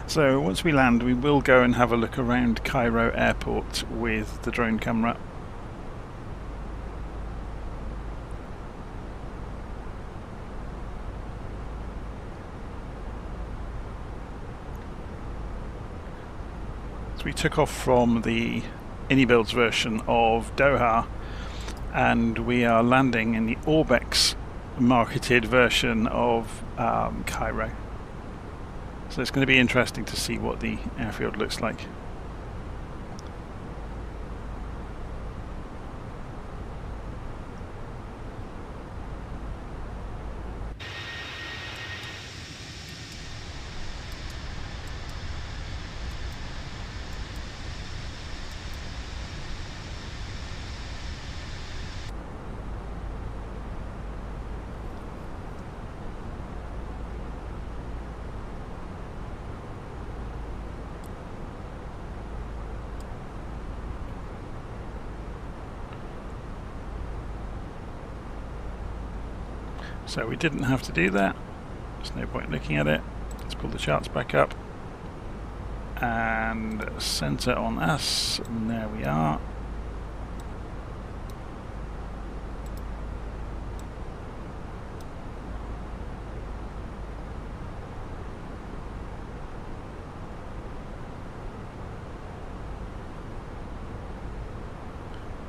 So once we land, we will go and have a look around Cairo airport with the drone camera. So we took off from the Inibuilds version of Doha and we are landing in the Orbx marketed version of Cairo. So it's going to be interesting to see what the airfield looks like. So we didn't have to do that. There's no point looking at it. Let's pull the charts back up and center on us, and there we are.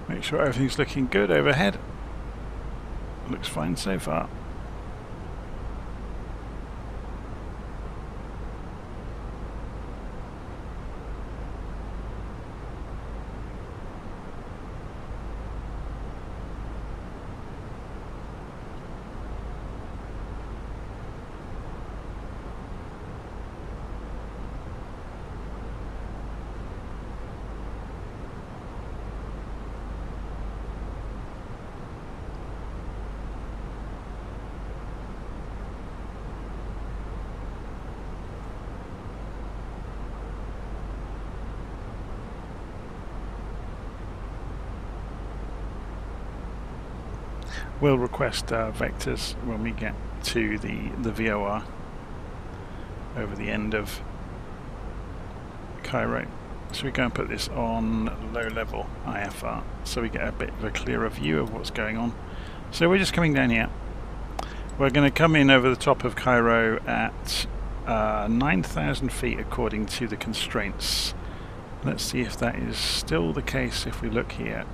Make sure everything's looking good overhead. Looks fine so far. we'll request vectors when we get to the VOR over the end of Cairo. So we go and put this on low level IFR so we get a bit of a clearer view of what's going on. So we're just coming down here. We're going to come in over the top of Cairo at 9,000 feet according to the constraints. Let's see if that is still the case if we look here.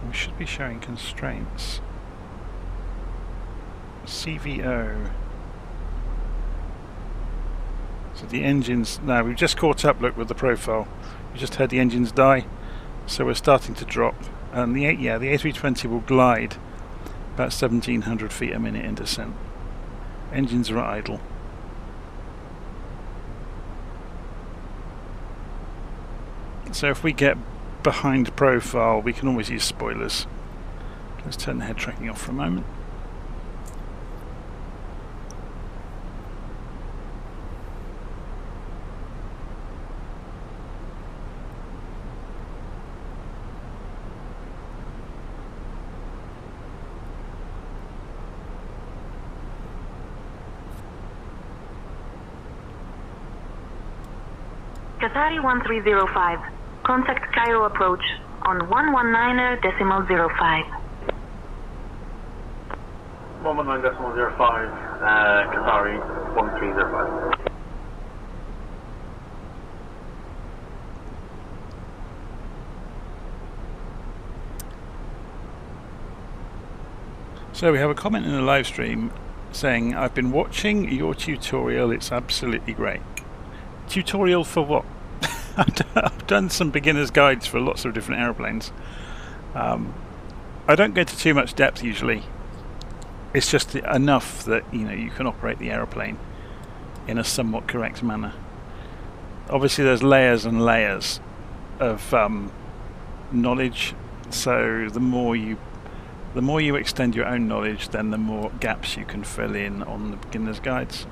We should be showing constraints. CVO. So the engines, now we've just caught up, look, with the profile. We just heard the engines die, so we're starting to drop. And the A320 will glide about 1,700 feet a minute in descent. Engines are idle. So if we get behind profile, we can always use spoilers. Let's turn the head tracking off for a moment. Qatari 1305. Contact Cairo approach on 119.05. 119.05, Qatari 1305. So we have a comment in the live stream saying, I've been watching your tutorial, it's absolutely great. Tutorial for what? I've done some beginner's guides for lots of different aeroplanes. I don't go to too much depth usually. It's just enough that you can operate the aeroplane in a somewhat correct manner. Obviously there's layers and layers of knowledge, so the more you extend your own knowledge, then the more gaps you can fill in on the beginner's guides.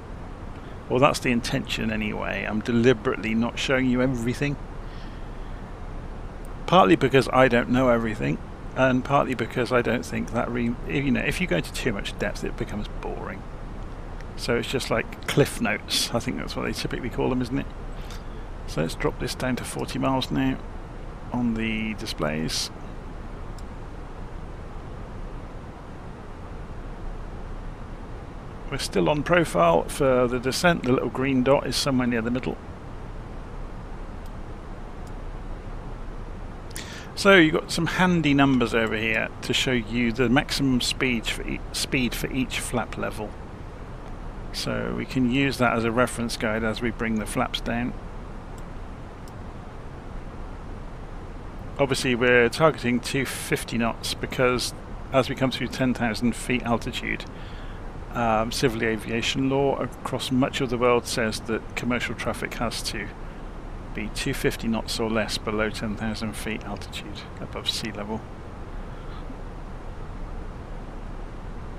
Well, that's the intention anyway. I'm deliberately not showing you everything. Partly because I don't know everything, and partly because I don't think that if you go into too much depth, it becomes boring. So it's just like cliff notes. I think that's what they typically call them, isn't it? So let's drop this down to 40 miles now on the displays. We're still on profile for the descent. The little green dot is somewhere near the middle. So you've got some handy numbers over here to show you the maximum speed for each flap level. So we can use that as a reference guide as we bring the flaps down. Obviously we're targeting 250 knots because as we come through 10,000 feet altitude, civil aviation law across much of the world says that commercial traffic has to be 250 knots or less below 10,000 feet altitude above sea level.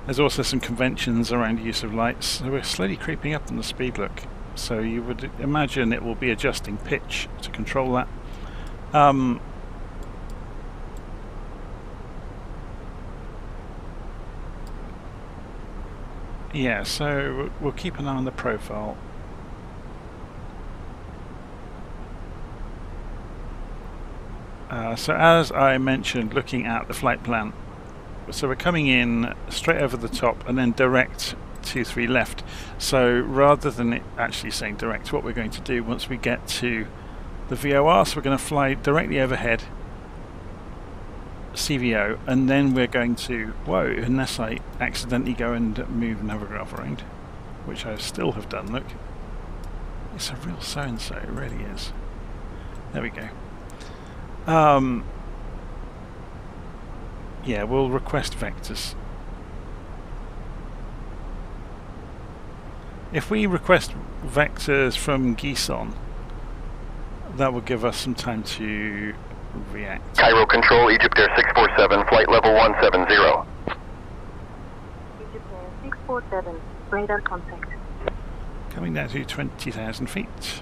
There's also some conventions around use of lights, so we're slowly creeping up on the speed look. So you would imagine it will be adjusting pitch to control that. Yeah, so we'll keep an eye on the profile. So as I mentioned, looking at the flight plan, so we're coming in straight over the top and then direct 23 left. So rather than it actually saying direct, what we're going to do once we get to the VOR, so we're going to fly directly overhead, CVO, and then we're going to, unless I accidentally go and move Navigraph around, which I still have done, look. It's a real so-and-so, it really is. There we go. Yeah, we'll request vectors. If we request vectors from Gison, that will give us some time to react. Cairo Control, Egypt Air 647, flight level 170. Egypt Air 647, radar contact. Coming down to 20,000 feet.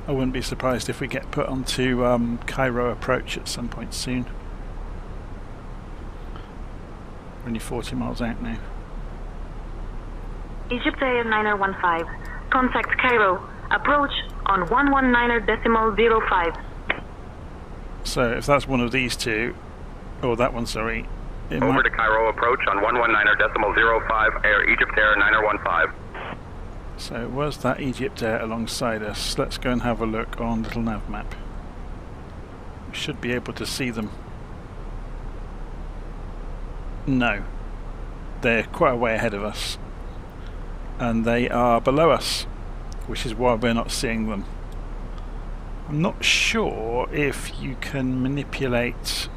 I wouldn't be surprised if we get put onto Cairo approach at some point soon. We're only 40 miles out now. Egypt Air 9015. Contact Cairo. Approach on 119.05. So if that's one of these two, or that one, sorry. Over to Cairo approach on 119.05, Air Egypt Air 9015. So was that Egypt Air alongside us? Let's go and have a look on little nav map. We should be able to see them. No. They're quite a way ahead of us. And they are below us, which is why we're not seeing them. I'm not sure if you can manipulate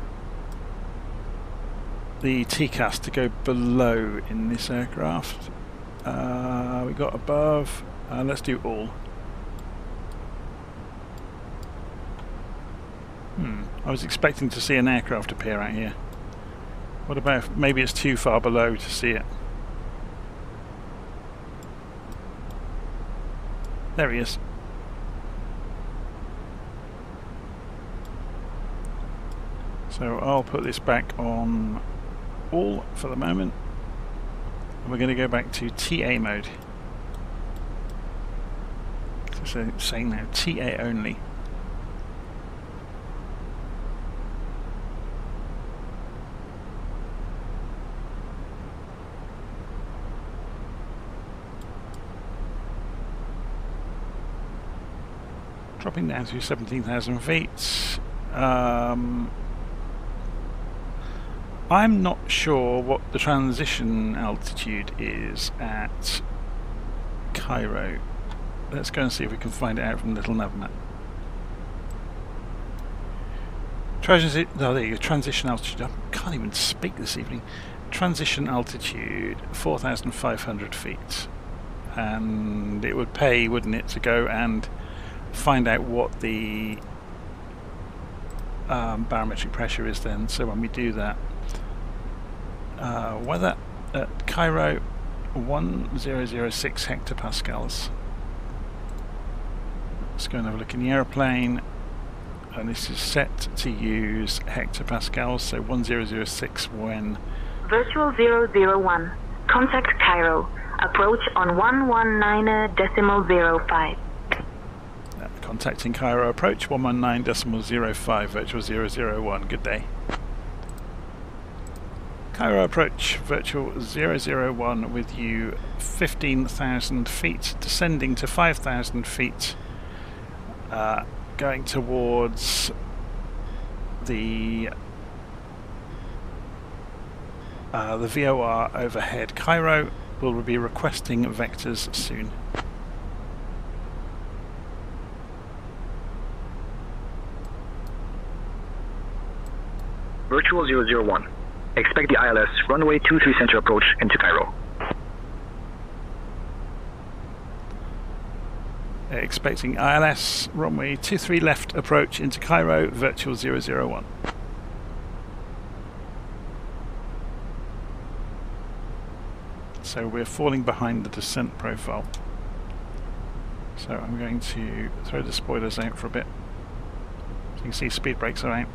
the TCAS to go below in this aircraft. We got above. Let's do all. I was expecting to see an aircraft appear out here. What about if maybe it's too far below to see it? There he is. So I'll put this back on all for the moment. We're going to go back to TA mode. So it's saying now TA only. Dropping down to 17,000 feet. I'm not sure what the transition altitude is at Cairo. Let's go and see if we can find it out from the little nav map. Oh, there you go, transition altitude. I can't even speak this evening. Transition altitude, 4,500 feet. And it would pay, wouldn't it, to go and find out what the barometric pressure is then. So when we do that, weather at Cairo, 1006 hectopascals. Let's go and have a look in the aeroplane, and this is set to use hectopascals, so 1006 when... Virtual 001. Contact Cairo. Approach on 119.05. Contacting Cairo approach 119.05, virtual 001. Good day. Cairo approach, virtual 001 with you 15,000 feet, descending to 5,000 feet, going towards the VOR overhead. Cairo will be requesting vectors soon. Virtual 001. Expect the ILS runway 23 center approach into Cairo. Expecting ILS runway 23 left approach into Cairo, virtual 001. So we're falling behind the descent profile. So I'm going to throw the spoilers out for a bit. So you can see speed brakes are out.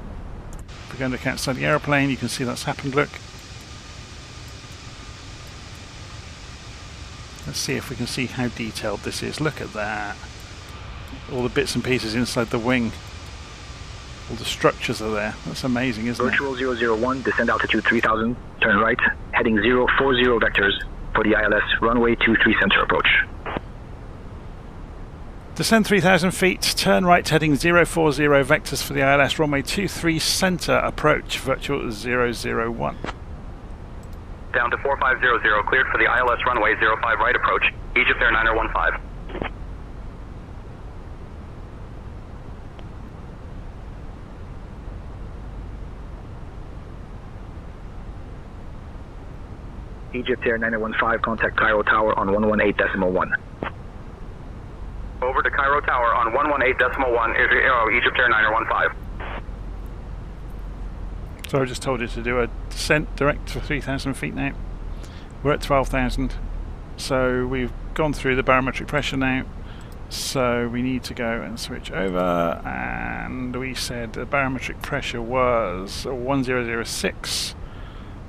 If we go and look outside the aeroplane, you can see that's happened, look. Let's see if we can see how detailed this is. Look at that. All the bits and pieces inside the wing. All the structures are there. That's amazing, isn't it? Virtual 001, descend altitude 3000, turn right, heading 040 vectors for the ILS runway 23 center approach. Descend 3,000 feet, turn right heading 040 vectors for the ILS runway 23 center approach, virtual 001. Down to 4500, cleared for the ILS runway 05 right approach, Egypt Air 9015. Egypt Air 9015, contact Cairo Tower on 118.1. Over to Cairo Tower on 118.1, Egypt Air 9015. So I just told you to do a descent direct for 3,000 feet now. We're at 12,000. So we've gone through the barometric pressure now. So we need to go and switch over, and we said the barometric pressure was 1006.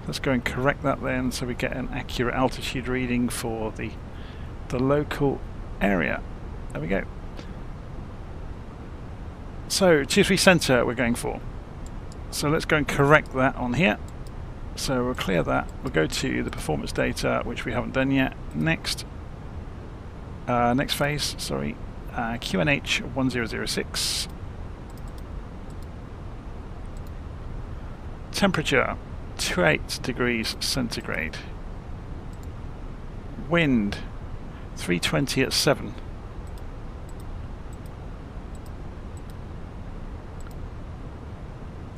Let's go and correct that then, so we get an accurate altitude reading for the local area. There we go. So 23 center we're going for. So let's go and correct that on here. So we'll clear that. We'll go to the performance data, which we haven't done yet. Next phase, sorry, QNH 1006. Temperature 28 degrees centigrade. Wind 320 at 7.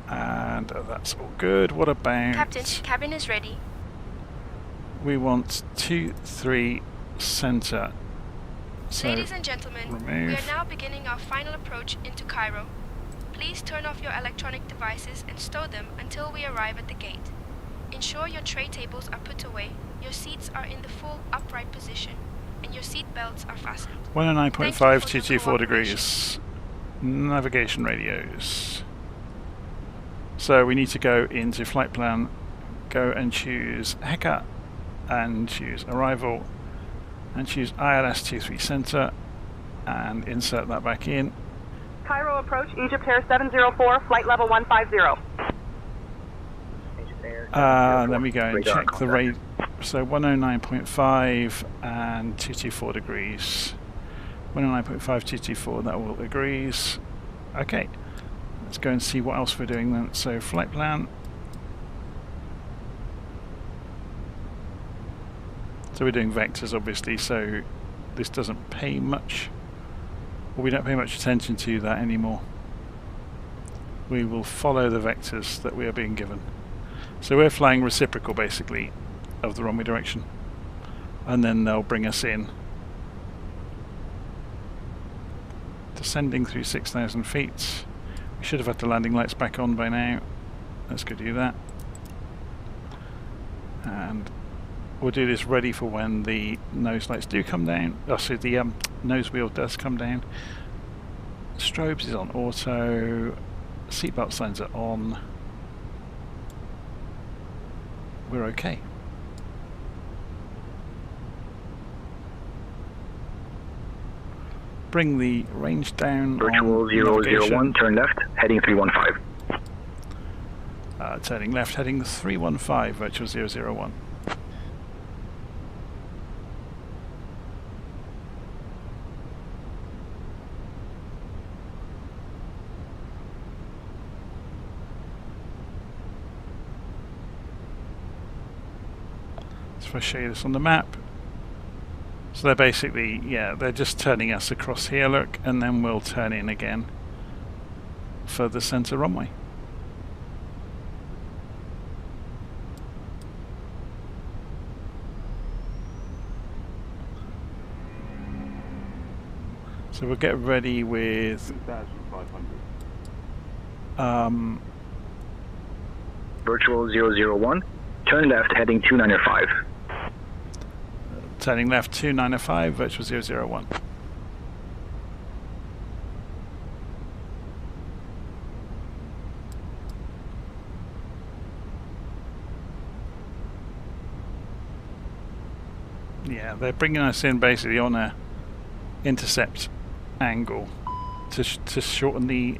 And that's all good. What about... Captain, cabin is ready. We want 23 center. So Ladies and gentlemen, remove. we are now beginning our final approach into Cairo. Please turn off your electronic devices and stow them until we arrive at the gate. Ensure your tray tables are put away, your seats are in the full upright position, and your seat belts are fastened. 109.5, 224 degrees. Navigation radios. So we need to go into flight plan, go and choose HECA, and choose arrival, and choose ILS 23 center, and insert that back in. Cairo approach, Egypt Air 704, flight level 150. And then we go and check the rate. So 109.5 and 224 degrees. 109.5, 224, that all agrees. Okay, let's go and see what else we're doing then. So flight plan. So we're doing vectors obviously, so this doesn't pay much, or we don't pay much attention to that anymore. We will follow the vectors that we are being given. So we're flying reciprocal basically of the runway direction, and then they'll bring us in. Descending through 6,000 feet. We should have had the landing lights back on by now. Let's go do that. And we'll do this ready for when the nose lights do come down. Oh, so the nose wheel does come down. Strobes is on auto. Seatbelt signs are on. We're okay. Bring the range down. Virtual 001, turn left, heading 315. Turning left, heading 315, virtual 001. If I show you this on the map, so they're basically, yeah, they're just turning us across here, look, and then we'll turn in again for the center runway. So we'll get ready with 2,500. Virtual 001, turn left, heading 295. Turning left 2905, virtual 001. Yeah, they're bringing us in basically on a intercept angle to shorten the...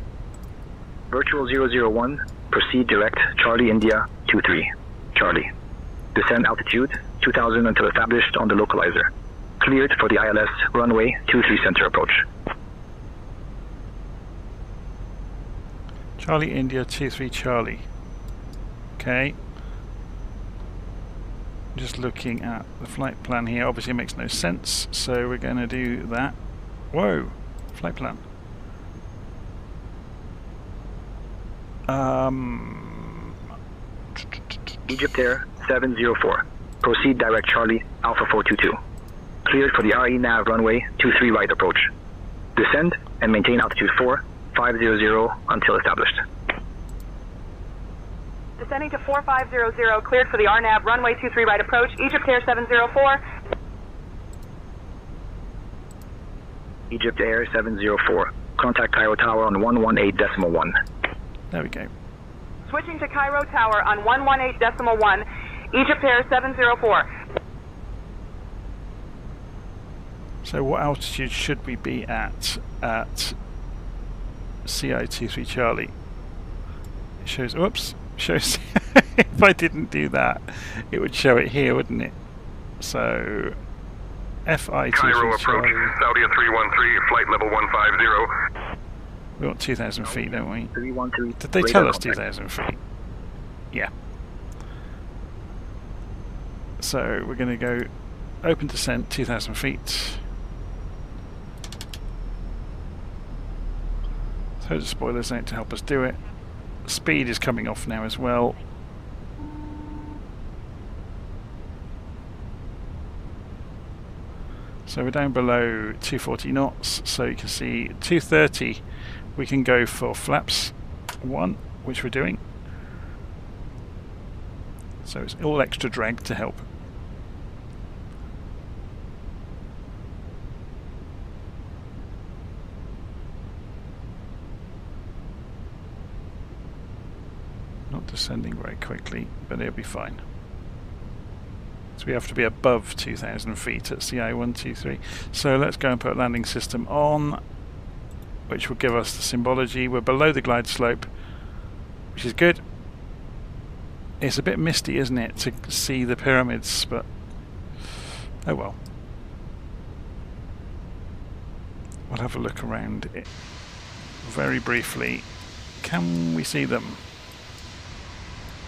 Virtual 001, proceed direct, Charlie India 23, Charlie. Descend altitude 2000 until established on the localizer. Cleared for the ILS runway 23 center approach. Charlie India 23 Charlie. Okay. Just looking at the flight plan here, obviously it makes no sense, so we're going to do that. Whoa, flight plan. Egypt Air 704. Proceed direct Charlie Alpha 422. Cleared for the RE nav runway 23 right approach. Descend and maintain altitude 4500 until established. Descending to 4500, cleared for the RNAV runway 23 right approach, Egypt Air 704. Egypt Air 704. Contact Cairo Tower on 118.1. There we go. Switching to Cairo Tower on 118.1, Egypt Air 704. So what altitude should we be at CI23 Charlie? It shows, whoops, shows if I didn't do that, it would show it here, wouldn't it? So FI23 Cairo approach, Charlie. Saudi 313, flight level 150. We want 2,000 feet, don't we? 313. Did they tell us 2,000 feet? Yeah. So we're going to go open descent 2,000 feet. Throw the spoilers out to help us do it. Speed is coming off now as well. So we're down below 240 knots, so you can see 230 we can go for flaps 1, which we're doing. So it's all extra drag to help. Not descending very quickly, but it'll be fine. So we have to be above 2,000 feet at CI123. So let's go and put landing system on, which will give us the symbology. We're below the glide slope, which is good. It's a bit misty, isn't it, to see the pyramids, but oh well. We'll have a look around it very briefly. Can we see them?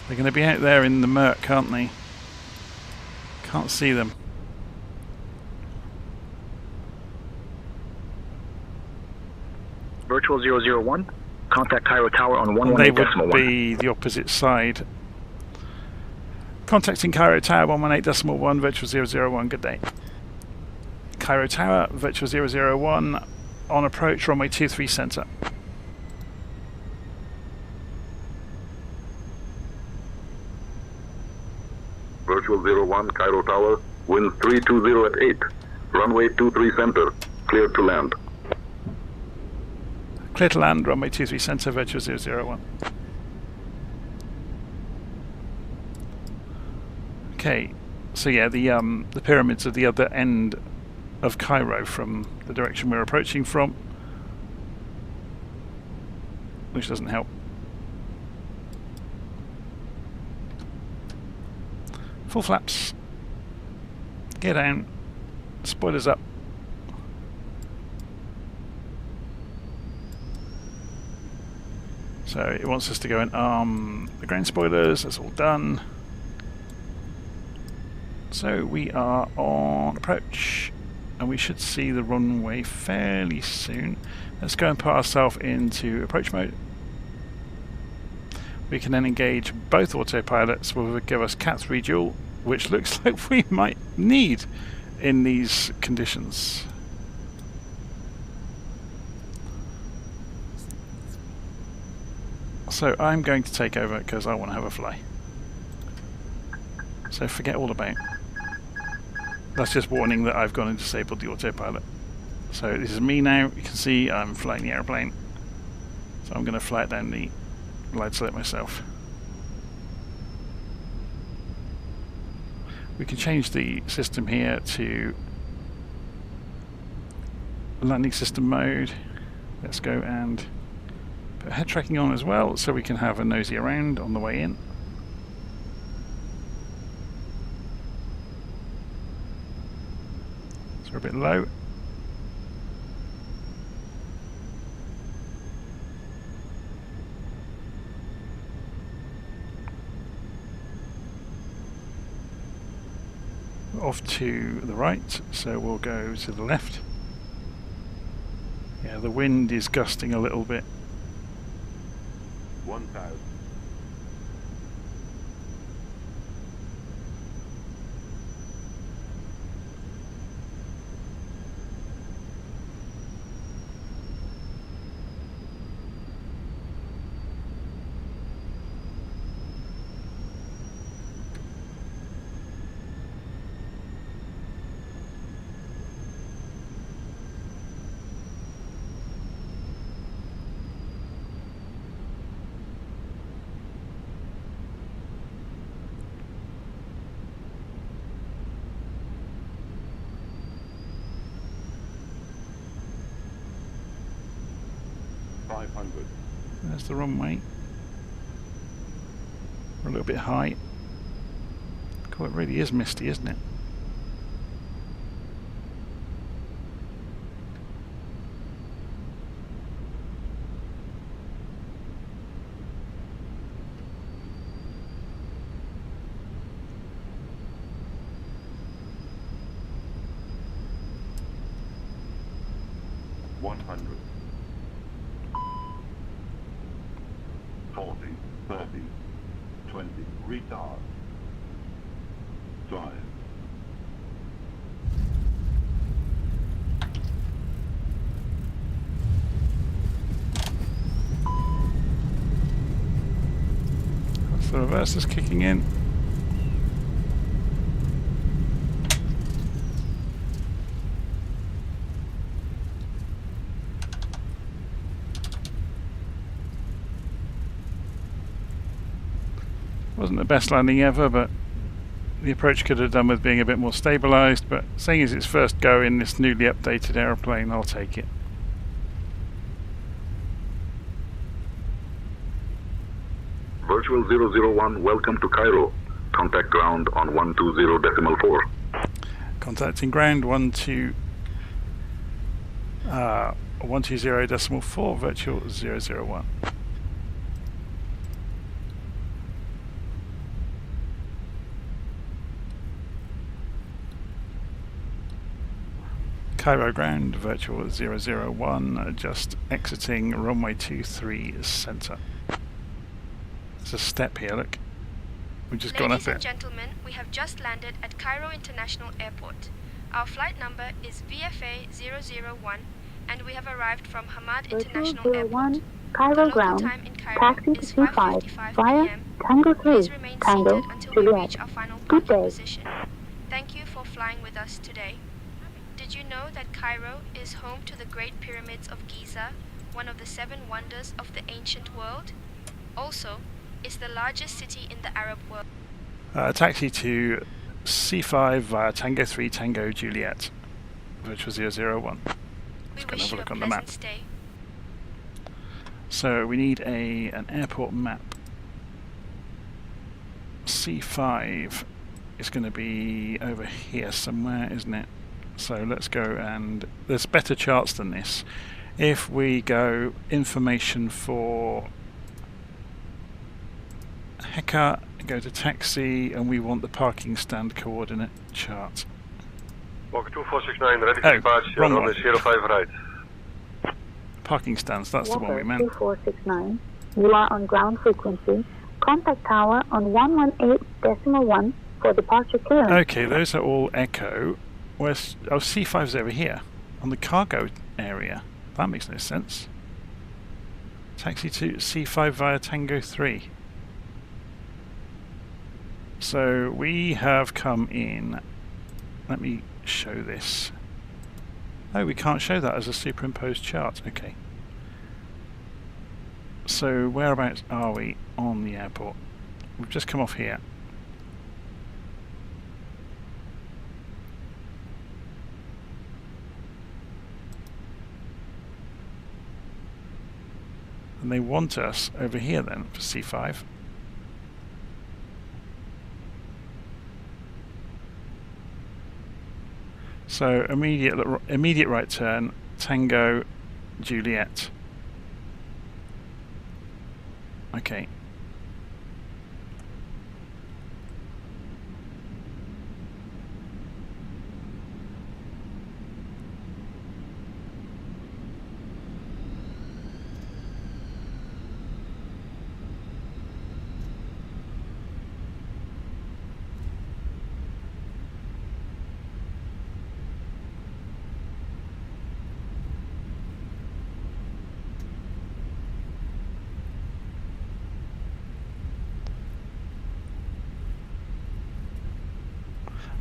They're going to be out there in the murk, aren't they? Can't see them. Virtual 001. Contact Cairo Tower on 118.1. They would be the opposite side. Contacting Cairo Tower 118.1, Virtual 001, good day. Cairo Tower, Virtual 001, on approach, runway 23 center. Virtual 01, Cairo Tower, wind 320 at 8, runway 23 center, clear to land. Clear to land, runway 23 center, Virtual 001. Okay, so yeah, the pyramids are the other end of Cairo from the direction we're approaching from, which doesn't help. Full flaps. Get down. Spoilers up. So it wants us to go and arm the ground spoilers. That's all done. So we are on approach, and we should see the runway fairly soon. Let's go and put ourselves into approach mode. We can then engage both autopilots, which will give us Cat 3 dual, which looks like we might need in these conditions. So I'm going to take over because I want to have a fly. So forget all about. That's just warning that I've gone and disabled the autopilot. So this is me now. You can see I'm flying the airplane. So I'm going to fly it down the glide slope myself. We can change the system here to landing system mode. Let's go and put head tracking on as well, so we can have a nosy around on the way in. So we're a bit low. Off to the right, so we'll go to the left. Yeah, the wind is gusting a little bit. 1,000. 500. There's the runway. We're a little bit high. God, it really is misty, isn't it? Retard. Drive. That's the reverse is kicking in. Wasn't the best landing ever, but the approach could have done with being a bit more stabilised, but seeing as it's first go in this newly updated aeroplane, I'll take it. Virtual 001, welcome to Cairo. Contact ground on 120.4. Contacting ground 120.4, virtual 001. Cairo ground, virtual 001, just exiting runway 23 centre. There's a step here, look. We've just gone up it. Ladies and gentlemen, we have just landed at Cairo International Airport. Our flight number is VFA 001 and we have arrived from Hamad International Airport. Cairo ground, time in Cairo taxi to is C5 5:55 via p.m. Tango 3, Please remain Tango, seated until we Juliet. reach our final Good parking day. position. Thank you for flying with us today. Did you know that Cairo is home to the Great Pyramids of Giza, one of the 7 wonders of the ancient world? Also, it's the largest city in the Arab world. Taxi to C5 via Tango 3, Tango, Juliet, virtual 001. Let's go and have a look on the map. Stay. So we need an airport map. C5 is going to be over here somewhere, isn't it? So let's go, and there's better charts than this. If we go information for Heka, go to taxi, and we want the parking stand coordinate chart. Walker 2469, ready for departure wrong on one. the 05 right. Parking stands, that's the one we meant. 2469, you are on ground frequency. Contact tower on 118.1 for departure clearance. Okay, those are all echo. Where's C5's over here on the cargo area. That makes no sense. Taxi to C5 via Tango 3. So we have come in. Let me show this. Oh, we can't show that as a superimposed chart. Okay. So whereabouts are we on the airport? We've just come off here. And they want us over here then for C5. So immediate right turn, Tango, Juliet. Okay.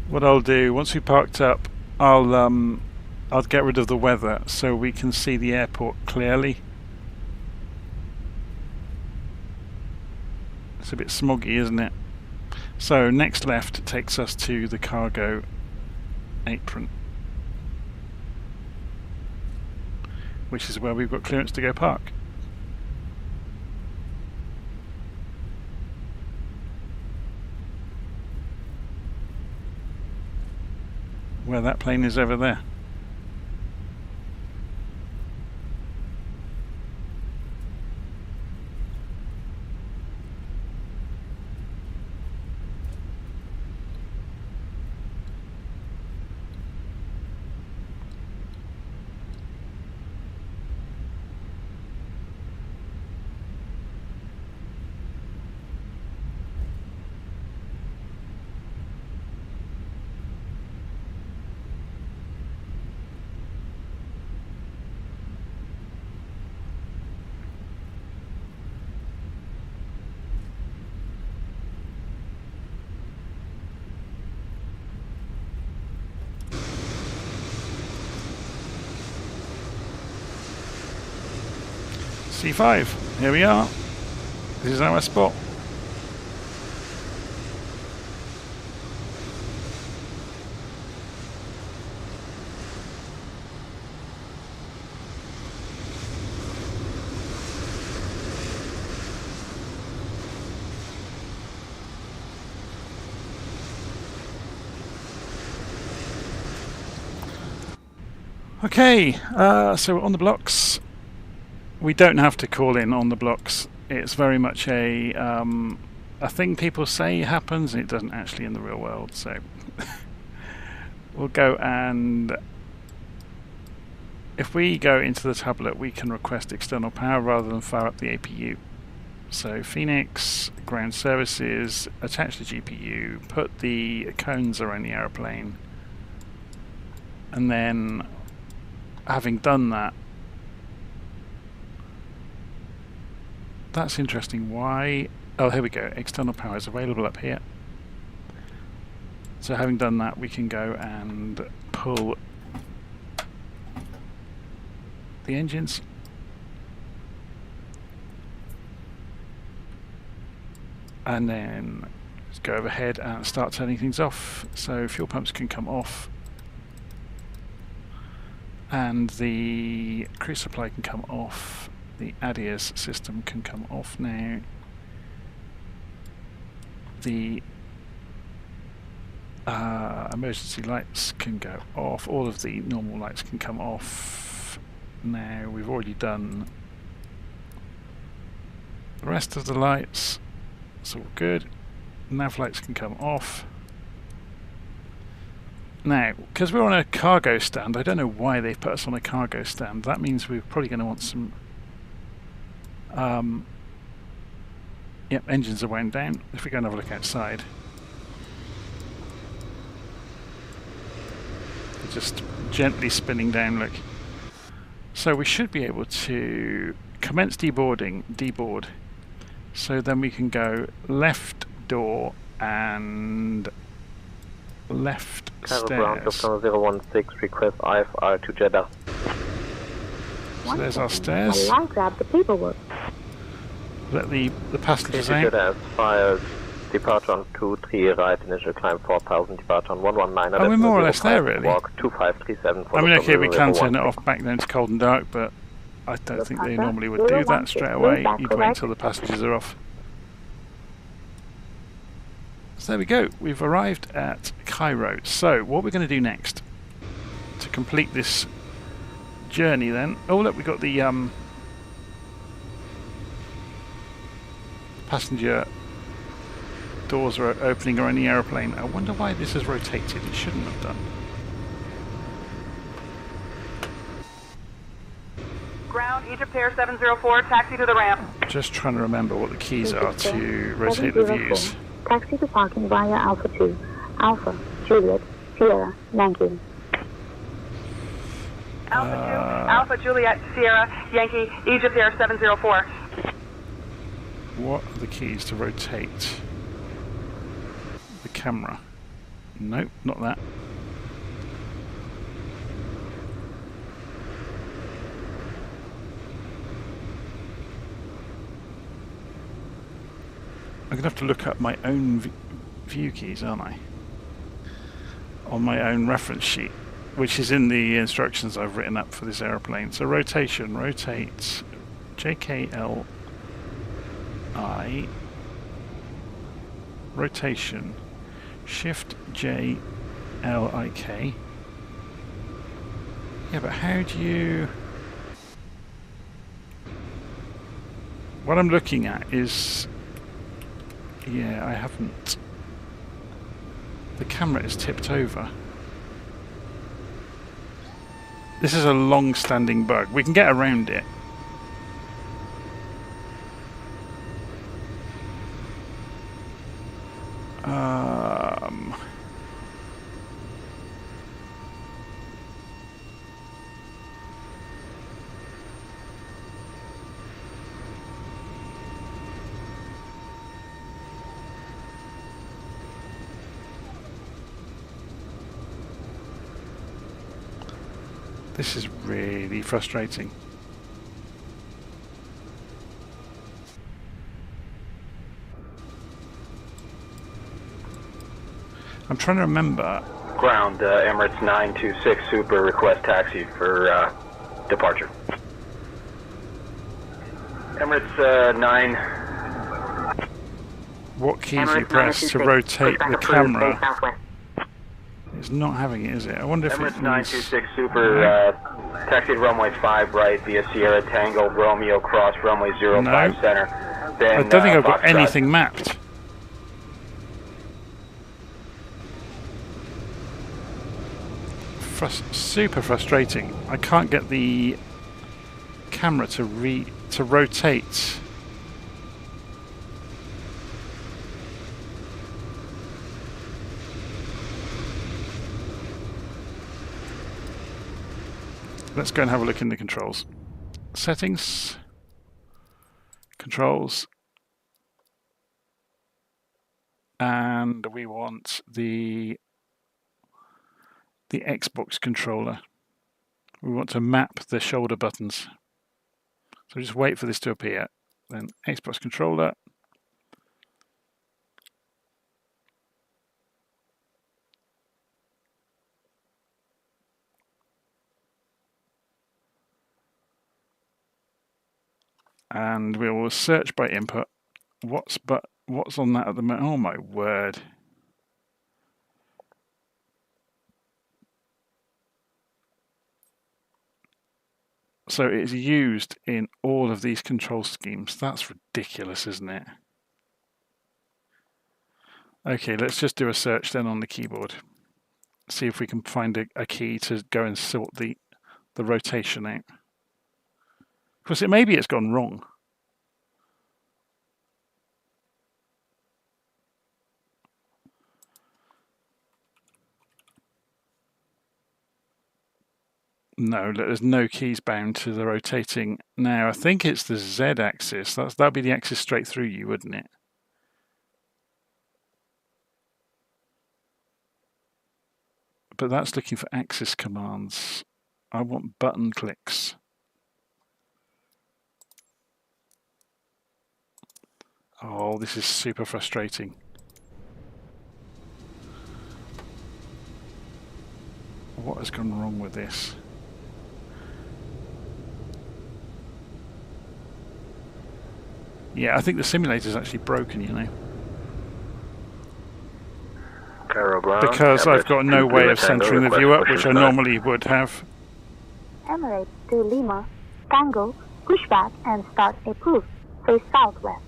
What I'll do, once we parked up, I'll get rid of the weather so we can see the airport clearly. It's a bit smoggy, isn't it? So next left takes us to the cargo apron, which is where we've got clearance to go park. where that plane is over there. C5, here we are. This is our spot. Okay, so we're on the blocks. We don't have to call in on the blocks. It's very much a thing people say happens, and it doesn't actually in the real world. So we'll go, and if we go into the tablet, we can request external power rather than fire up the APU. So Fenix, ground services, attach the GPU, put the cones around the aeroplane, and then having done that, that's interesting. Why? Oh, here we go. External power is available up here. So having done that, we can go and pull the engines. And then just go overhead and start turning things off. So fuel pumps can come off. And the cruise supply can come off. The ADIAS system can come off now. The emergency lights can go off. All of the normal lights can come off. Now we've already done the rest of the lights. It's all good. Nav lights can come off. Now, because we're on a cargo stand, I don't know why they've put us on a cargo stand. That means we're probably going to want some... Yep, engines are wound down. If we go and have a look outside, they're just gently spinning down, look. So we should be able to commence deboarding, deboard. So then we can go left door and left Cairo stairs. ground, Lufthansa 016, request IFR to Jeddah. So there's our stairs. I'll grab the paperwork. Let the passengers out. Jeddah has fired. Departure on 23, right, initial climb 4000, departure on 119. Oh, we're more or less there, really. Walk 2537. I mean, okay, we can turn it off back down to cold and dark, but I don't think they normally would do that straight away. You'd wait until the passengers are off. So there we go, we've arrived at Cairo. So what we're going to do next to complete this journey then, oh look, we've got the passenger doors are opening around the aeroplane. I wonder why this has rotated, it shouldn't have done. Ground, Egypt Air 704, taxi to the ramp. Just trying to remember what the keys are to rotate the views. Taxi to parking via Alpha 2. Alpha, Juliet, Sierra, Yankee. Alpha 2, Alpha Juliet, Sierra, Yankee, Egypt Air 704. What are the keys to rotate the camera? Nope, not that. I'm going to have to look up my own view keys, aren't I? On my own reference sheet, which is in the instructions I've written up for this aeroplane. So rotation, rotate, JKLI, rotation, shift JLIK, Yeah, but how do you... What I'm looking at is... Yeah, I haven't... The camera is tipped over. This is a long-standing bug. We can get around it. This is really frustrating. I'm trying to remember. Ground, Emirates 926 Super, request taxi for departure. Emirates 9. What keys do you press to rotate the camera? It's not having it, is it? I wonder if Emirates it 926 Super, taxi to runway 5 right via Sierra Tango Romeo cross runway 05 No. center. Then, I don't think I've got Foxtrot. anything mapped. Super frustrating. I can't get the camera to rotate. Let's go and have a look in the controls. Settings, controls, and we want the Xbox controller. We want to map the shoulder buttons. So just wait for this to appear. Then Xbox controller. And we will search by input. What's on that at the moment? Oh my word. So it's used in all of these control schemes. That's ridiculous, isn't it? Okay, let's just do a search then on the keyboard. See if we can find a key to go and sort the rotation out. Because maybe it's gone wrong. No, there's no keys bound to the rotating. Now, I think it's the Z axis. That'd be the axis straight through you, wouldn't it? But that's looking for axis commands. I want button clicks. Oh, this is super frustrating. What has gone wrong with this? Yeah, I think the simulator's actually broken, you know. Cairo ground. Because I've got no way of centering the view up, which I normally would have. Emirates to Lima, Tango, pushback and start approved. Face southwest.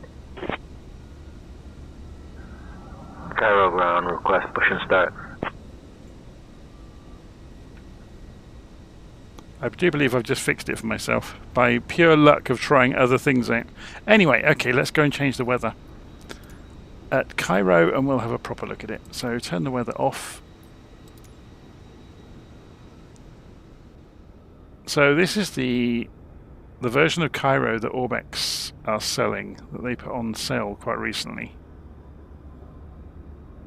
Cairo ground, request push and start. I do believe I've just fixed it for myself by pure luck of trying other things out. Anyway, okay, let's go and change the weather at Cairo and we'll have a proper look at it. So turn the weather off. So this is the version of Cairo that Orbx are selling, that they put on sale quite recently.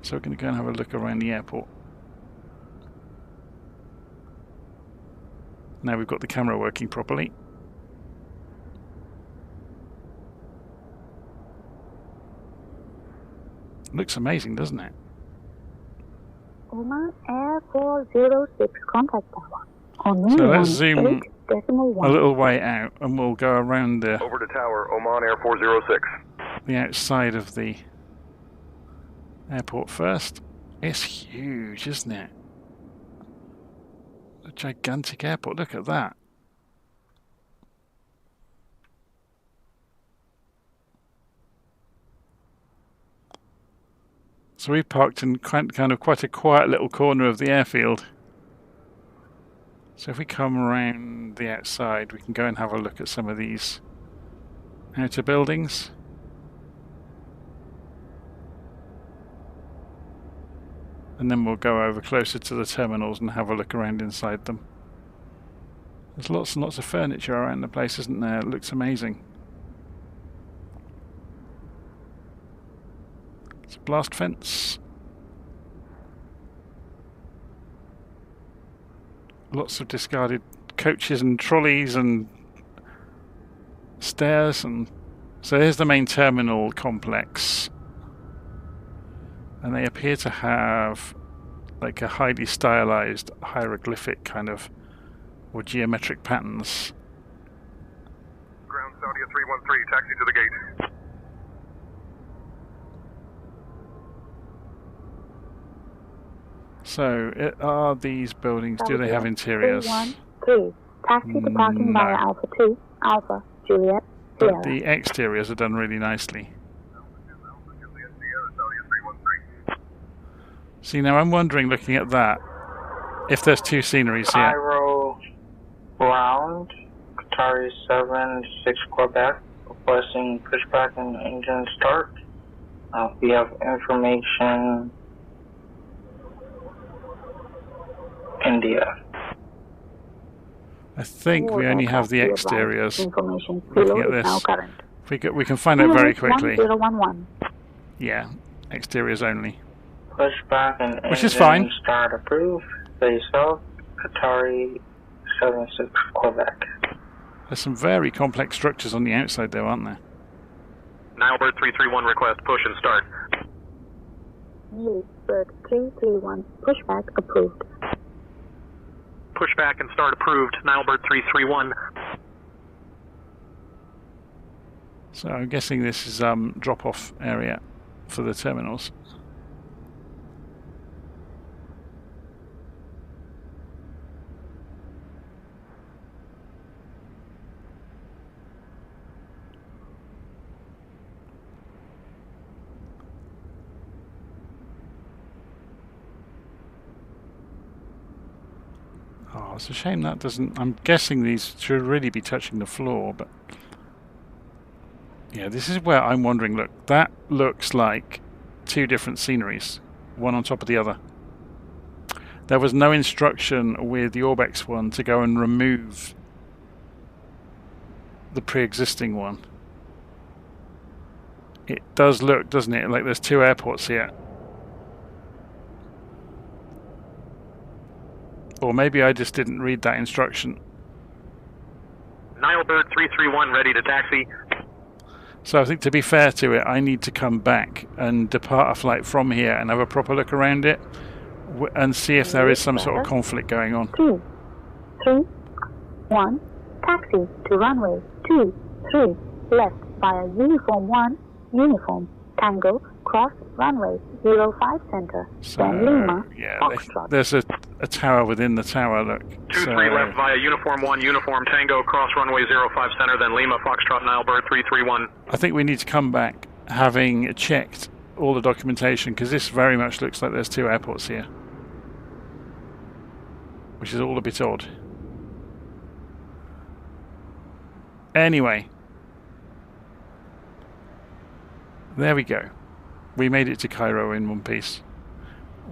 So we're going to go and have a look around the airport. Now we've got the camera working properly. Looks amazing, doesn't it? Oman Air 406 contact tower. On So let's zoom 8.1. a little way out and we'll go around Over to tower, Oman Air 406. the outside of the airport first. It's huge, isn't it? gigantic airport. Look at that. So we parked in kind of quite a quiet little corner of the airfield. So if we come around the outside, we can go and have a look at some of these outer buildings. And then we'll go over closer to the terminals and have a look around inside them. There's lots and lots of furniture around the place, isn't there? It looks amazing. It's a blast fence. Lots of discarded coaches and trolleys and stairs. And so here's the main terminal complex. And they appear to have like a highly stylized hieroglyphic kind of or geometric patterns. Ground Saudi 313, taxi to the gate. So, are these buildings, do they have interiors? 313, taxi departing via Alpha 2, Alpha, Juliet, Sierra. But the exteriors are done really nicely. See, now I'm wondering, looking at that, if there's two sceneries here. Cairo ground, Qatari 76 Quebec, requesting pushback and engine start. We have information. India. I think we only have the exteriors. Information Looking at this, if we can find out very quickly. 1011. Yeah, exteriors only. Pushback and which is fine. Start approved. Face south, Qatari 76 Quebec. There's some very complex structures on the outside though, aren't there? Nilebird 331 request push and start. Nilebird 331 pushback approved. Pushback and start approved. Nilebird 331. So I'm guessing this is drop-off area for the terminals. Oh, it's a shame that doesn't... I'm guessing these should really be touching the floor, but... Yeah, this is where I'm wondering, look, that looks like two different sceneries, one on top of the other. There was no instruction with the Orbx one to go and remove the pre-existing one. It does look, doesn't it, like there's two airports here. Or maybe I just didn't read that instruction. Nilebird 331 ready to taxi. So I think to be fair to it, I need to come back and depart a flight from here and have a proper look around it and see if there is some sort of conflict going on. 2, 3, 1, taxi to runway 23 left via uniform 1, uniform Tango, cross runway 05 center, so, then Lima, yeah, Foxtrot. There's a tower within the tower, look. 23 left via uniform 1, uniform Tango, cross runway 05 center, then Lima, Foxtrot, Nilebird 331. I think we need to come back having checked all the documentation, because this very much looks like there's two airports here. Which is all a bit odd. Anyway. There we go. We made it to Cairo in one piece.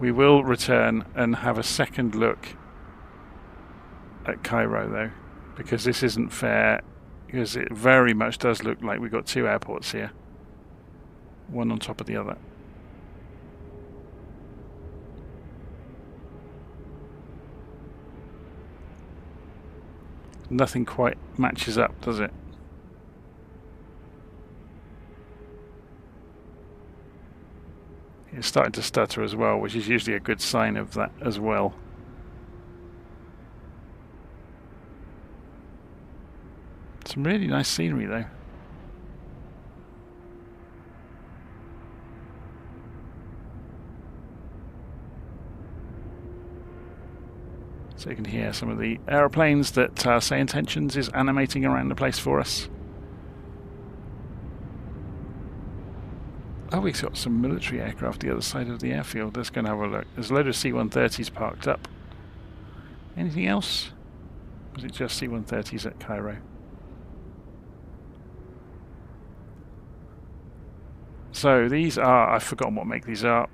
We will return and have a second look at Cairo though, because this isn't fair, because it very much does look like we've got two airports here. One on top of the other. Nothing quite matches up, does it? It's starting to stutter as well, which is usually a good sign of that as well. Some really nice scenery though. So you can hear some of the aeroplanes that SayIntentions is animating around the place for us. Oh, we've got some military aircraft the other side of the airfield. Let's go and have a look. There's a load of C-130s parked up. Anything else? Or is it just C-130s at Cairo? So these are, I've forgotten what make these are.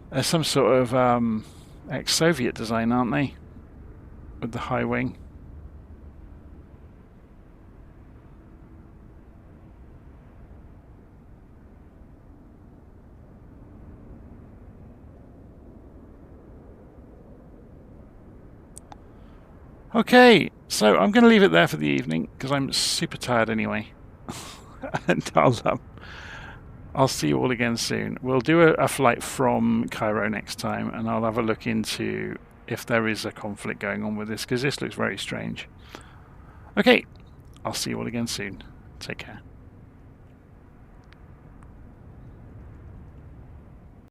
They're some sort of ex-Soviet design, aren't they? With the high wing. Okay, so I'm going to leave it there for the evening because I'm super tired anyway. And I'll see you all again soon. We'll do a flight from Cairo next time, and I'll have a look into if there is a conflict going on with this, because this looks very strange. Okay, I'll see you all again soon. Take care.